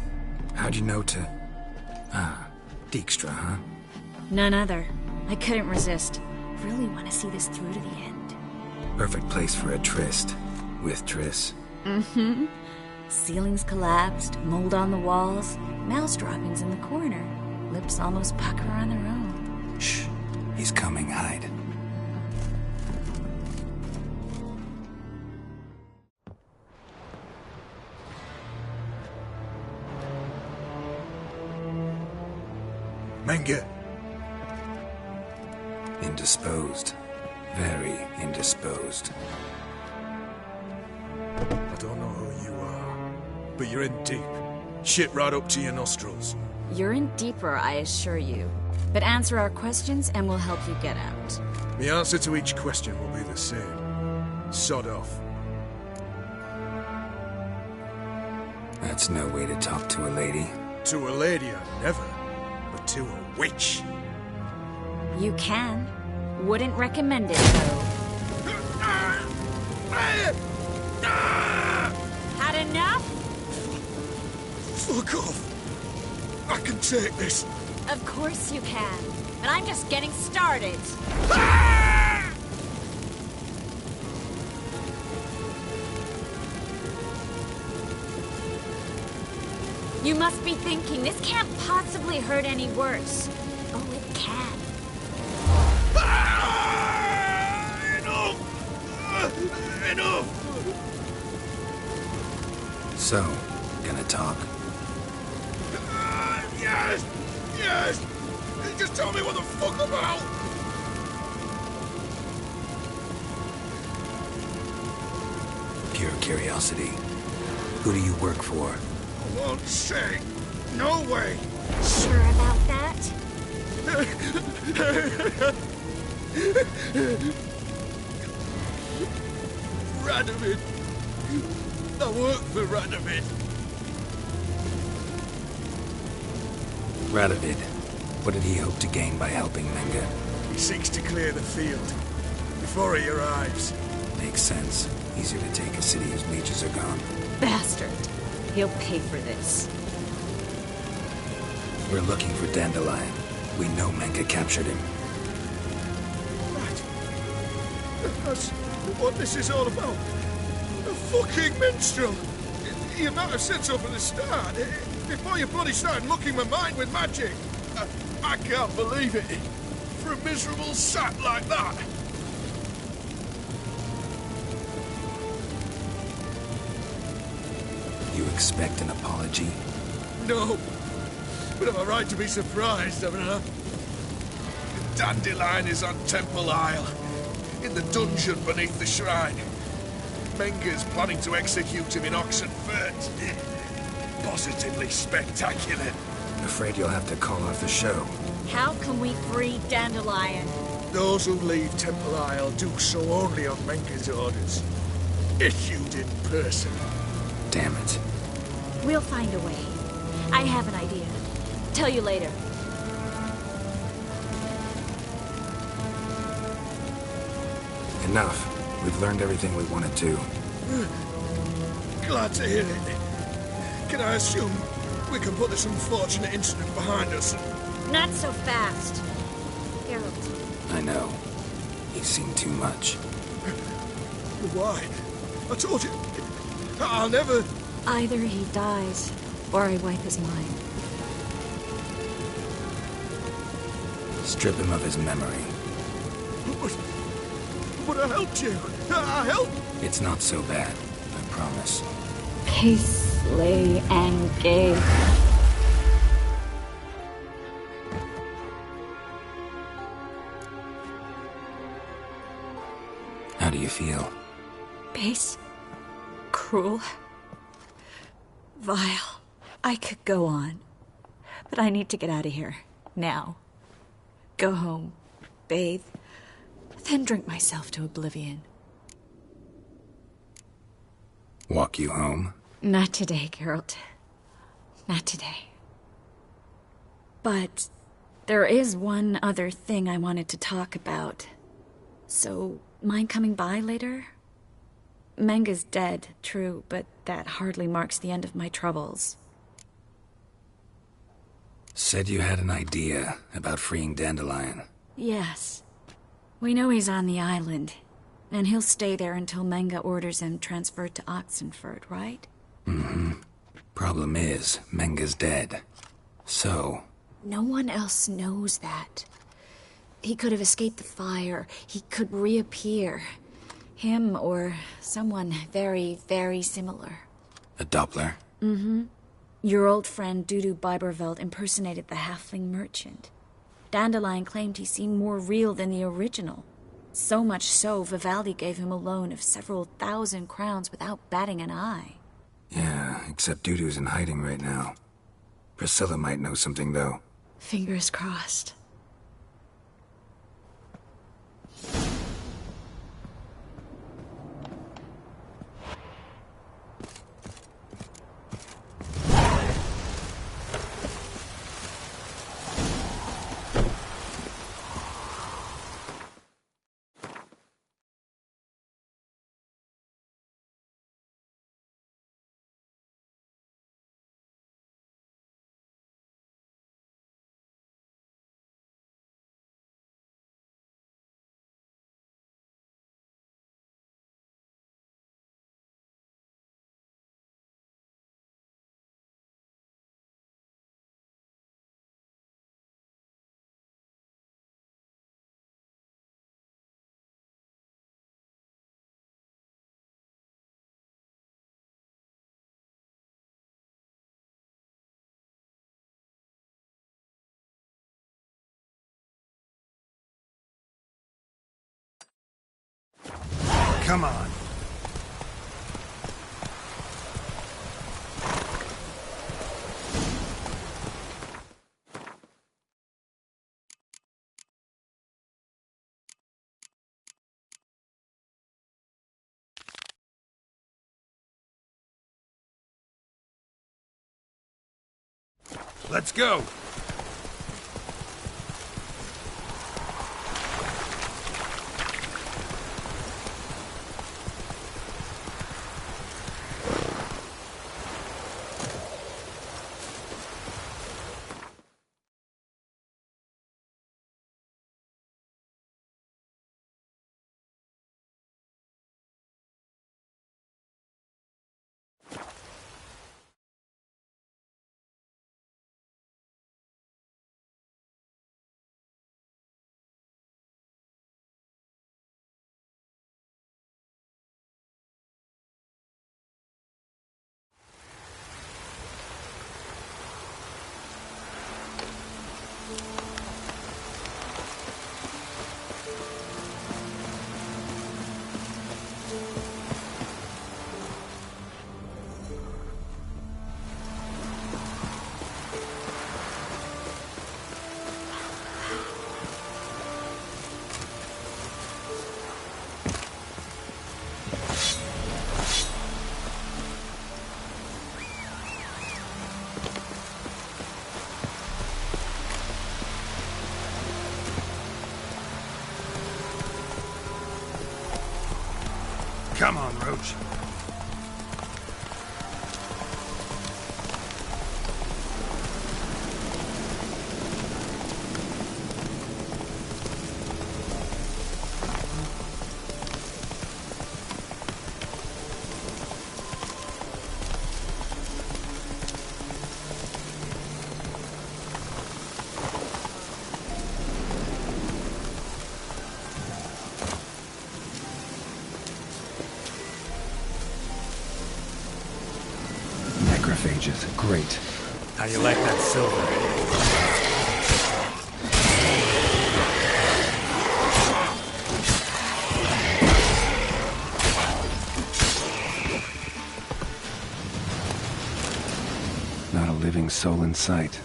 How'd you know to... Ah, Dijkstra, huh? None other. I couldn't resist. Really want to see this through to the end. Perfect place for a tryst. With Triss. Mm-hmm. Ceilings collapsed, mold on the walls, mouse droppings in the corner. Lips almost pucker on their own. Shh. He's coming, hide. Menge. Indisposed. Very indisposed. I don't know who you are, but you're in deep. Shit right up to your nostrils. You're in deeper, I assure you. But answer our questions and we'll help you get out. The answer to each question will be the same. Sod off. That's no way to talk to a lady. To a lady, I never. But to a witch. You can. Wouldn't recommend it, though. Had enough? Fuck off. I can take this. Of course you can. But I'm just getting started. You must be thinking, this can't possibly hurt any worse. Oh, it can. Enough! So, gonna talk? Yes! Yes! Just tell me what the fuck about! Pure curiosity. Who do you work for? I won't say. No way! Sure about that? Radovid. I work for Radovid. Radovid. What did he hope to gain by helping Menga? He seeks to clear the field before he arrives. Makes sense. Easier to take a city whose mages are gone. Bastard. He'll pay for this. We're looking for Dandelion. We know Menga captured him. Right. That's what this is all about. A fucking minstrel! You might have said so from the start. Before you bloody started mucking my mind with magic. I can't believe it. For a miserable sap like that. You expect an apology? No. But I'm right to be surprised, haven't I? Dandelion is on Temple Isle, in the dungeon beneath the shrine. Menga's planning to execute him in Oxenfurt. Positively spectacular. Afraid you'll have to call off the show. How can we free Dandelion? Those who leave Temple Isle do so only on Menga's orders. Issued in person. Damn it. We'll find a way. I have an idea. Tell you later. Enough. We've learned everything we wanted to. Glad to hear it. Can I assume we can put this unfortunate incident behind us? Not so fast. Harold. I know. He's seen too much. Why? I told you. I'll never... Either he dies, or I wipe his mind. Strip him of his memory. But I helped you. I helped. It's not so bad, I promise. Peace, lay, and gay. How do you feel? Base. Cruel. Vile. I could go on. But I need to get out of here. Now. Go home. Bathe. Then drink myself to oblivion. Walk you home? Not today, Geralt. Not today. But there is one other thing I wanted to talk about. So, mind coming by later? Menga's dead, true, but that hardly marks the end of my troubles. Said you had an idea about freeing Dandelion. Yes. We know he's on the island, and he'll stay there until Menga orders him transferred to Oxenfurt, right? Mm-hmm. Problem is, Menga's dead. So... No one else knows that. He could have escaped the fire. He could reappear. Him or someone very, very similar. A Doppler? Mm-hmm. Your old friend Dudu Biberveld impersonated the halfling merchant. Dandelion claimed he seemed more real than the original. So much so, Vivaldi gave him a loan of several thousand crowns without batting an eye. Yeah, except Dudu's in hiding right now. Priscilla might know something, though. Fingers crossed. Come on. Let's go. Come on, Roach. Necrophages, great. How you like that silver? Not a living soul in sight.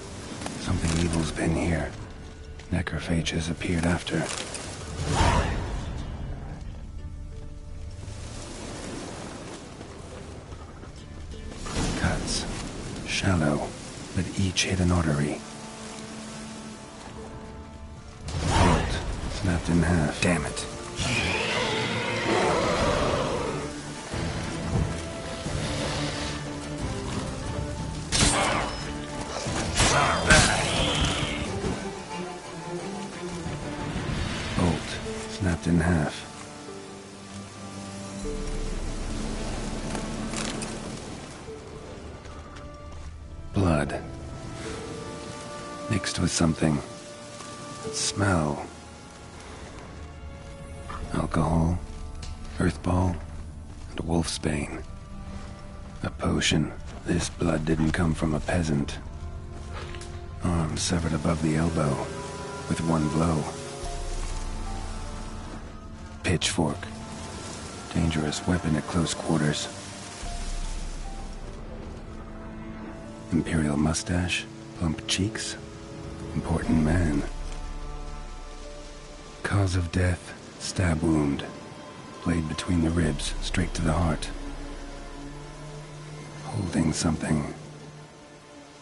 Something evil's been here. Necrophages appeared after. Cuts. Shallow, but each hit an artery. Bolt. Snapped in half. Damn it. Snapped in half. Blood. Mixed with something. Smell. Alcohol. Earthball. And wolfsbane. A potion. This blood didn't come from a peasant. Arm severed above the elbow. With one blow. Pitchfork. Dangerous weapon at close quarters. Imperial mustache, plump cheeks. Important man. Cause of death, stab wound. Blade between the ribs, straight to the heart. Holding something.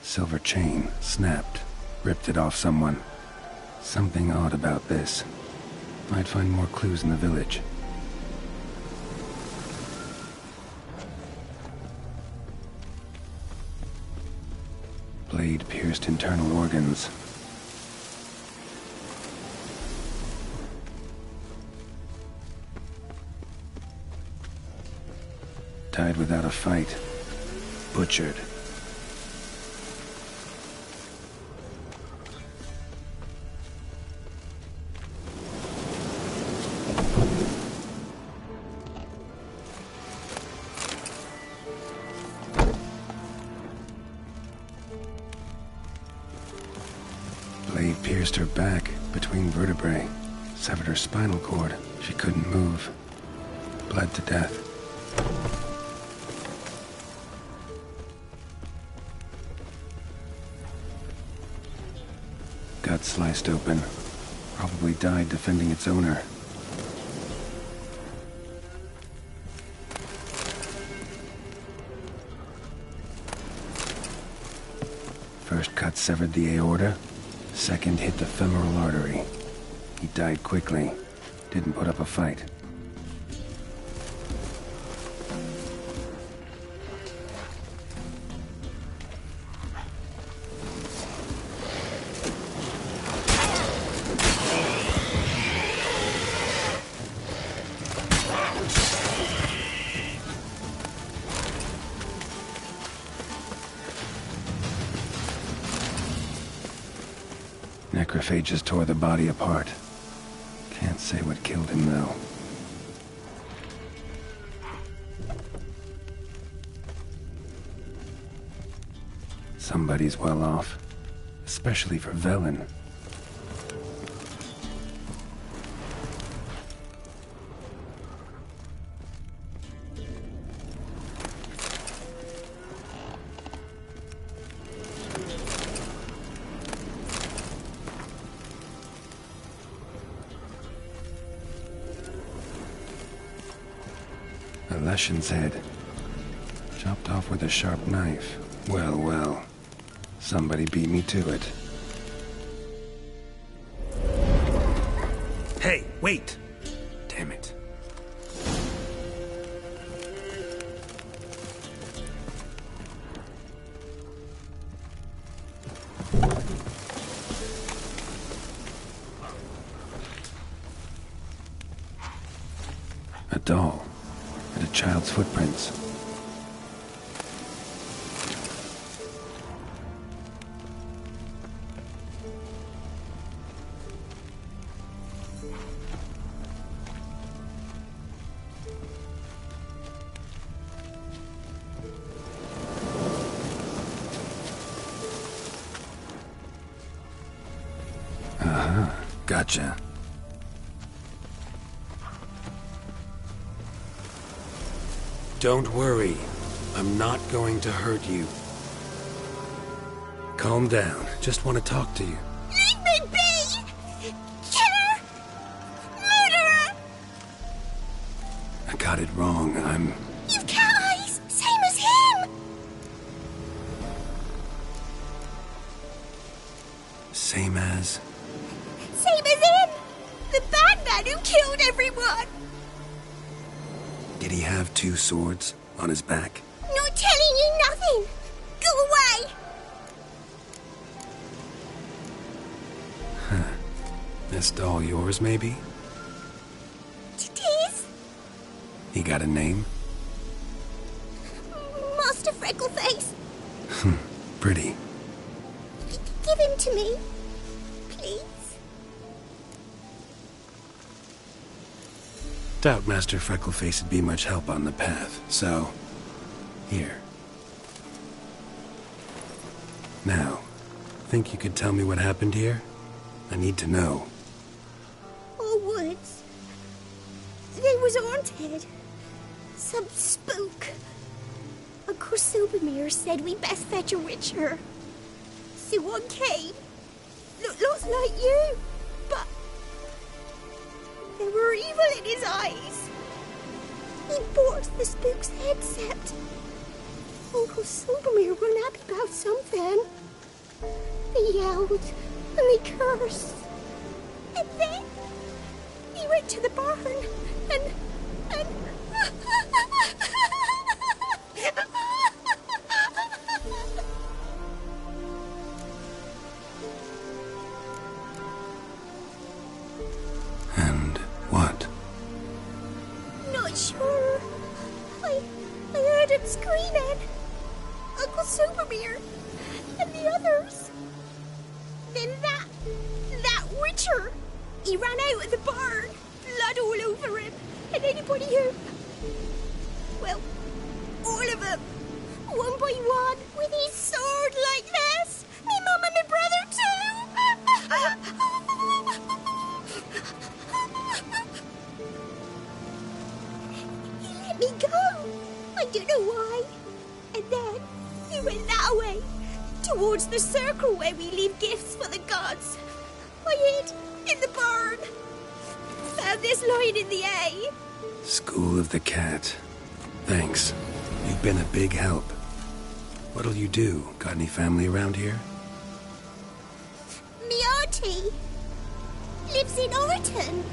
Silver chain, snapped. Ripped it off someone. Something odd about this. Might find more clues in the village. Blade pierced internal organs. Died without a fight. Butchered. Blade pierced her back, between vertebrae. Severed her spinal cord. She couldn't move. bled to death. Gut sliced open. Probably died defending its owner. First cut severed the aorta. Second hit the femoral artery. He died quickly. Didn't put up a fight. Necrophages tore the body apart. Can't say what killed him, though. Somebody's well off. Especially for Velen. A Leshen's head. Chopped off with a sharp knife. Well, well. Somebody beat me to it. Hey, wait! Damn it. A doll. And a child's footprints. Gotcha. Don't worry. I'm not going to hurt you. Calm down. Just want to talk to you. Leave me be! Killer! Murderer! I got it wrong. You've cat eyes! Same as him! Same as... Same as him! The bad man who killed everyone! Did he have two swords on his back? Not telling you nothing! Go away! Huh. This doll yours, maybe? It is? He got a name? Master Freckleface. Pretty. Give him to me. Please. Doubt Master Freckleface would be much help on the path, so... Here. Now, think you could tell me what happened here? I need to know. All woods. They was haunted. Some spook. Uncle Silvermere said we best fetch a witcher. So one came. Looks like you, but... there were evil in his eyes. He bought the spook's headset. Uncle Silvermere weren't happy about something. They yelled and they cursed. And then he went to the barn and... And what? Not sure. I heard him screaming. Uncle Silvermere and the others. Then that witcher, he ran out of the barn, blood all over him, and anybody who... well, all of them, one by one, with his sword like this. Me mum and my brother too. let me go. I don't know why. And then he went that way, towards the circle where we leave gifts for the gods. I hid in the barn. Found this lying in the hay. School of the Cat. Thanks. You've been a big help. What'll you do? Got any family around here? Me auntie lives in Orton.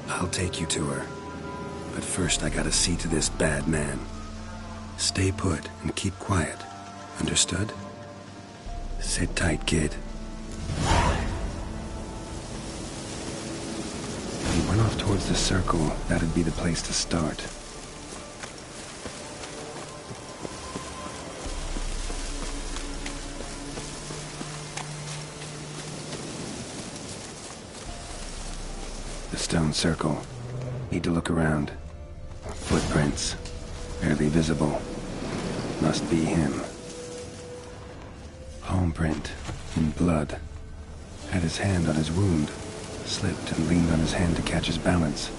I'll take you to her. But first I gotta see to this bad man. Stay put and keep quiet. Understood? Sit tight, kid. He went off towards the circle. That'd be the place to start. The stone circle. Need to look around. Footprints. Barely visible. Must be him. Palm print. In blood. Had his hand on his wound. Slipped and leaned on his hand to catch his balance.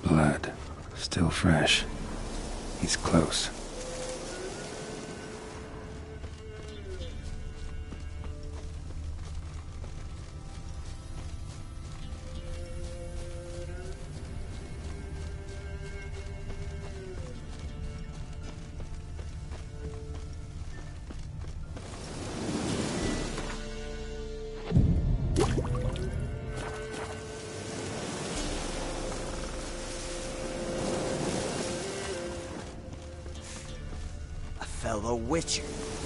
Blood. Still fresh. He's close. Fellow Witcher.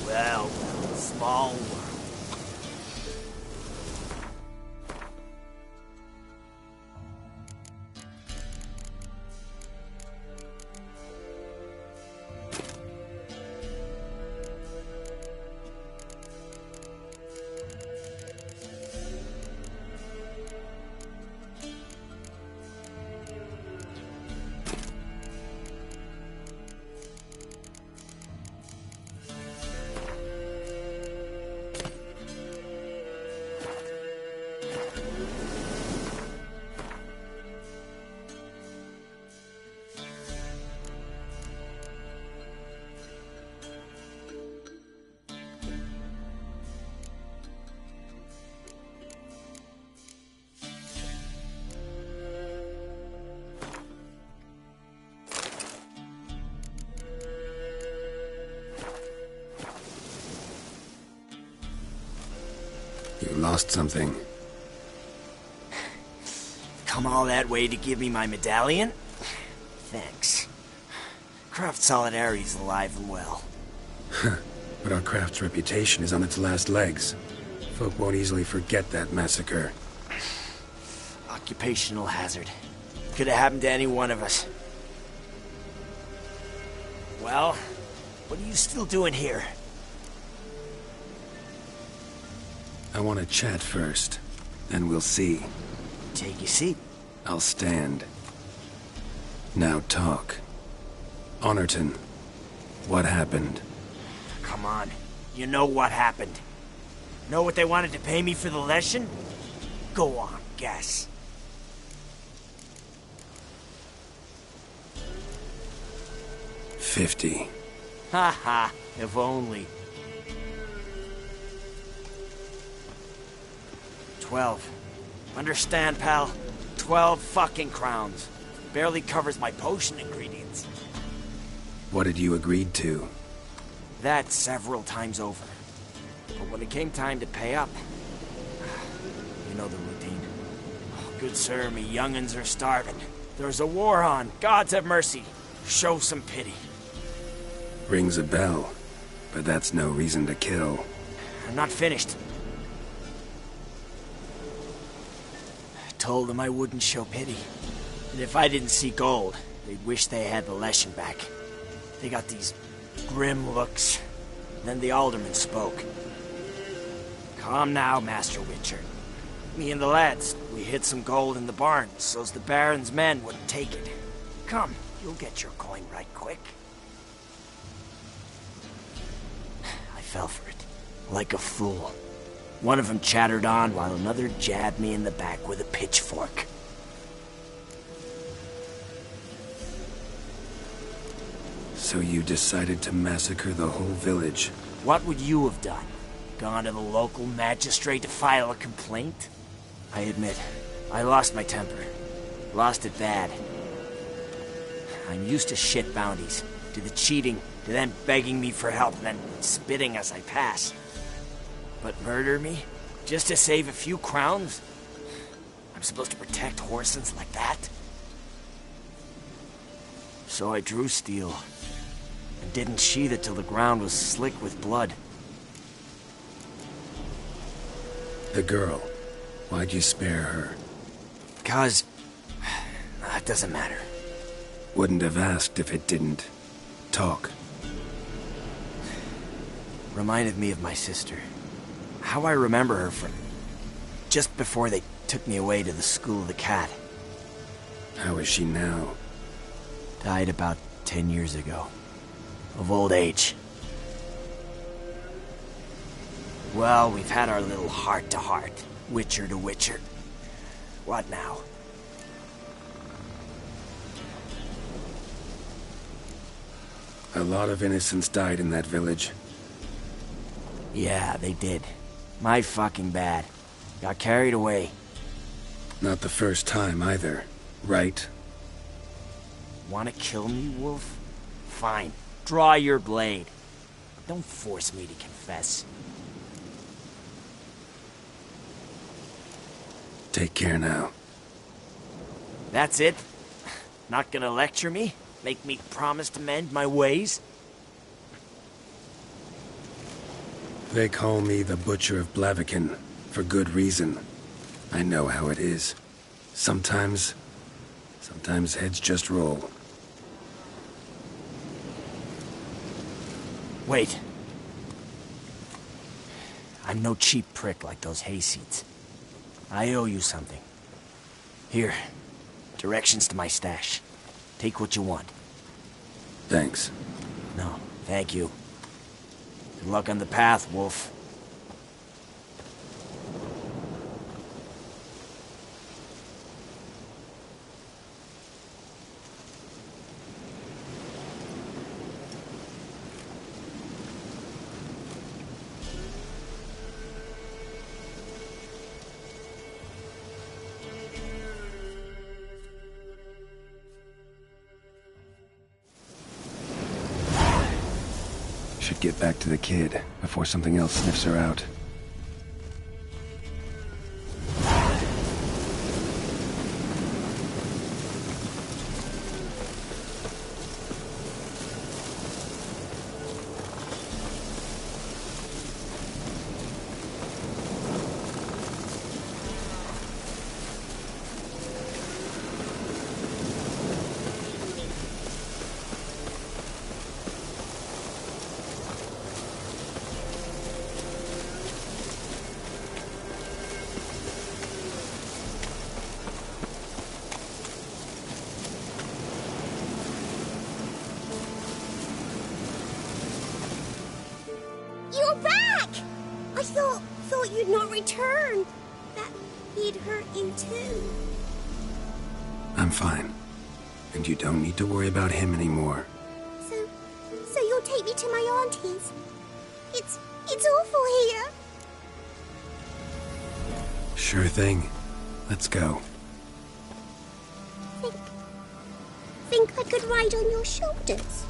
Well, small world. You lost something. Come all that way to give me my medallion? Thanks. Craft Solidarity's alive and well. But our craft's reputation is on its last legs. Folk won't easily forget that massacre. Occupational hazard. Could have happened to any one of us. Well, what are you still doing here? I want to chat first. Then we'll see. Take your seat. I'll stand. Now talk. Honorton, what happened? Come on. You know what happened. Know what they wanted to pay me for the lesson? Go on, guess. $50. Ha ha, if only. 12. Understand, pal? 12 fucking crowns. Barely covers my potion ingredients. What had you agreed to? That several times over. But when it came time to pay up, you know the routine. Oh, good sir, me young'uns are starving. There's a war on. Gods have mercy. Show some pity. Rings a bell, but that's no reason to kill. I'm not finished. I told them I wouldn't show pity. And if I didn't see gold, they'd wish they had the Leshen back. They got these grim looks. Then the alderman spoke. Come now, Master Witcher. Me and the lads, we hid some gold in the barn, so's the Baron's men wouldn't take it. Come, you'll get your coin right quick. I fell for it, like a fool. One of them chattered on while another jabbed me in the back with a pitchfork. So you decided to massacre the whole village? What would you have done? Gone to the local magistrate to file a complaint? I admit, I lost my temper. Lost it bad. I'm used to shit bounties, to the cheating, to them begging me for help, and then spitting as I pass. But murder me? Just to save a few crowns? I'm supposed to protect Horsens like that? So I drew steel, and didn't sheathe it till the ground was slick with blood. The girl. Why'd you spare her? 'Cause... it doesn't matter. Wouldn't have asked if it didn't talk. Reminded me of my sister. How I remember her from just before they took me away to the School of the Cat. How is she now? Died about 10 years ago. Of old age. Well, we've had our little heart-to-heart. Witcher to Witcher. What now? A lot of innocents died in that village. Yeah, they did. My fucking bad. Got carried away. Not the first time either, right? Wanna kill me, Wolf? Fine. Draw your blade. Don't force me to confess. Take care now. That's it? Not gonna lecture me? Make me promise to mend my ways? They call me the Butcher of Blaviken, for good reason. I know how it is. Sometimes heads just roll. Wait. I'm no cheap prick like those hayseeds. I owe you something. Here, directions to my stash. Take what you want. Thanks. No, thank you. Good luck on the path, Wolf. Should get back to the kid before something else sniffs her out. You're back! I thought you'd not return. That he'd hurt you too. I'm fine. And you don't need to worry about him anymore. So you'll take me to my auntie's? It's awful here. Sure thing. Let's go. Think I could ride on your shoulders?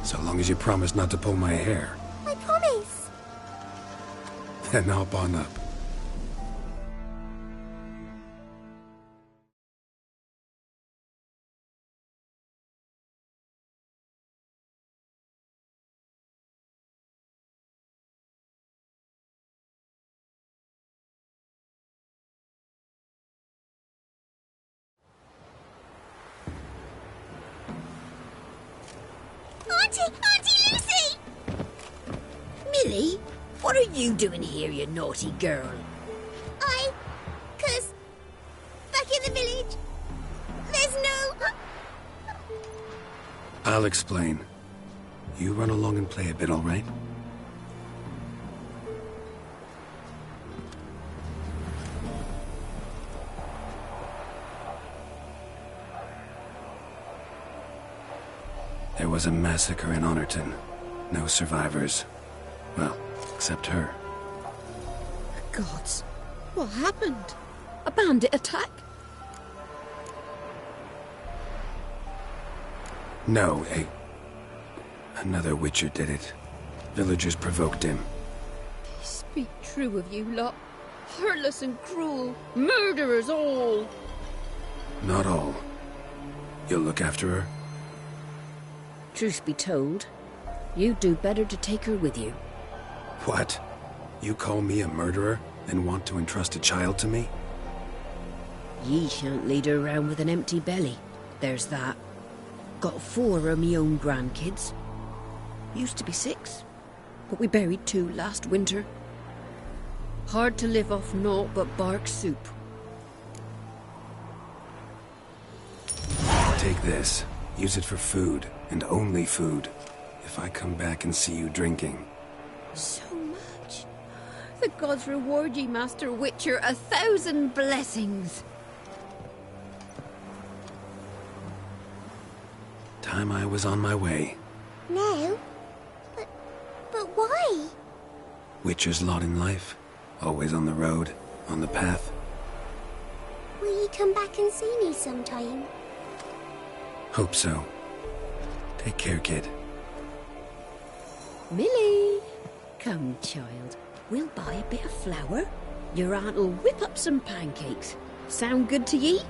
So long as you promise not to pull my hair. I promise. Then hop on up. you doing here, you naughty girl? Cause back in the village, there's no... I'll explain. You run along and play a bit, all right? There was a massacre in Honorton. No survivors. Well, except her. Gods, what happened? A bandit attack? No, another Witcher did it. Villagers provoked him. Speak true of you lot. Heartless and cruel. Murderers all. Not all. You'll look after her? Truth be told, you'd do better to take her with you. What? You call me a murderer and want to entrust a child to me? Ye shan't lead her around with an empty belly. There's that. Got 4 of me own grandkids. Used to be 6, but we buried 2 last winter. Hard to live off naught but bark soup. Take this. Use it for food, and only food. If I come back and see you drinking. So much. The gods reward ye, Master Witcher, 1,000 blessings. Time I was on my way. No. But why? Witcher's lot in life. Always on the road, on the path. Will you come back and see me sometime? Hope so. Take care, kid. Millie! Come, child. We'll buy a bit of flour. Your aunt'll whip up some pancakes. Sound good to ye?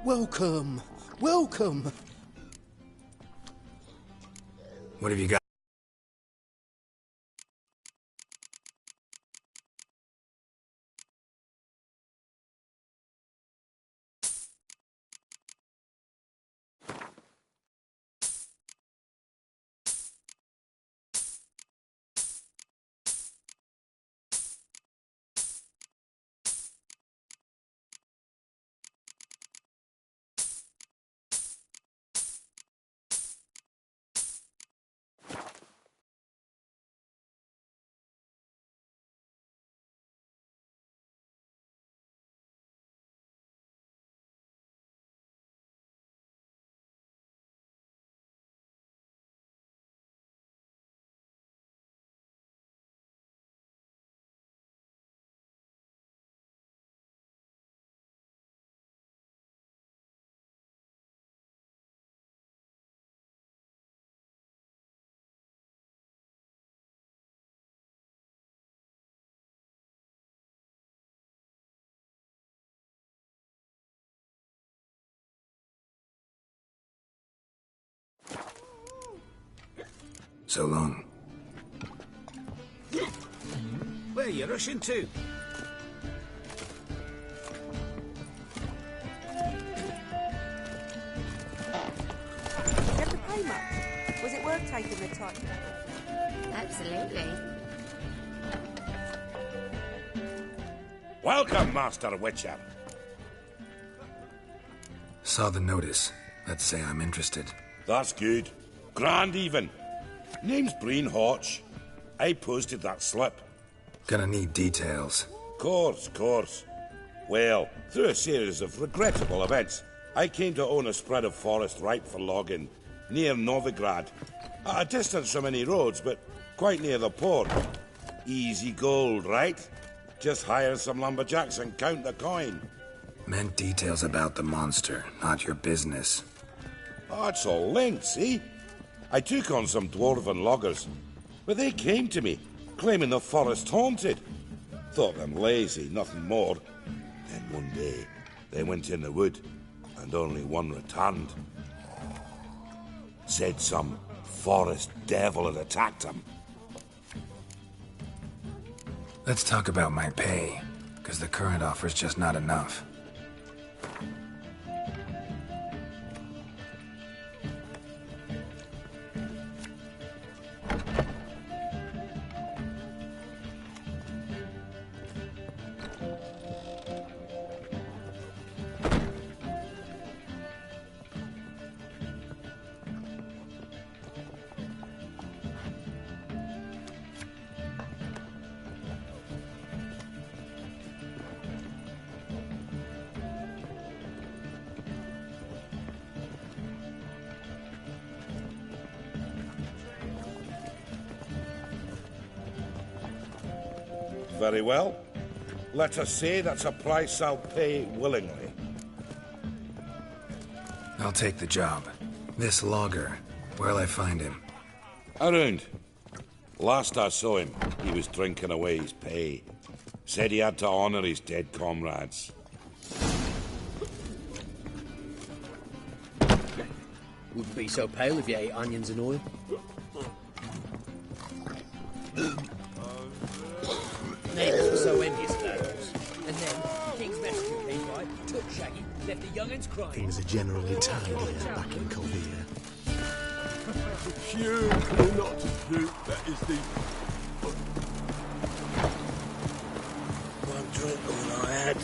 Welcome. Welcome. What have you got? So long. Where are you rushing to? Did you have to pay much? Was it worth taking the time? Absolutely. Welcome, Master Witcher. Saw the notice. Let's say I'm interested. That's good. Grand even. Name's Breen Hotch. I posted that slip. Gonna need details. Course. Well, through a series of regrettable events, I came to own a spread of forest ripe for logging, near Novigrad. At a distance from any roads, but quite near the port. Easy gold, right? Just hire some lumberjacks and count the coin. Meant details about the monster, not your business. Oh, it's all linked, see? I took on some dwarven loggers, but they came to me, claiming the forest haunted. Thought them lazy, nothing more. Then one day, they went in the wood, and only one returned. Said some forest devil had attacked him. Let's talk about my pay, because the current offer's just not enough. Very well. Let us say that's a price I'll pay willingly. I'll take the job. This logger, where'll I find him? Around. Last I saw him, he was drinking away his pay. Said he had to honor his dead comrades. Wouldn't be so pale if you ate onions and oil. Neighbours were so envious of those. And then, King's messenger came by, took Shaggy, left the young'uns crying. Things are generally tidier back in Colvia. Pure or not to do, that is the... One drink all I had.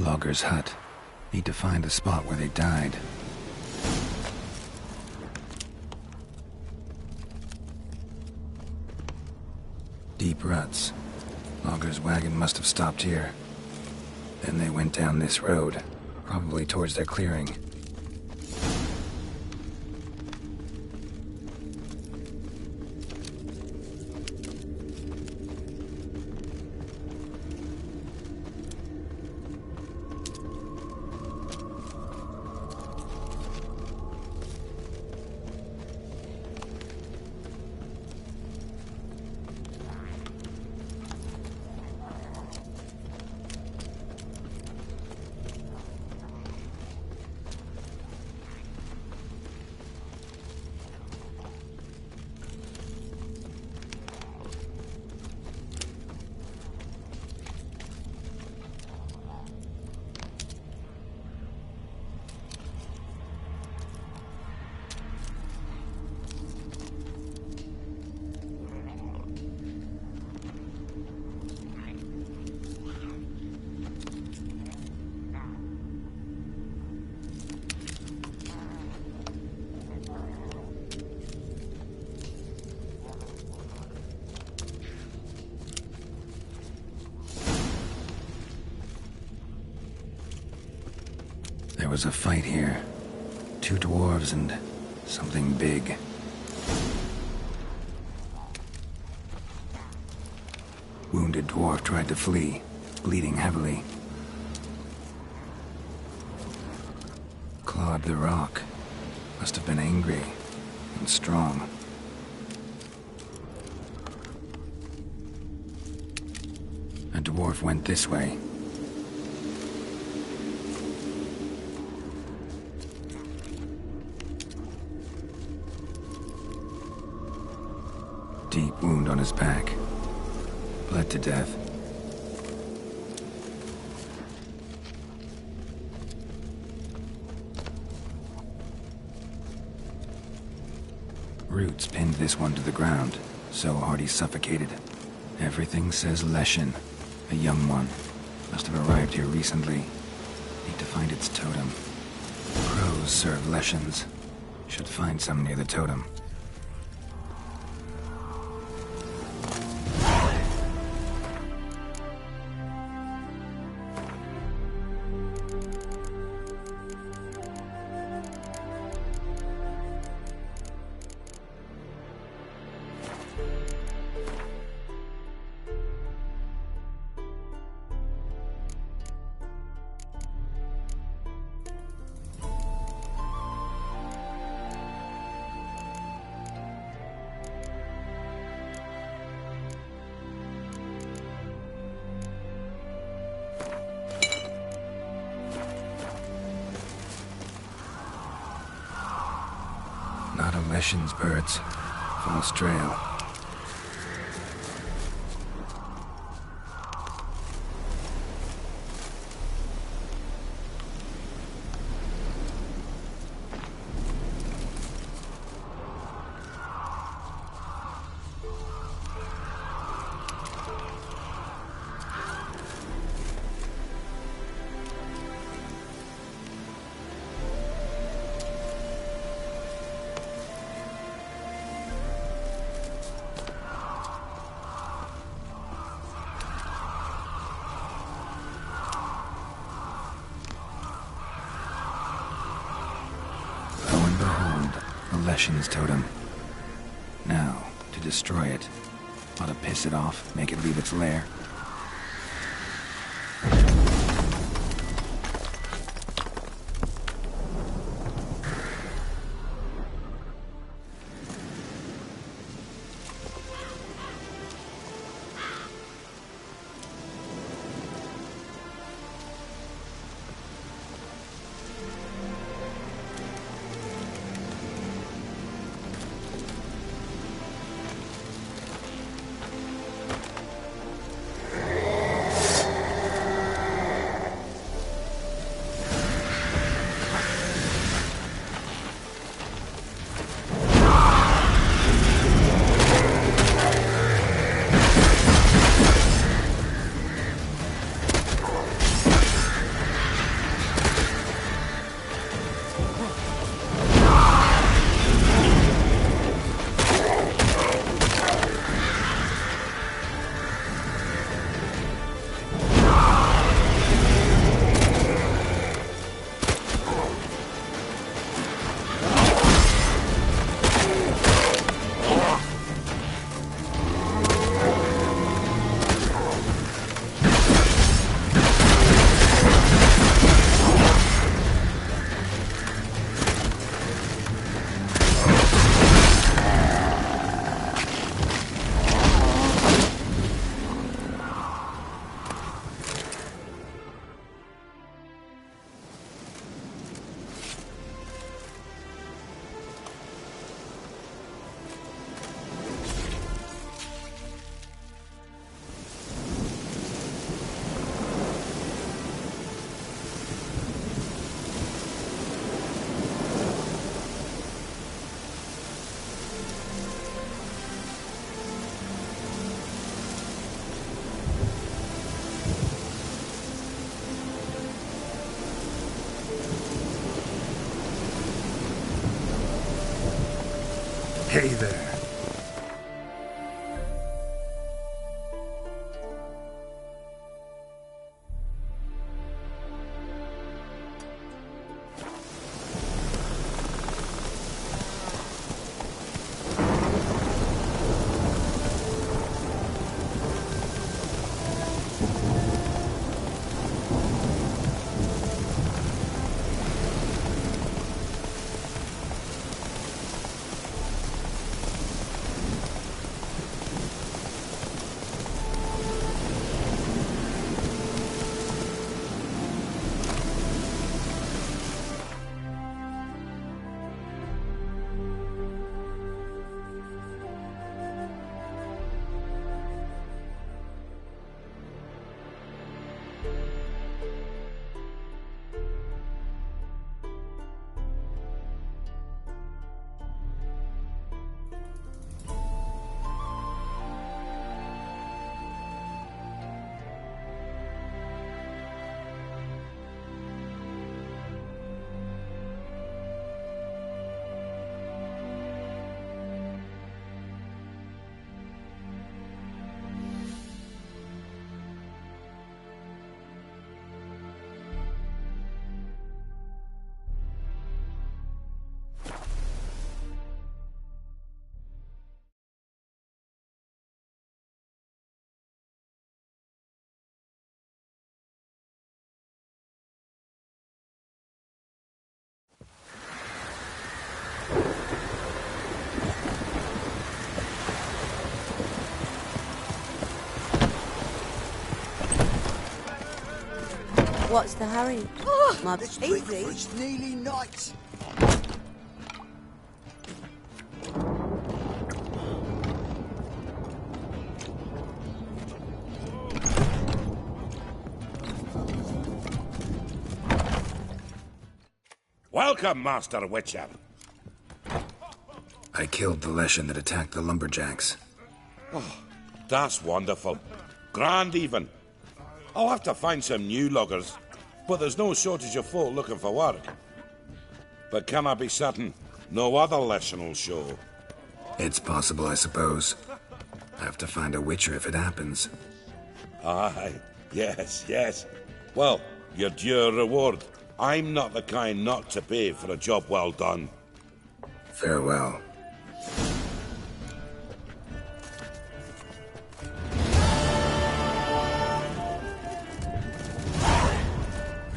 Logger's hut. Need to find the spot where they died. Deep ruts. Logger's wagon must have stopped here. Then they went down this road, probably towards their clearing. There was a fight here. 2 dwarves and something big. Wounded dwarf tried to flee, bleeding heavily. Clawed the rock. Must have been angry and strong. A dwarf went this way. Deep wound on his back. Bled to death. Roots pinned this one to the ground, so hard he suffocated. Everything says Leshen, a young one. Must have arrived here recently. Need to find its totem. Crows serve Leshens. Should find some near the totem. Not a Leshen's birds. False trail. Leshen's totem. Now, to destroy it. Ought to piss it off, make it leave its lair. Hey there. What's the hurry? Let's quick, for it's nearly night. Welcome, Master Witcher. I killed the Leshen that attacked the lumberjacks. Oh, that's wonderful. Grand even. I'll have to find some new loggers, but there's no shortage of folk looking for work. But can I be certain no other Leshen will show? It's possible, I suppose. I have to find a Witcher if it happens. Aye, yes. Well, your due reward. I'm not the kind not to pay for a job well done. Farewell.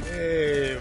Hey,